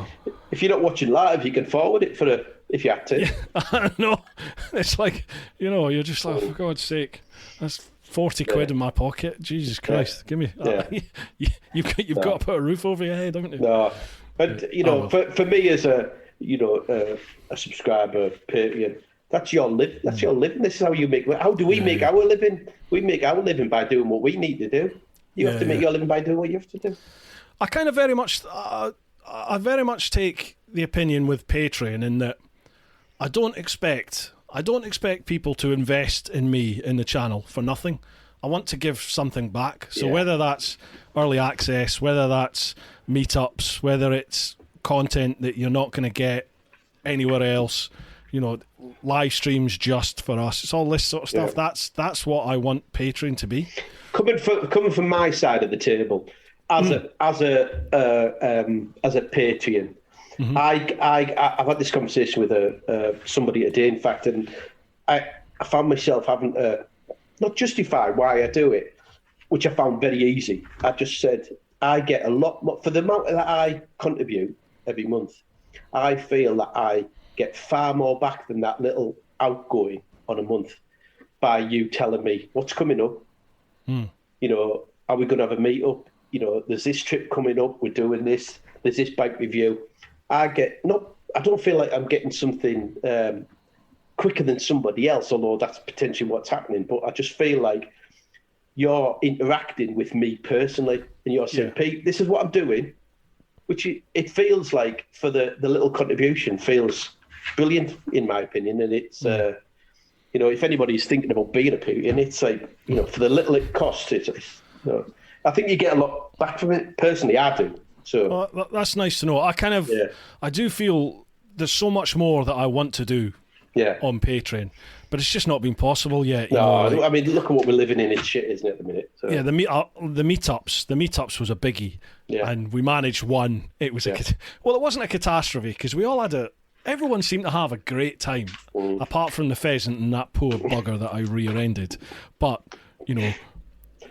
if you're not watching live, you can forward it if you had to. Yeah, I know. It's like, you're just like, for God's sake, that's 40 quid in my pocket. Jesus Christ, give me. You've got to put a roof over your head, haven't you? No, and for me as a subscriber, Patreon, that's your living. That's your living. This is how you make. How do we make our living? We make our living by doing what we need to do. You have to make your living by doing what you have to do. I kind of very much take the opinion with Patreon in that I don't expect people to invest in me in the channel for nothing. I want to give something back. So whether that's early access, whether that's meetups, whether it's content that you're not going to get anywhere else, live streams just for us. It's all this sort of stuff. That's what I want Patreon to be. Coming from my side of the table, as a Patreon, I've had this conversation with somebody today, in fact, and I found myself having to not justify why I do it, which I found very easy. I just said I get a lot more for the amount that I contribute every month. I feel that I get far more back than that little outgoing on a month by you telling me what's coming up. Are we going to have a meet-up? There's this trip coming up, we're doing this, there's this bike review. I don't feel like I'm getting something quicker than somebody else, although that's potentially what's happening, but I just feel like you're interacting with me personally, and you're saying, Pete, this is what I'm doing, which it feels like, for the little contribution, feels brilliant in my opinion, and it's... if anybody's thinking about being a Patreon, it's like, for the little it costs, I think you get a lot back from it. Personally, I do. So that's nice to know. I do feel there's so much more that I want to do on Patreon, but it's just not been possible yet. I mean, look at what we're living in. It's shit, isn't it, at the minute? So. Yeah, the meetups was a biggie, and we managed one. It was it wasn't a catastrophe because we all had Everyone seemed to have a great time, apart from the pheasant and that poor bugger that I rear-ended. But, you know...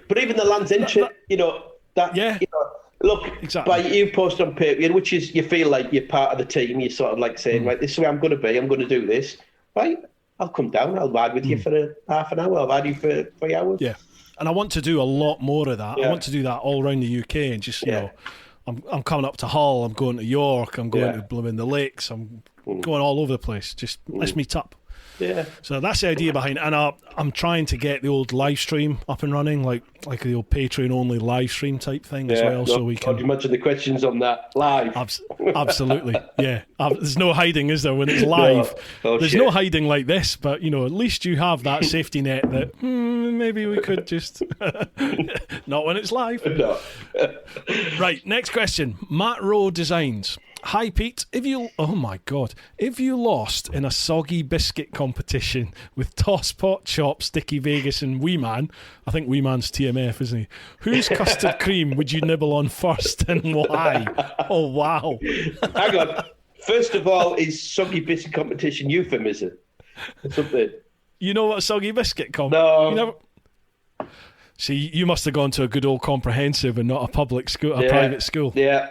But even the Land's End trip, you know, that... Yeah. You know, look, exactly. by you post on Patreon, which is, you feel like you're part of the team, you're sort of like saying, right, this is where I'm going to be, I'm going to do this, right? I'll come down, I'll ride with you for half an hour, I'll ride you for 3 hours. Yeah. And I want to do a lot more of that. I want to do that all around the UK and just, you know... I'm coming up to Hull, I'm going to York, I'm going to Blooming the Lakes, I'm going all over the place. Just let's meet up. Yeah. So that's the idea behind it. And I'm trying to get the old live stream up and running, like the old Patreon only live stream type thing as well. So we can. Can you imagine the questions on that live? Absolutely, yeah. There's no hiding, is there, when it's live? There's no hiding like this, but you know, at least you have that safety net that maybe we could just not when it's live. No. Right, next question. Matt Rowe Designs. Hi Pete, if you lost in a soggy biscuit competition with Tosspot, Chop, Sticky Vegas and Wee Man, I think Wee Man's TMF, isn't he? Whose custard cream would you nibble on first and why? Oh wow. Hang on. First of all, is soggy biscuit competition euphemism? Something. You know what a soggy biscuit No. See, you must have gone to a good old comprehensive and not a public school, private school. Yeah.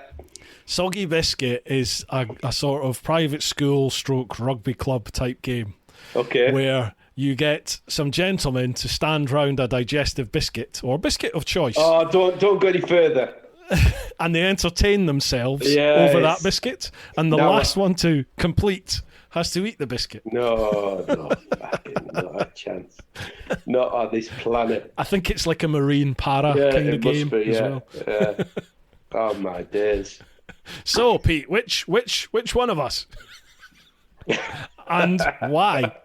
Soggy Biscuit is a sort of private school stroke rugby club type game. Okay. Where you get some gentlemen to stand round a digestive biscuit or biscuit of choice. Oh, don't go any further. And they entertain themselves over that biscuit. And the last one to complete has to eat the biscuit. No, not a chance. Not on this planet. I think it's like a marine para kind of game as well. Yeah. Oh my days. So, Pete, which one of us? And why?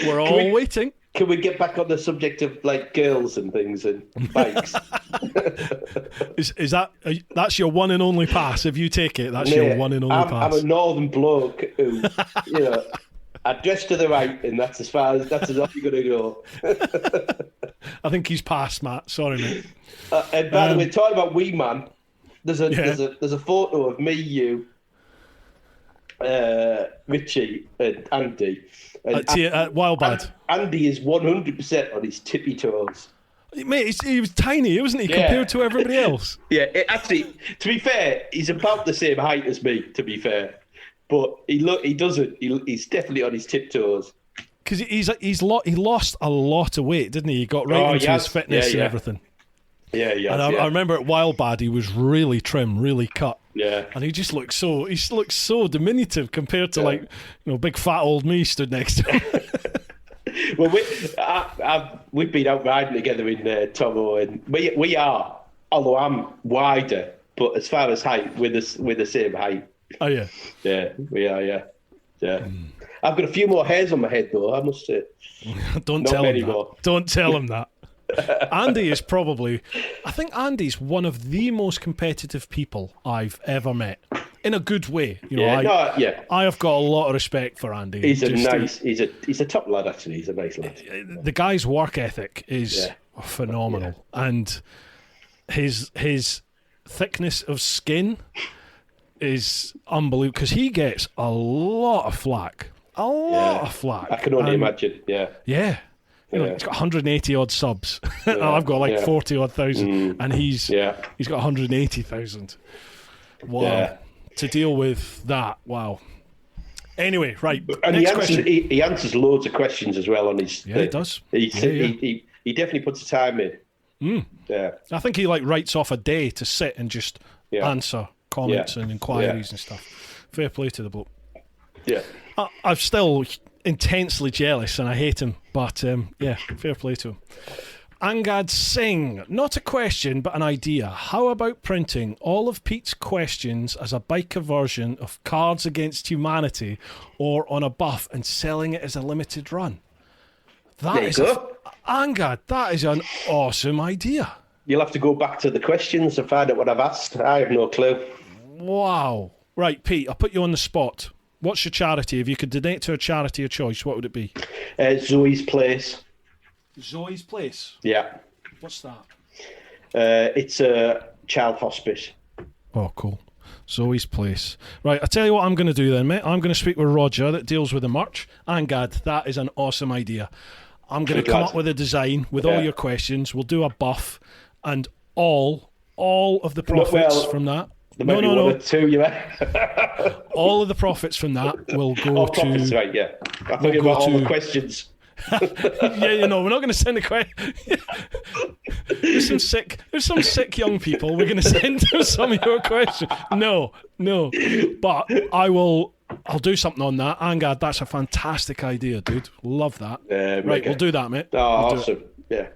We're all waiting. Can we get back on the subject of like girls and things and bikes? Is that's your one and only pass? If you take it, that's your one and only pass. I'm a northern bloke who, you know, I dress to the right, and that's as all you're going to go. I think he's passed, Matt. Sorry, mate. And by the way, talking about Wee Man, there's a photo of me, you, Richie, and Andy. At Wildbad. Andy is 100% on his tippy toes. Mate, he was tiny, wasn't he, compared to everybody else? Yeah, actually, to be fair, he's about the same height as me, to be fair. But he doesn't. He's definitely on his tiptoes. Because he lost a lot of weight, didn't he? He got right into his fitness and everything. Yeah, yeah. And I remember at Wildbad, he was really trim, really cut. Yeah. And he just looked so diminutive compared to big fat old me stood next to him. Well, we've been out riding together in Toro, and we are. Although I'm wider, but as far as height, we're the same height. Oh yeah. Yeah, we are. Yeah. I've got a few more hairs on my head though, I must say. Don't tell him that. Don't tell him that. Andy is I think Andy's one of the most competitive people I've ever met. In a good way. I have got a lot of respect for Andy. He's a top lad actually. He's a nice lad. The guy's work ethic is phenomenal. Yeah. And his thickness of skin is unbelievable because he gets a lot of flack. I can only imagine. Yeah. He's got 180 odd subs. I've got like 40 odd thousand, and he's got 180,000. Wow. Yeah. To deal with that, wow. Anyway, right. And he answers loads of questions as well on his. Yeah, he does. He definitely puts the time in. Yeah. I think he writes off a day to sit and just answer comments and inquiries and stuff. Fair play to the bloke. Yeah. I'm still intensely jealous and I hate him, but fair play to him. Angad Singh, not a question but an idea. How about printing all of Pete's questions as a biker version of Cards Against Humanity or on a buff and selling it as a limited run? Angad, that is an awesome idea. You'll have to go back to the questions and find out what I've asked. I have no clue. Wow. Right, Pete, I'll put you on the spot. What's your charity? If you could donate to a charity of choice, what would it be? Zoe's Place. Zoe's Place? Yeah. What's that? It's a child hospice. Oh, cool. Zoe's Place. Right, I tell you what I'm going to do then, mate. I'm going to speak with Roger that deals with the merch. And Gad, that is an awesome idea. I'm going to come up with a design with all your questions. We'll do a buff, and all of the profits from that. No. Two, you all of the profits from that will go to. Profits, right? Yeah. I thought you about all the questions. We're not going to send a question. There's some sick young people. We're going to send them some of your questions. No. But I'll do something on that. Angad, that's a fantastic idea, dude. Love that. Right, we'll do that, mate. Oh, awesome. Yeah.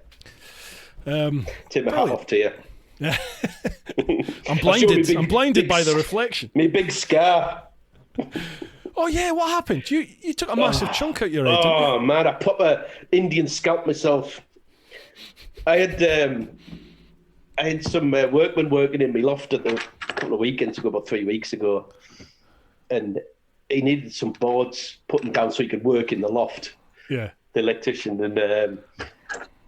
Tip my hat off to you. I'm blinded. I'm blinded by the reflection. Me big scar. Oh yeah, what happened? You took a massive chunk out your head. Oh man, I put a Indian scalp myself. I had some workmen working in my loft a couple of weekends ago, about 3 weeks ago, and he needed some boards putting down so he could work in the loft. Yeah, the electrician, and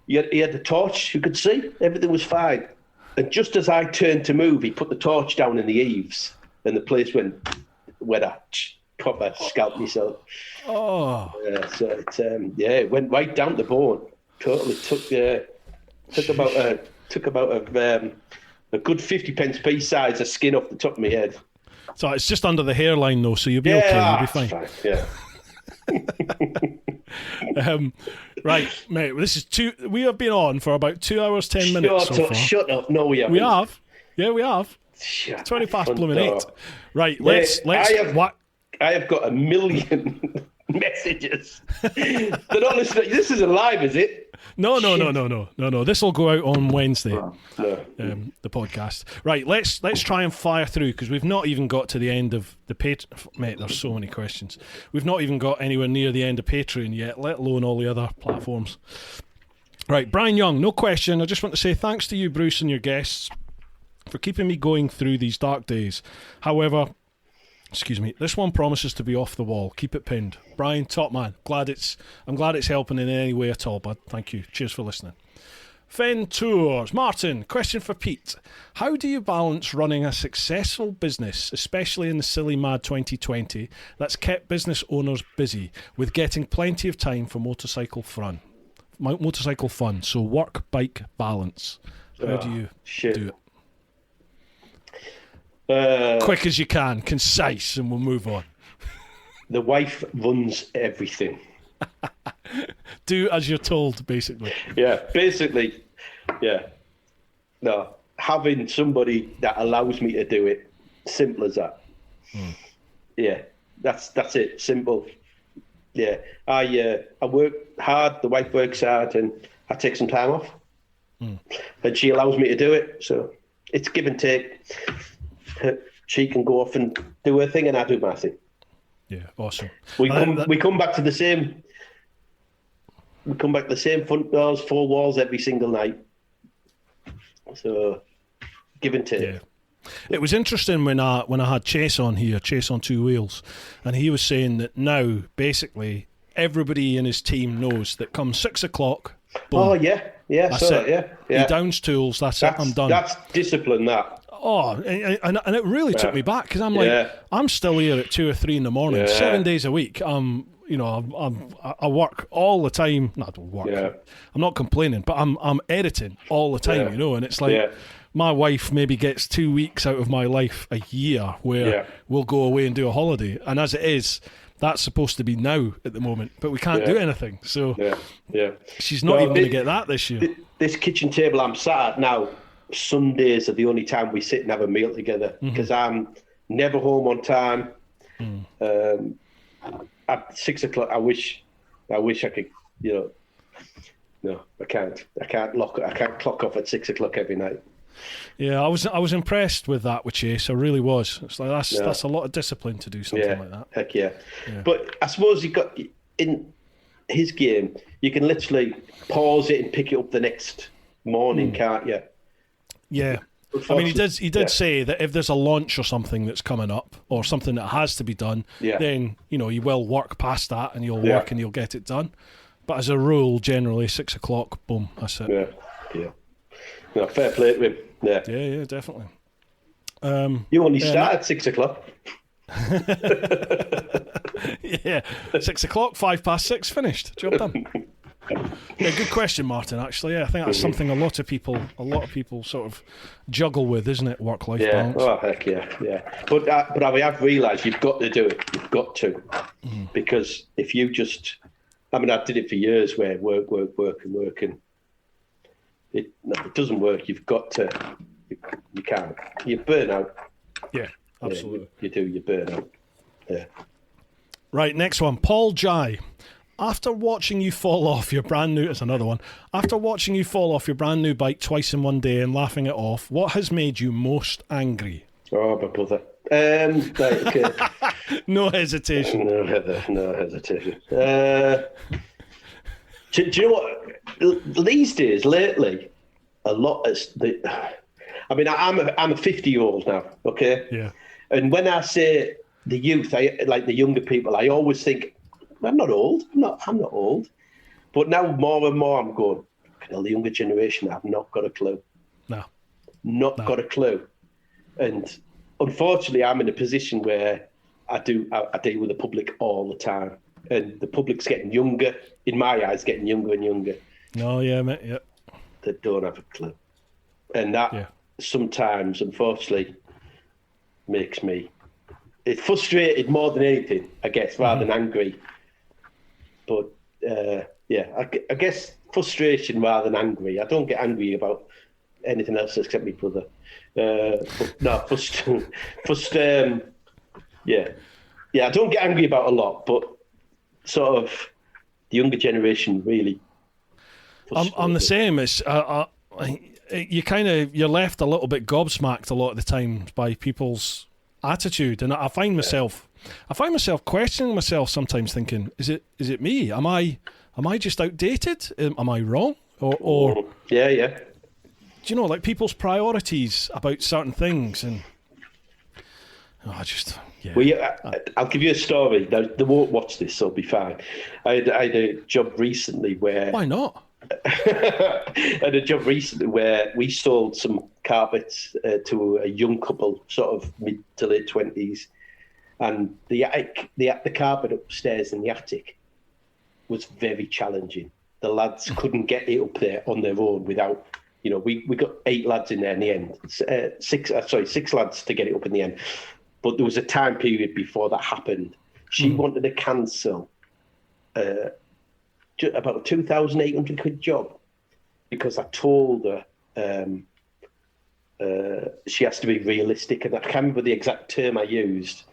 he had the torch. You could see everything was fine, and just as I turned to move, he put the torch down in the eaves, and the place went I proper scalped myself. Oh, so it went right down the bone. Totally took about a good 50 piece size of skin off the top of my head. So it's just under the hairline though, so you'll be okay. You'll be fine. Yeah. Right, mate. This is we have been on for about 2 hours 10 minutes so far. Shut up! No, we haven't. We have. Yeah, we have. 20 past blooming 8. Right, let's. I have got a million messages. They're not listening. This isn't live, is it? No. This will go out on Wednesday. The podcast. Right, let's try and fire through, because we've not even got to the end of the mate, there's so many questions. We've not even got anywhere near the end of Patreon yet, let alone all the other platforms. Right, Brian Young, no question. I just want to say thanks to you, Bruce, and your guests for keeping me going through these dark days. However, this one promises to be off the wall. Keep it pinned. Brian, top man. I'm glad it's helping in any way at all, bud. Thank you. Cheers for listening. Fen Tours. Martin, question for Pete. How do you balance running a successful business, especially in the silly mad 2020, that's kept business owners busy, with getting plenty of time for motorcycle fun? So work-bike balance. How do you do it? Quick as you can, concise, and we'll move on. The wife runs everything. Do as you're told, basically. Yeah, basically. Yeah. No, having somebody that allows me to do it. Simple as that. Yeah, that's it. Simple. Yeah, I work hard. The wife works hard, and I take some time off, and she allows me to do it. So it's give and take. She can go off and do her thing, and I do my thing. Yeah, awesome. We come back to the same. We come back to the same front doors, 4 walls every single night. So give and take. Yeah. It was interesting when I had Chase on here, Chase on 2 wheels, and he was saying that now basically everybody in his team knows that come 6 o'clock. Boom, oh yeah, that's it. Yeah. He downs tools. That's it. I'm done. That's discipline. That. Oh, and it really took me back, because I'm like, I'm still here at 2 or 3 in the morning, 7 days a week. I work all the time. No, I don't work. I'm not complaining, but I'm editing all the time, and it's like my wife maybe gets 2 weeks out of my life a year where we'll go away and do a holiday, and as it is, that's supposed to be now at the moment, but we can't do anything. So she's not even going to get that this year. This kitchen table I'm sat at now, Sundays are the only time we sit and have a meal together, because I'm never home on time. At 6 o'clock, I wish I could, no, I can't. I can't clock off at 6 o'clock every night. Yeah, I was impressed with that with Chase. I really was. It's like that's a lot of discipline to do something like that. Heck yeah. But I suppose you got in his game, you can literally pause it and pick it up the next morning, can't you? Yeah. I mean, he did say that if there's a launch or something that's coming up, or something that has to be done, then you will work past that, and you'll work and you'll get it done. But as a rule, generally 6 o'clock, boom, that's it. Yeah. No, fair play to him. Yeah, definitely. You only start at 6 o'clock. Yeah, 6 o'clock, 6:05, finished. Job done. Yeah, good question, Martin. Actually, yeah, I think that's something a lot of people sort of juggle with, isn't it? Work-life balance. Oh heck yeah. But I have realised you've got to do it. You've got to, because if you just, I did it for years, where work, and it doesn't work. You've got to. You can't. You burn out. Yeah, absolutely. You do. You burn out. Yeah. Right, next one. Paul Jai. After watching you fall off your brand new... It's another one. After watching you fall off your brand new bike twice in one day and laughing it off, what has made you most angry? Oh, my brother. Right, okay. No hesitation. No hesitation. Do you know what? These days, lately, a lot is... I'm a 50-year-old now, okay? Yeah. And when I say the youth, like the younger people, I always think, I'm not old. I'm not old. But now more and more I'm going, the younger generation, I've not got a clue. No. Not got a clue. And unfortunately, I'm in a position where I deal with the public all the time. And the public's getting younger, in my eyes, getting younger and younger. No, yeah, mate, yeah. They don't have a clue. And that sometimes, unfortunately, makes me... It's frustrated more than anything, I guess, rather than angry. But, I guess frustration rather than angry. I don't get angry about anything else except my brother. But no, I don't get angry about a lot, but sort of the younger generation really. I'm the same. It's you're left a little bit gobsmacked a lot of the time by people's attitude, and I find myself questioning myself sometimes, thinking, is it me? Am I just outdated? Am I wrong? Or yeah. Do you know, like people's priorities about certain things, and I'll give you a story. They won't watch this, so it'll be fine. I had a job recently where... Why not? I had a job recently where we sold some carpets to a young couple, sort of mid to late 20s, and the carpet upstairs in the attic was very challenging. The lads couldn't get it up there on their own without, we got 8 lads in there in the end, 6 lads to get it up in the end. But there was a time period before that happened. She wanted to cancel about a 2,800 quid job because I told her she has to be realistic, and I can't remember the exact term I used.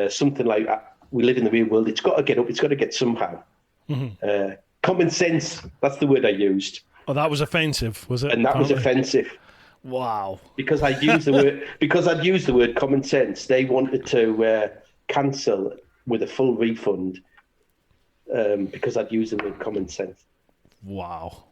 Something like, we live in the real world, it's got to get up, it's got to get somehow. Common sense, that's the word I used. Oh, that was offensive, was it? And that was offensive. Wow. Because I'd used the word common sense. They wanted to cancel with a full refund because I'd used the word common sense. Wow.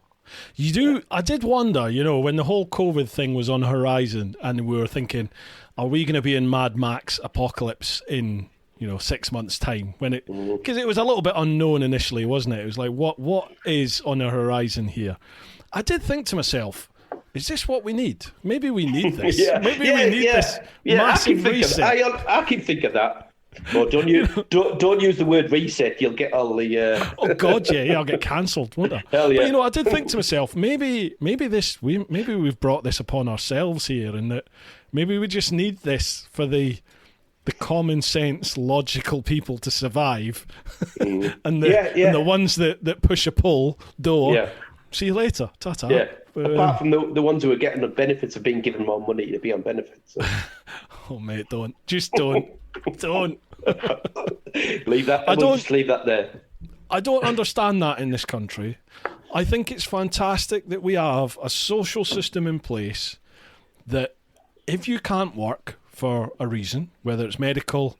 I did wonder, when the whole COVID thing was on the horizon and we were thinking, are we going to be in Mad Max apocalypse in 6 months' time? Because it was a little bit unknown initially, wasn't it? It was like, what is on the horizon here? I did think to myself, is this what we need? Maybe we need this. Maybe we need this massive reset. I keep thinking that. Well, don't use the word reset. You'll get all the. Oh God, yeah, I'll get cancelled, won't I? Hell yeah. But I did think to myself, maybe we've brought this upon ourselves here, and that maybe we just need this for the common sense, logical people to survive, and the ones that push a pull don't. Yeah. See you later. Ta-ta. Yeah. Apart from the ones who are getting the benefits of being given more money to be on benefits. So. Oh mate, don't. Just don't. Don't. Leave that. Just leave that there. I don't understand that in this country. I think it's fantastic that we have a social system in place that if you can't work for a reason, whether it's medical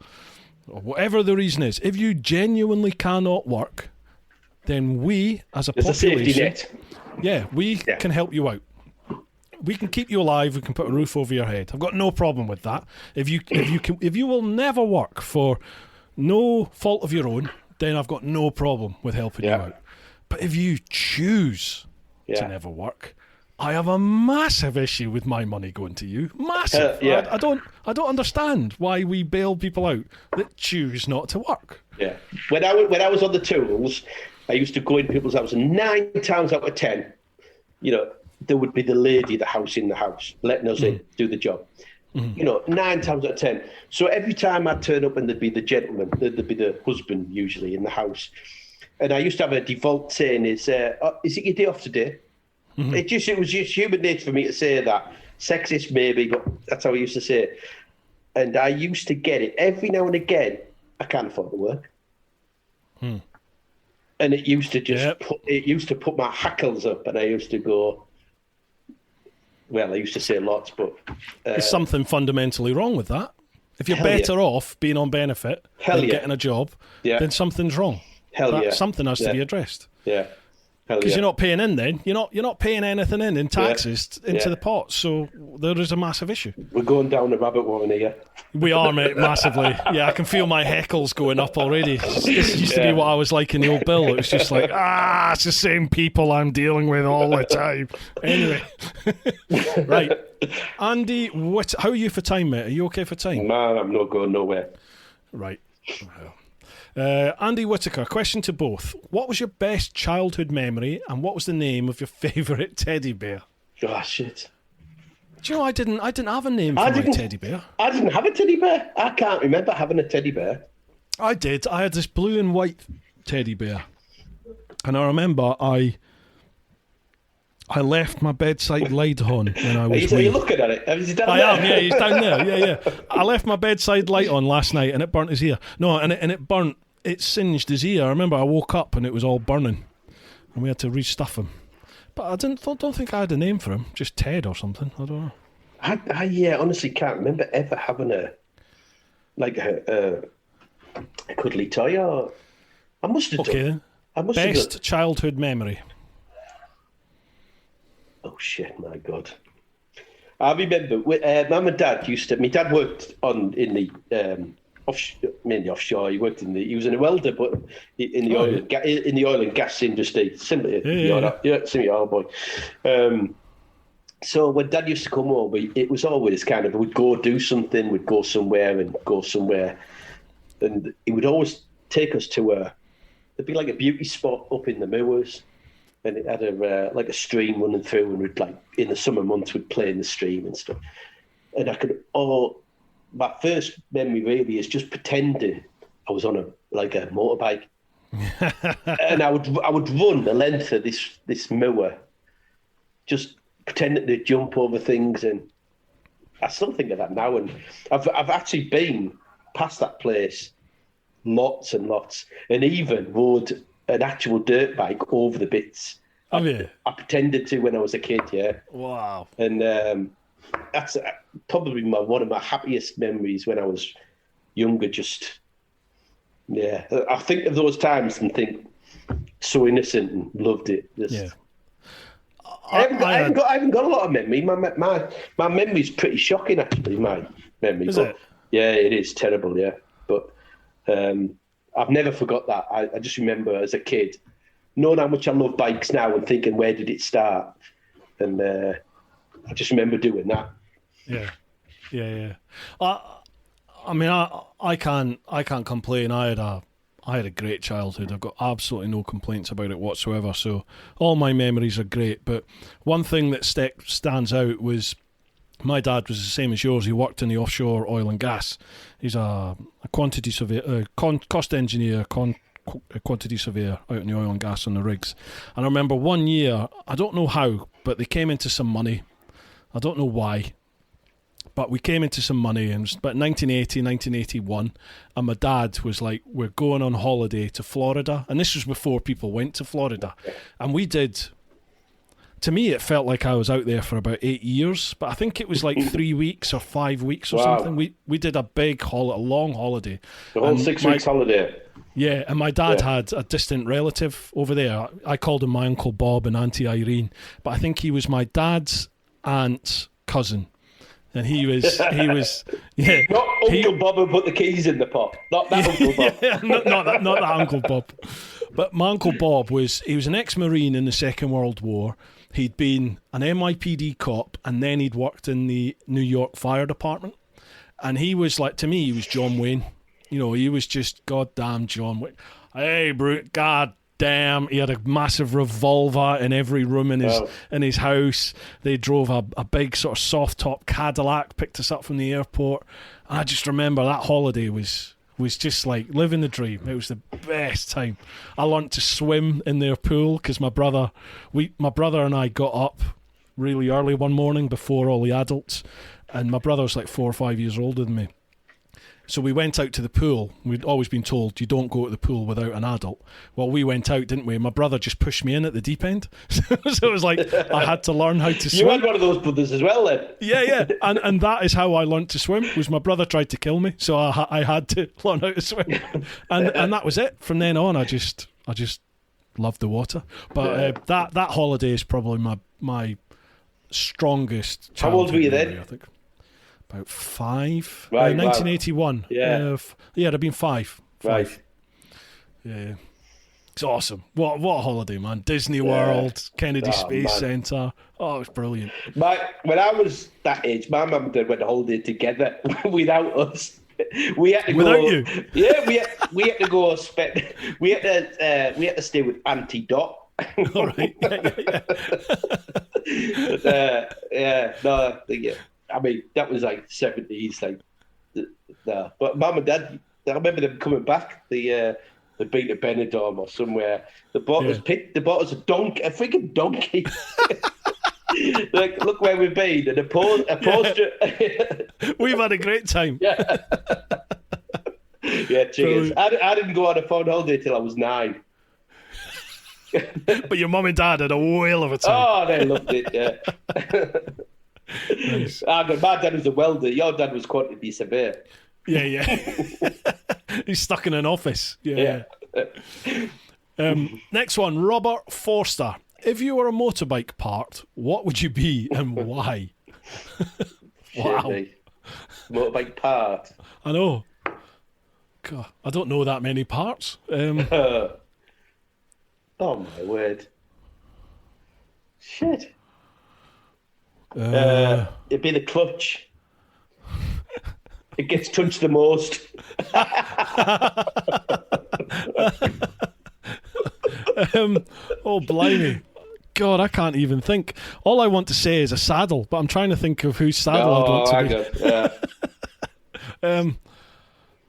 or whatever the reason is, if you genuinely cannot work, then we as a population, we can help you out. We can keep you alive. We can put a roof over your head. I've got no problem with that. If you will never work for no fault of your own, then I've got no problem with helping you out. But if you choose to never work, I have a massive issue with my money going to you. Massive. Yeah. I don't understand why we bail people out that choose not to work. Yeah. When I was on the tools, I used to go in people's houses, and 9 times out of 10, there would be the lady in the house, letting us in, do the job. 9 times out of 10. So every time I'd turn up and there'd be the gentleman, there'd be the husband usually in the house. And I used to have a default saying, is it your day off today? It was just human nature for me to say that. Sexist maybe, but that's how I used to say it. And I used to get it every now and again. I can't afford to work. And it used to put my hackles up, and I used to go, well, I used to say lots, but there's something fundamentally wrong with that. If you're better off being on benefit than getting a job, then something's wrong. Something has to be addressed. Yeah. Because you're not paying in then. You're not paying anything in taxes into the pot. So there is a massive issue. We're going down the rabbit warren here. We are, mate, massively. Yeah, I can feel my heckles going up already. This used to be what I was like in the old bill. It was just like, it's the same people I'm dealing with all the time. Anyway. Right. Andy, how are you for time, mate? Are you okay for time? Man, I'm not going nowhere. Right. Well. Andy Whittaker, question to both. What was your best childhood memory, and what was the name of your favourite teddy bear? Oh, shit. Do you know, I didn't have a name for my teddy bear. I didn't have a teddy bear. I can't remember having a teddy bear. I did. I had this blue and white teddy bear. And I remember I left my bedside light on when I was Are you looking at it? Is he down there? I am, yeah, he's down there. Yeah. I left my bedside light on last night and it burnt his ear. No, and it singed his ear. I remember I woke up and it was all burning. And we had to restuff him. But I don't think I had a name for him. Just Ted or something. I don't know. I honestly can't remember ever having a cuddly toy. Or I must have done. Best childhood memory. Oh shit! My God, I remember. Mum and Dad my dad worked in the mainly offshore. He worked he was a welder, but in the oil and gas industry, similar to oil boy. So when Dad used to come over, it was always kind of we'd go do something, we'd go somewhere, and he would always take us to there'd be like a beauty spot up in the moors. And it had a stream running through, and we'd in the summer months we'd play in the stream and stuff. And my first memory really is just pretending I was on a motorbike, and I would run the length of this moor, just pretending to jump over things. And I still think of that now. And I've actually been past that place lots and lots, and even rode an actual dirt bike over the bits. Have you? I pretended to when I was a kid, yeah. Wow. And that's probably one of my happiest memories when I was younger. Just, yeah. I think of those times and think, so innocent and loved it. Yeah. I haven't got a lot of memory. My memory's pretty shocking, actually, my memory. Is it? Yeah, it is terrible, yeah. But I've never forgot that. I just remember as a kid, knowing how much I love bikes now and thinking, where did it start? And I just remember doing that. Yeah. I mean, I can't complain. I had a great childhood. I've got absolutely no complaints about it whatsoever. So all my memories are great. But one thing that stands out was my dad was the same as yours. He worked in the offshore oil and gas. He's a quantity surveyor, cost engineer, quantity surveyor out in the oil and gas on the rigs. And I remember one year, I don't know how, but they came into some money. I don't know why, but we came into some money, and it was about 1980, 1981, and my dad was like, we're going on holiday to Florida. And this was before people went to Florida. And we did... To me, it felt like I was out there for about 8 years, but I think it was like 3 weeks or 5 weeks or something. We did a long holiday. The whole 6 weeks holiday. Yeah, and my dad had a distant relative over there. I called him my Uncle Bob and Auntie Irene, but I think he was my dad's aunt's cousin. And he was yeah. Not Uncle Bob who put the keys in the pot. Not that Uncle Bob. Yeah, not that Uncle Bob. But my Uncle Bob he was an ex-Marine in the Second World War. He'd been an NYPD cop, and then he'd worked in the New York Fire Department. And he was like, to me, he was John Wayne. You know, he was just goddamn John Wayne. Hey, Bru, god damn. He had a massive revolver in every room in his house. They drove a big sort of soft top Cadillac, picked us up from the airport. And I just remember that holiday was just like living the dream. It was the best time. I learned to swim in their pool because my brother and I got up really early one morning before all the adults, and my brother was like 4 or 5 years older than me. So we went out to the pool. We'd always been told you don't go to the pool without an adult. Well, we went out, didn't we? My brother just pushed me in at the deep end. So it was like I had to learn how to swim. You had one of those brothers as well then? Yeah. And that is how I learned to swim, was my brother tried to kill me. So I had to learn how to swim. And that was it. From then on, I just loved the water. But that holiday is probably my strongest childhood. How old were you memory, then? I think. About 5. Right, 1981. Yeah. It'd have been 5. Right. Yeah. It's awesome. What a holiday, man. Disney World, Kennedy Space Centre. Oh, it was brilliant. When I was that age, my mum and dad went on holiday together without us. We had to Without go. you? Yeah, we had to go spend. We had to stay with Auntie Dot. All right. Yeah. I mean, that was like 70s, like, no. But Mum and Dad, I remember them coming back. They'd been to Benidorm or somewhere. They bought us a freaking donkey. Like, look where we've been, and a poster. We've had a great time. Yeah. Yeah, cheers. I didn't go on a phone holiday till I was 9. But your mum and dad had a whale of a time. Oh, they loved it, yeah. Nice. My dad was a welder. Your dad was quantity surveyor. Yeah. He's stuck in an office. Yeah. Next one, Robert Forster. If you were a motorbike part, what would you be and why? Wow. Motorbike part. I know. God, I don't know that many parts. Oh my word. Shit. It'd be the clutch. It gets touched the most. Oh, blimey. God, I can't even think. All I want to say is a saddle, but I'm trying to think of whose saddle I'd want to be.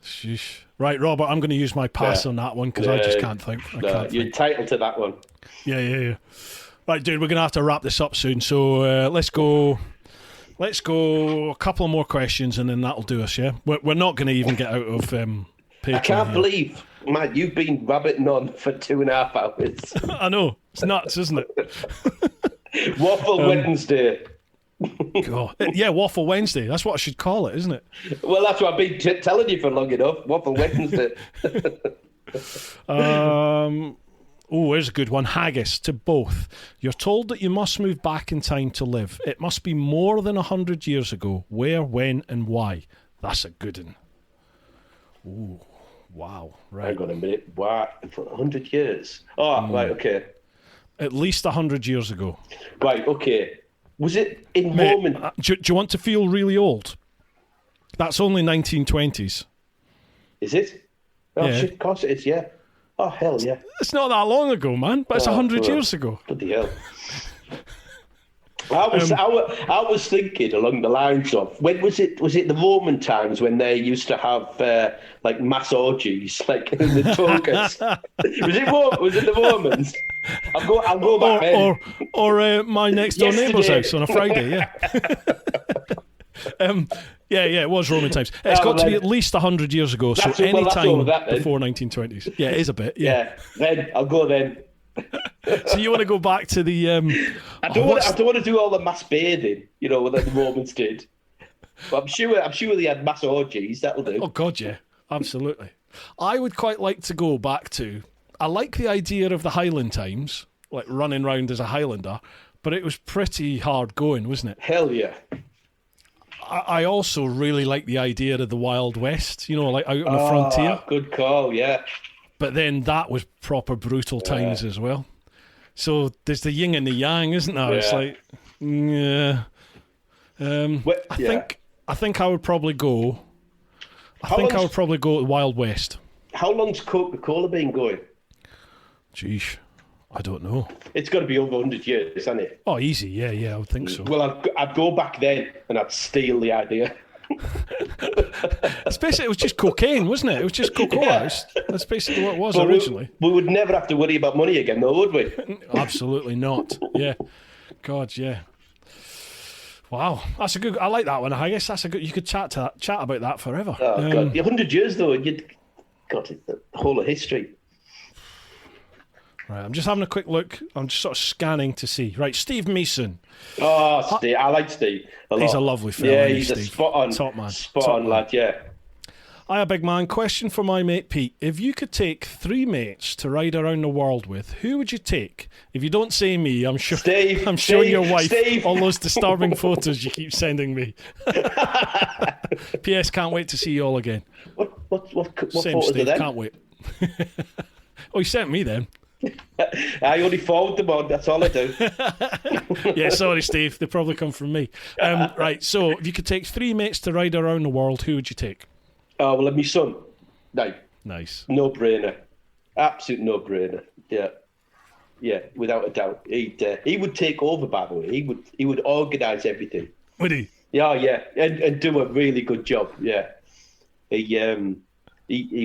Sheesh. Right, Robert, I'm going to use my pass on that one because I just can't think. You're entitled to that one. Yeah. Right, dude, we're going to have to wrap this up soon. So let's go a couple more questions and then that'll do us, yeah? We're not going to even get out of Patreon. I can't believe, man, you've been rabbiting on for 2.5 hours. I know. It's nuts, isn't it? Waffle Wednesday. God. Yeah, Waffle Wednesday. That's what I should call it, isn't it? Well, that's what I've been telling you for long enough. Waffle Wednesday. Here's a good one. Haggis to both. You're told that you must move back in time to live. It must be more than 100 years ago. Where, when, and why? That's a good one. Ooh, wow. Right. Hang on a minute. What? For 100 years? Oh, right, okay. At least 100 years ago. Right, okay. Was it in Mate, moment? Do you want to feel really old? That's only 1920s. Is it? Oh, Yeah. shit, of course it is, yeah. Oh, hell yeah. It's not that long ago, man, but it's 100 years ago. Bloody hell. I was thinking along the lines of, when was it the Roman times when they used to have like mass orgies, like in the togas? was it the Romans? I'll go back then. Or my next door neighbour's house on a Friday, yeah. Yeah, it was Roman times. It's got to be at least 100 years ago, so any time before 1920s. Yeah, it is a bit, yeah. Then I'll go then. So you want to go back to the... I don't want to do all the mass bathing, that the Romans did. But I'm sure they had mass orgies, that'll do. Oh, God, yeah, absolutely. I would quite like to go back to... I like the idea of the Highland times, like running round as a Highlander, but it was pretty hard going, wasn't it? Hell yeah. I also really like the idea of the Wild West, like out on the frontier. Good call, yeah. But then that was proper brutal times as well. So there's the yin and the yang, isn't there? It's like, yeah. I think I would probably go. I would probably go to Wild West. How long's Coca-Cola been going? Jeez, I don't know. It's got to be over 100 years, isn't it? Oh, easy. Yeah, I would think so. Well, I'd go back then and I'd steal the idea. Especially, it was just cocaine, wasn't it? It was just Coca-Cola. Yeah. That's basically what it was originally. We would never have to worry about money again, though, would we? Absolutely not. Yeah. God, yeah. Wow, that's a good. I like that one. I guess that's a good. You could chat about that forever. Oh God, 100 years though, you'd got the whole of history. Right, I'm just having a quick look. I'm just sort of scanning to see. Right, Steve Mason. Oh, Steve, I like Steve a lot. He's a lovely fella. Yeah, he's Steve. A spot on, top man, spot on lad. Yeah. Hiya, big man. Question for my mate Pete. If you could take 3 mates to ride around the world with, who would you take? If you don't say me, I'm sure Steve, I'm sure Steve, your wife. Steve. All those disturbing photos you keep sending me. P.S. Can't wait to see you all again. What Same, photos Steve. are them? Can't wait. Oh, you sent me then. I only forward them on. That's all I do. Yeah, sorry, Steve. They probably come from me. Right. So, if you could take 3 mates to ride around the world, who would you take? Oh, well, my son. No. Nice. No brainer. Absolute no brainer. Yeah. Yeah, without a doubt. He would take over, by the way. He would organise everything. Would he? Yeah. And do a really good job. Yeah. He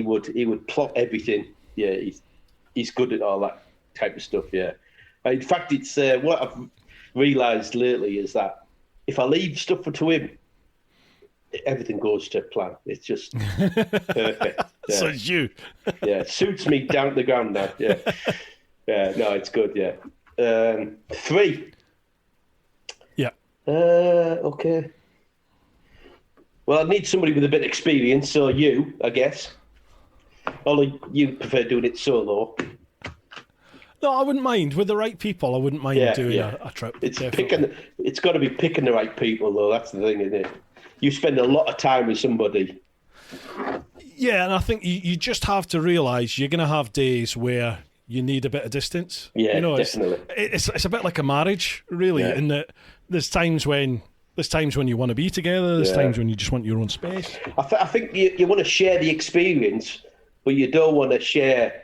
would plot everything. Yeah, he's good at all that type of stuff, yeah. In fact, it's what I've realised lately is that if I leave stuff to him, everything goes to plan. It's just perfect. Yeah. So it's you. Yeah, it suits me down to the ground now. Yeah. Yeah, no, it's good, yeah. 3. Yeah. Okay. Well, I need somebody with a bit of experience, so you, I guess. Although you prefer doing it solo. No, I wouldn't mind. With the right people, I wouldn't mind doing a trip. It's got to be picking the right people, though. That's the thing, isn't it? You spend a lot of time with somebody. Yeah, and I think you just have to realise you're going to have days where you need a bit of distance. Yeah, definitely. It's a bit like a marriage, really, in that there's times when you want to be together, there's times when you just want your own space. I think you want to share the experience, but you don't want to share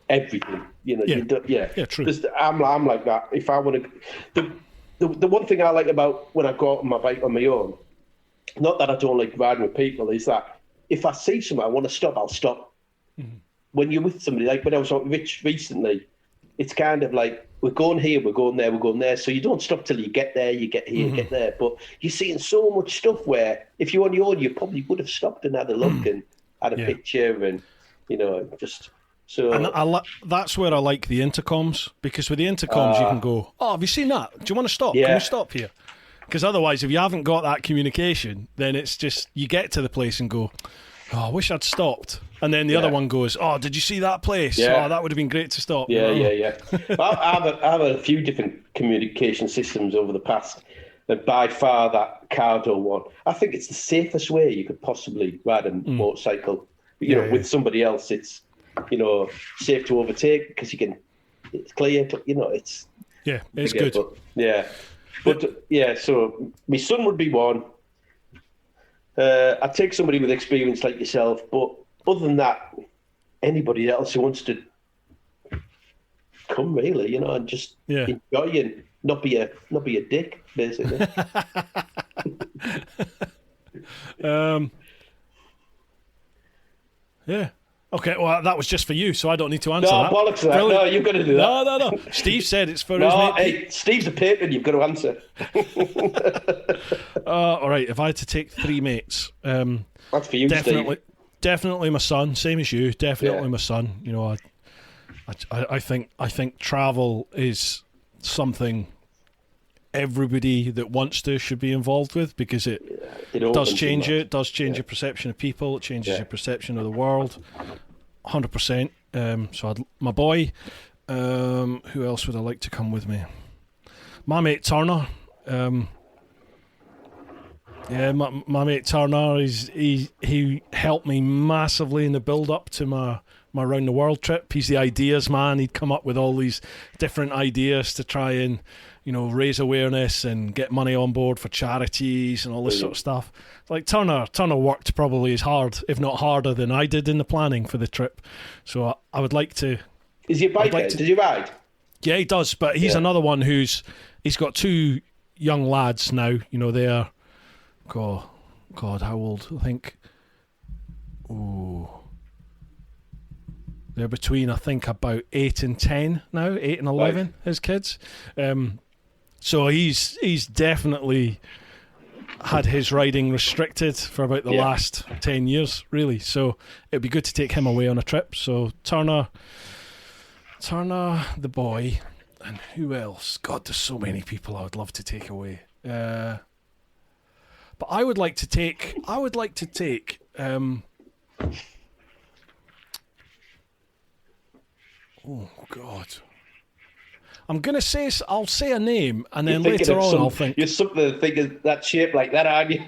everything. You know, yeah, true. I'm like that. If I want to, the one thing I like about when I go out on my bike on my own, not that I don't like riding with people, is that if I see somewhere I want to stop, I'll stop. Mm-hmm. When you're with somebody, like when I was with Rich recently, it's kind of like we're going here, we're going there, we're going there. So you don't stop till you get there, you get here, you get there. But you're seeing so much stuff where if you're on your own, you probably would have stopped and had a look and had a picture and, just... So, and that's where I like the intercoms, because with the intercoms you can go, oh, have you seen that? Do you want to stop? Yeah. Can we stop here? Because otherwise, if you haven't got that communication, then it's just, you get to the place and go, oh, I wish I'd stopped. And then the other one goes, oh, did you see that place? Yeah. Oh, that would have been great to stop. Yeah. I've had a few different communication systems over the past, and by far that Cardo one, I think it's the safest way you could possibly ride a motorcycle. With somebody else, it's, safe to overtake because it's clear, it's... Yeah, it's good. So my son would be one. I'd take somebody with experience like yourself, but other than that, anybody else who wants to come really, and just enjoy and not be a dick, basically. Yeah. Okay, well, that was just for you, so I don't need to answer that. No, bollocks to that. Brilliant. No, you've got to do that. No. Steve said it's for his mate. Hey, Steve's a patron, you've got to answer. All right, if I had to take 3 mates... that's for you, Steve. Definitely my son, same as you. Definitely my son. I think travel is something everybody that wants to should be involved with, because it does change you. It does change your perception of people. It changes your perception of the world. 100%. So my boy. Who else would I like to come with me? My mate Turner. Yeah, my mate Turner, he helped me massively in the build up to my round the world trip. He's the ideas man. He'd come up with all these different ideas to try and, raise awareness and get money on board for charities and all this sort of stuff. Like Turner worked probably as hard, if not harder, than I did in the planning for the trip. So I would like to. Is he a biker? Does he ride? Yeah, he does. But he's another one he's got two young lads now. They're God, how old? I think. They're between, I think, about 8 and 10 now, 8 and 11, right. His kids. So he's definitely had his riding restricted for about the last 10 years, really. So it'd be good to take him away on a trip. So Turner, the boy, and who else? God, there's so many people I would love to take away. But I would like to take. Oh God! I'm gonna say I'll say a name, and then later on I'll think. You're something thinking that shape like that, aren't you?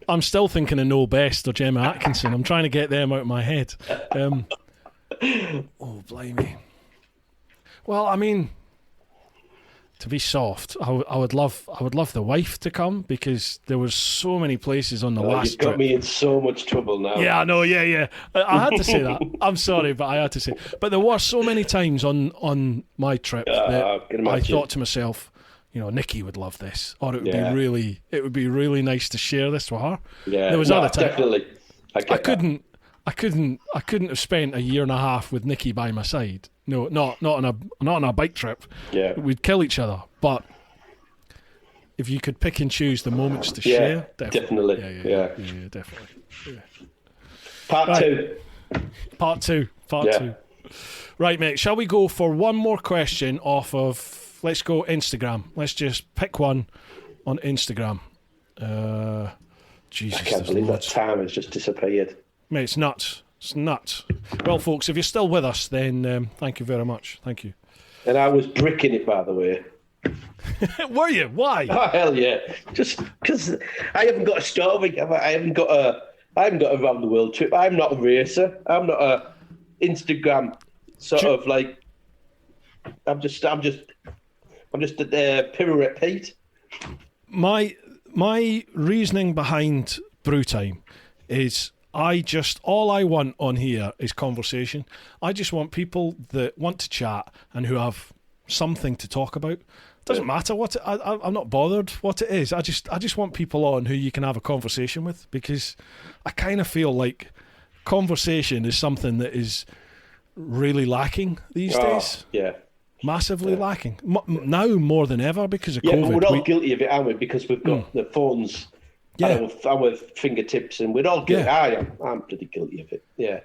I'm still thinking of No Best or Gemma Atkinson. I'm trying to get them out of my head. Oh blimey! Well, I mean, to be soft, I would love the wife to come, because there was so many places on the last trip. You've got me in so much trouble now. Yeah, I know. Yeah. I had to say that. I'm sorry, but I had to say. But there were so many times on my trip that I thought to myself, Nikki would love this, or it would be really nice to share this with her. Yeah, there was other times. Definitely. I couldn't have spent a year and a half with Nikki by my side. No, not on a bike trip. Yeah, we'd kill each other. But if you could pick and choose the moments to share, definitely. Yeah, definitely. Yeah. Part two. Right, mate. Shall we go for one more question off of? Let's go Instagram. Let's just pick one on Instagram. Jesus, I can't believe that time has just disappeared. Mate, it's nuts. It's nuts. Well, folks, if you're still with us, then thank you very much. Thank you. And I was bricking it, by the way. Were you? Why? Oh, hell yeah. Just because I haven't got a story. I haven't got a round the world trip. I'm not a racer. I'm not a Instagram sort of like. I'm just a pirouette Pete. My reasoning behind Bru Time is all I want on here is conversation. I just want people that want to chat and who have something to talk about. It doesn't matter what I'm not bothered what it is. I just want people on who you can have a conversation with, because I kind of feel like conversation is something that is really lacking these days. Yeah. Massively lacking. Now more than ever because of COVID. Yeah, but we're all guilty of it, aren't we? Because we've got the phones at our fingertips, and we're all guilty. Yeah. I'm pretty guilty of it. Yeah.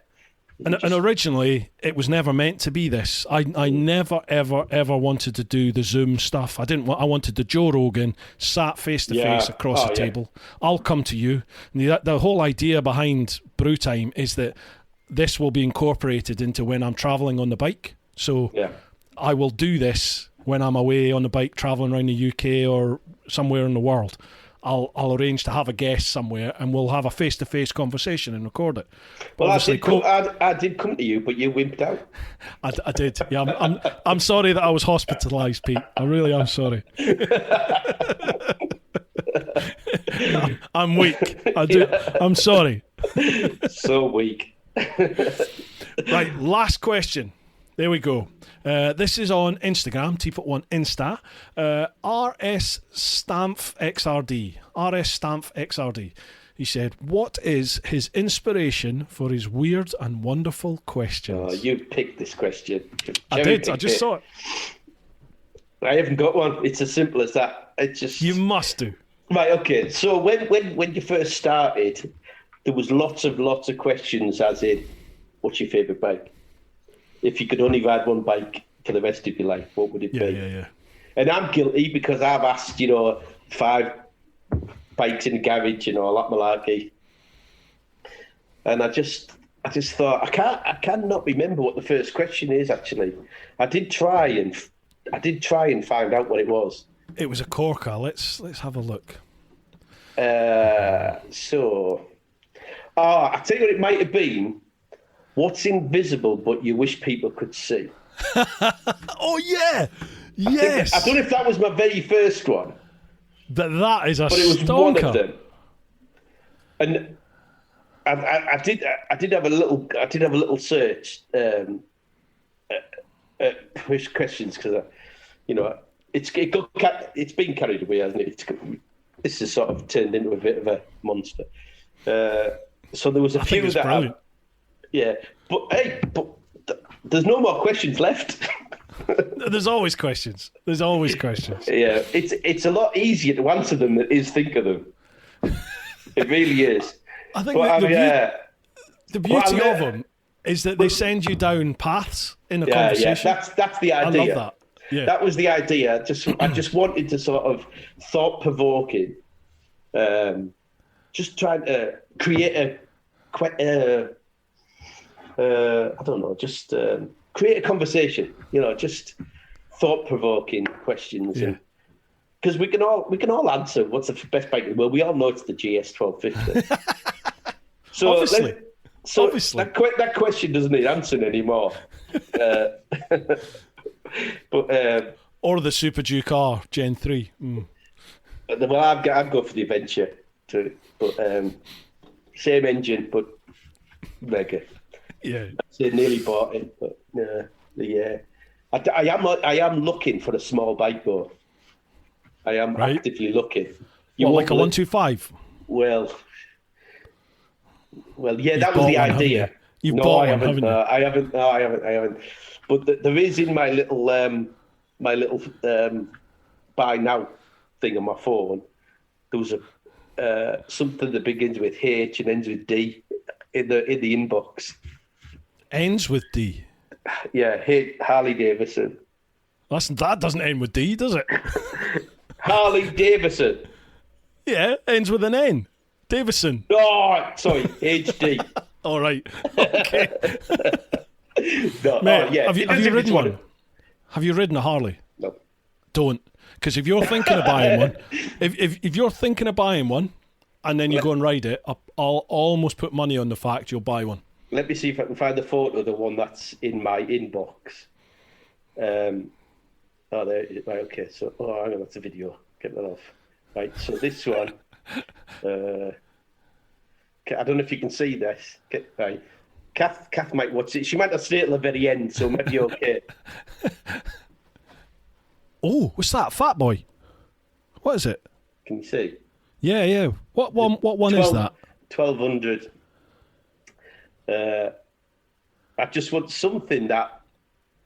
And originally, it was never meant to be this. I never, ever wanted to do the Zoom stuff. I wanted the Joe Rogan, sat face to face across the table. I'll come to you. And the whole idea behind Bru Time is that this will be incorporated into when I'm travelling on the bike. So I will do this when I'm away on the bike travelling around the UK or somewhere in the world. I'll arrange to have a guest somewhere, and we'll have a face-to-face conversation and record it. But well, I did come to you, but you wimped out. I did. Yeah, I'm sorry that I was hospitalised, Pete. I really am sorry. I'm weak. I'm sorry. So weak. Right, last question. There we go. This is on Instagram, TeapotOne Insta. RS Stampf XRD. He said, what is his inspiration for his weird and wonderful questions? Oh, you picked this question. I did. I just saw it. I haven't got one. It's as simple as that. It's just. You must do. Right. Okay. So when you first started, there was lots of questions, as in, what's your favourite bike? If you could only ride one bike for the rest of your life, what would it be? Yeah. And I'm guilty because I've asked, 5 bikes in the garage, all that malarkey. And I just thought I cannot remember what the first question is. Actually, I did try and find out what it was. It was a corker. Let's have a look. I tell you what it might have been. What's invisible but you wish people could see? Oh, yeah. Yes. I don't know if that was my very first one. But that is a But it was stonker. one of them. And I did have a little search questions because it's been carried away, hasn't it? This has sort of turned into a bit of a monster. So there was a few that brilliant. But there's no more questions left. There's always questions. Yeah, it's a lot easier to answer them than it is think of them. It really is. I think the beauty of them is that they send you down paths in a conversation. Yeah, that's the idea. I love that. Yeah. That was the idea. I just wanted to sort of thought-provoking, just trying to create create a conversation. Just thought-provoking questions, because we can all answer what's the best bike. Well, we all know it's the GS 1250. So Obviously. that question doesn't need answering anymore. But or the Super Duke R Gen 3. Well, I'd go for the Adventure too, but same engine, but mega. Yeah, I nearly bought it, but I am looking for a small bike though. I am actively looking. Like a 125? Well, yeah, that was the idea. You've bought one, haven't you? I haven't. But there is in my little buy now thing on my phone. There was something that begins with H and ends with D in the inbox. Ends with D. Yeah, Harley Davidson. That doesn't end with D, does it? Harley Davidson. Yeah, ends with an N. Davison. Oh, sorry, HD. All right. Okay. No, Mate, have you ridden one? Have you ridden a Harley? No. Don't. Because if you're thinking of buying one, if you're thinking of buying one, and then you go and ride it, I'll almost put money on the fact you'll buy one. Let me see if I can find the photo of the one that's in my inbox. There. Right. Okay. So, hang on, that's a video. Get that off. Right. So this one. I don't know if you can see this. Right. Kath might watch it. She might have stayed at the very end, so maybe okay. Oh, what's that? Fat Boy. What is it? Can you see? Yeah. What one is that? 1200. I just want something that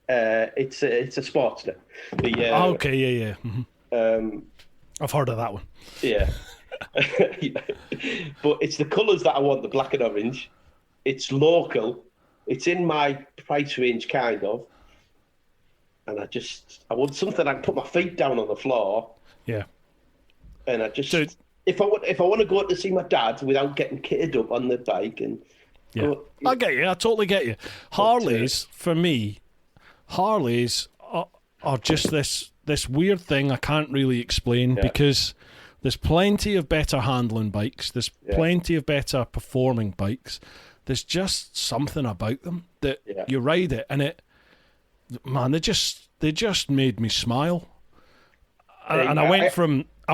it's a Sportsner. Okay, yeah. Mm-hmm. I've heard of that one. Yeah. But it's the colours that I want, the black and orange. It's local. It's in my price range, kind of. And I want something I can put my feet down on the floor. Yeah. And if I want to go to see my dad without getting kitted up on the bike and I get you. I totally get you. Harleys, for me, are just this weird thing I can't really explain because there's plenty of better handling bikes. There's plenty of better performing bikes. There's just something about them that you ride it and they just made me smile. And I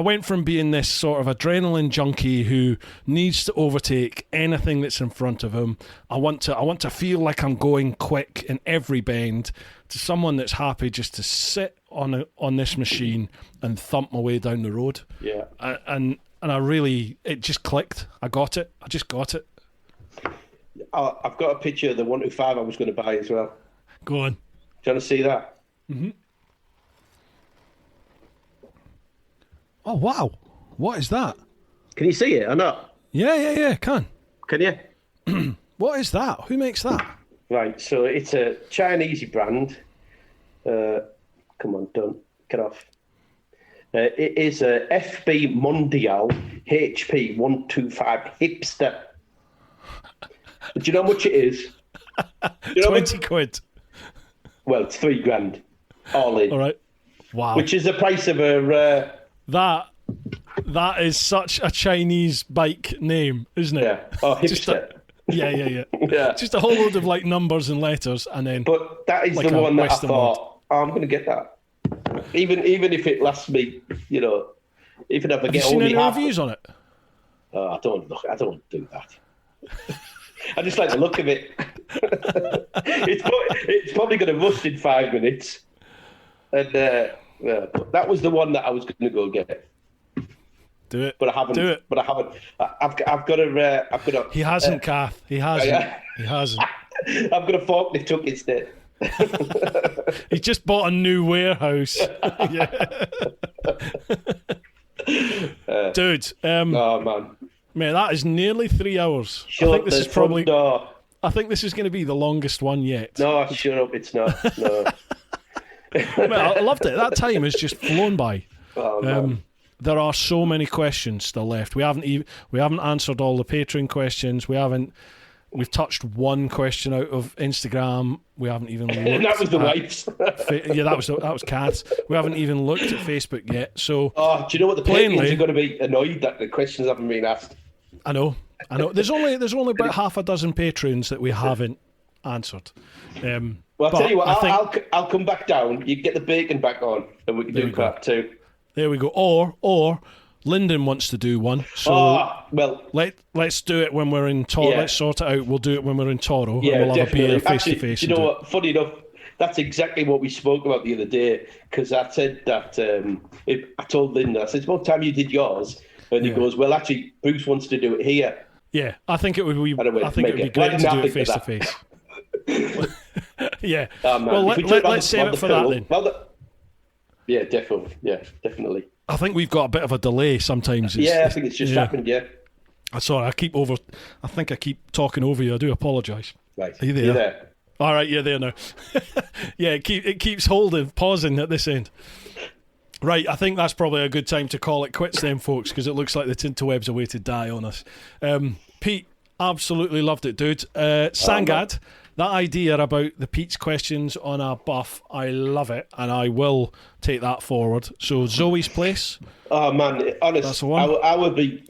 went from being this sort of adrenaline junkie who needs to overtake anything that's in front of him. I want to feel like I'm going quick in every bend, to someone that's happy just to sit on this machine and thump my way down the road. Yeah. And it just clicked. I just got it. I've got a picture of the 125 I was going to buy as well. Go on. Do you want to see that? Mm-hmm. Oh, wow. What is that? Can you see it or not? Yeah, can. Can you? What is that? Who makes that? Right, so it's a Chinese brand. Come on, don't get off. It is a FB Mondial HP 125 Hipster. Do you know how much it is? 20 quid. Well, it's $3,000 all in. All right. Wow. Which is the price of a... That That is such a Chinese bike name, isn't it? Yeah. Oh, hipster. Yeah. Just a whole load of like numbers and letters, and then. But that is like the one that I Western thought, I'm going to get that. Even if it lasts me, even if I Have you get seen only any half. reviews on it? I don't do that. I just like the look of it. It's probably going to rust in 5 minutes. And but that was the one that I was going to go get. Do it. But I haven't. Do it. But I haven't. I've got to. He hasn't, Kath. He hasn't. He hasn't. I've got a forklift truck instead. He's just bought a new warehouse. Dude. Oh man. Man, that is nearly 3 hours. Shut I think this the is probably. front door. I think this is going to be the longest one yet. No, shut up. It's not. No. Well, I loved it. That time has just flown by. Oh, man. There are so many questions still left. We haven't answered all the Patreon questions. We've touched one question out of Instagram. We haven't even looked. And that was the wife's. that was Kath's. We haven't even looked at Facebook yet. So, do you know what the plainly, Patreons are going to be annoyed that the questions haven't been asked? I know. There's only about half a dozen patrons that we haven't answered. Well, I'll tell you what. I'll come back down. You get the bacon back on, and we can do part 2. There we go. Or Lyndon wants to do one. So let's do it when we're in Toro. Yeah. Let's sort it out. We'll do it when we're in Toro. Yeah, and we'll definitely. have a beer face to face. You know what? Funny enough, that's exactly what we spoke about the other day. Because I said that I told Lyndon, I said, it's about time you did yours. And he goes, well, actually, Bruce wants to do it here. Yeah, I think it would be. I think it would be great to do it face to face. Yeah. Well, let's save it for that then. Yeah, definitely. Yeah, definitely. I think we've got a bit of a delay sometimes. I think it's just happened. Yeah. Sorry, I think I keep talking over you. I do apologise. Right. Are you there? You're there. All right, you're there now. Yeah, it keeps pausing at this end. Right, I think that's probably a good time to call it quits then, folks, because it looks like the tinterwebs are way to die on us. Pete, absolutely loved it, dude. Sangad, that idea about the Pete's questions on a buff, I love it, and I will take that forward. So Zoe's Place. Oh, man, honestly, that's the one. I would be,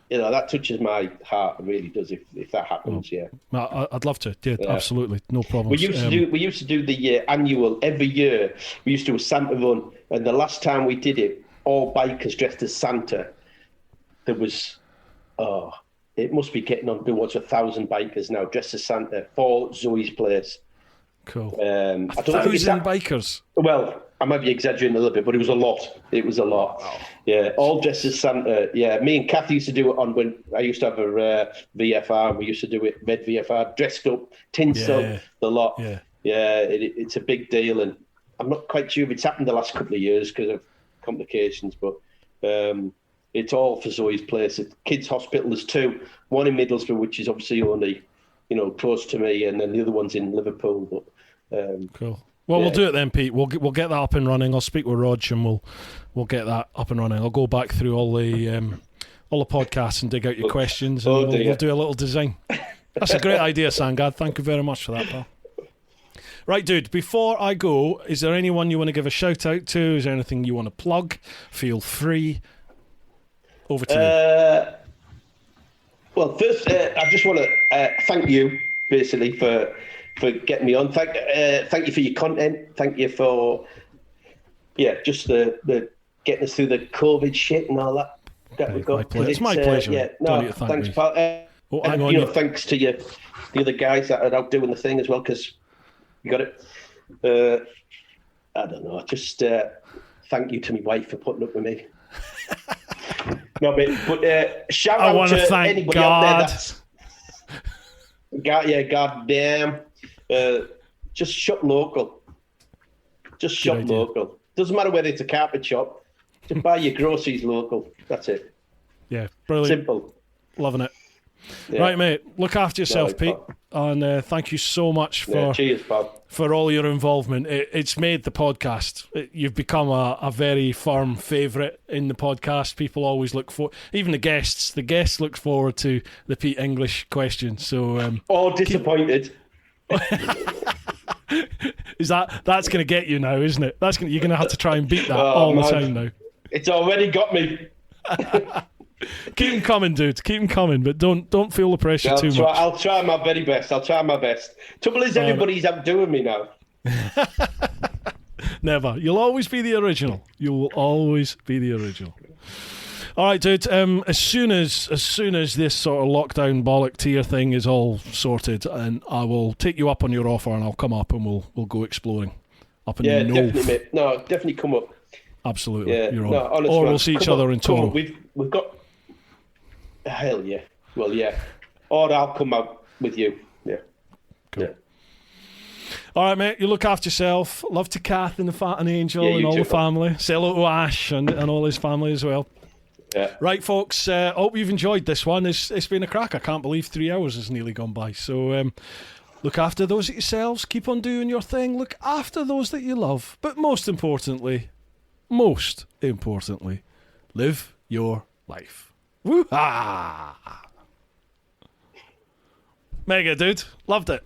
that touches my heart, it really does, if that happens, yeah. I'd love to, yeah, absolutely, no problem. We used to do the annual, every year, we used to do a Santa run, and the last time we did it, all bikers dressed as Santa, there was, it must be getting on towards 1,000 bikers now dressed as Santa for Zoe's Place. Cool. 1,000 bikers? Well, I might be exaggerating a little bit, but it was a lot. Wow. Yeah, all dressed as Santa. Yeah, me and Kathy used to do it on when I used to have a VFR, and we used to do it red VFR, dressed up, tinsel, the lot. Yeah, it's a big deal, and I'm not quite sure if it's happened the last couple of years because of complications, but it's all for Zoe's Place. At Kids Hospital, there's 2, one in Middlesbrough, which is obviously only, close to me, and then the other one's in Liverpool. But cool. Well, we'll do it then, Pete. We'll get that up and running. I'll speak with Rog, and we'll get that up and running. I'll go back through all the podcasts and dig out your questions, and we'll do a little design. That's a great idea, Sangad. Thank you very much for that, pal. Right, dude, before I go, is there anyone you want to give a shout out to? Is there anything you want to plug? Feel free. Over to you. Well, first, I just want to thank you, basically, for getting me on. Thank you for your content. Thank you for, just the getting us through the COVID shit and all that we got. It's my pleasure. Yeah, no, thanks, pal. Hang on. Thanks to the other guys that are out doing the thing as well, because you got it. I don't know. Just thank you to my wife for putting up with me. No, but shout out to anybody out there that's goddamn. Just shop local. Just shop local. Doesn't matter whether it's a carpet shop. Just buy your groceries local. That's it. Yeah, brilliant. Simple. Loving it. Yeah. Right, mate. Look after yourself, Pete. And thank you so much for all your involvement. It's made the podcast. You've become a very firm favourite in the podcast. People always look for, even the guests look forward to the Pete English questions. So disappointed. That's going to get you now, isn't it? You're going to have to try and beat that all the time now. It's already got me. Keep them coming, dude. Keep them coming, but don't feel the pressure too much. I'll try my very best. Trouble is, everybody's outdoing me now. Never. You'll always be the original. You will always be the original. All right, dude. As soon as this sort of lockdown bollock tier thing is all sorted, and I will take you up on your offer, and I'll come up and we'll go exploring up in the north. Definitely, mate. No, definitely come up. Absolutely. Yeah, you're on. no, honestly, or we'll see each other in Toronto. We've got. Hell yeah. Well, yeah. Or I'll come out with you. Yeah. Cool. Yeah. All right, mate. You look after yourself. Love to Kath and the Fat and Angel and all too. the family. Say hello to Ash and all his family as well. Yeah. Right, folks. Hope you've enjoyed this one. It's been a crack. I can't believe 3 hours has nearly gone by. So look after those at yourselves. Keep on doing your thing. Look after those that you love. But most importantly, live your life. Woo-ha! Mega, dude. Loved it.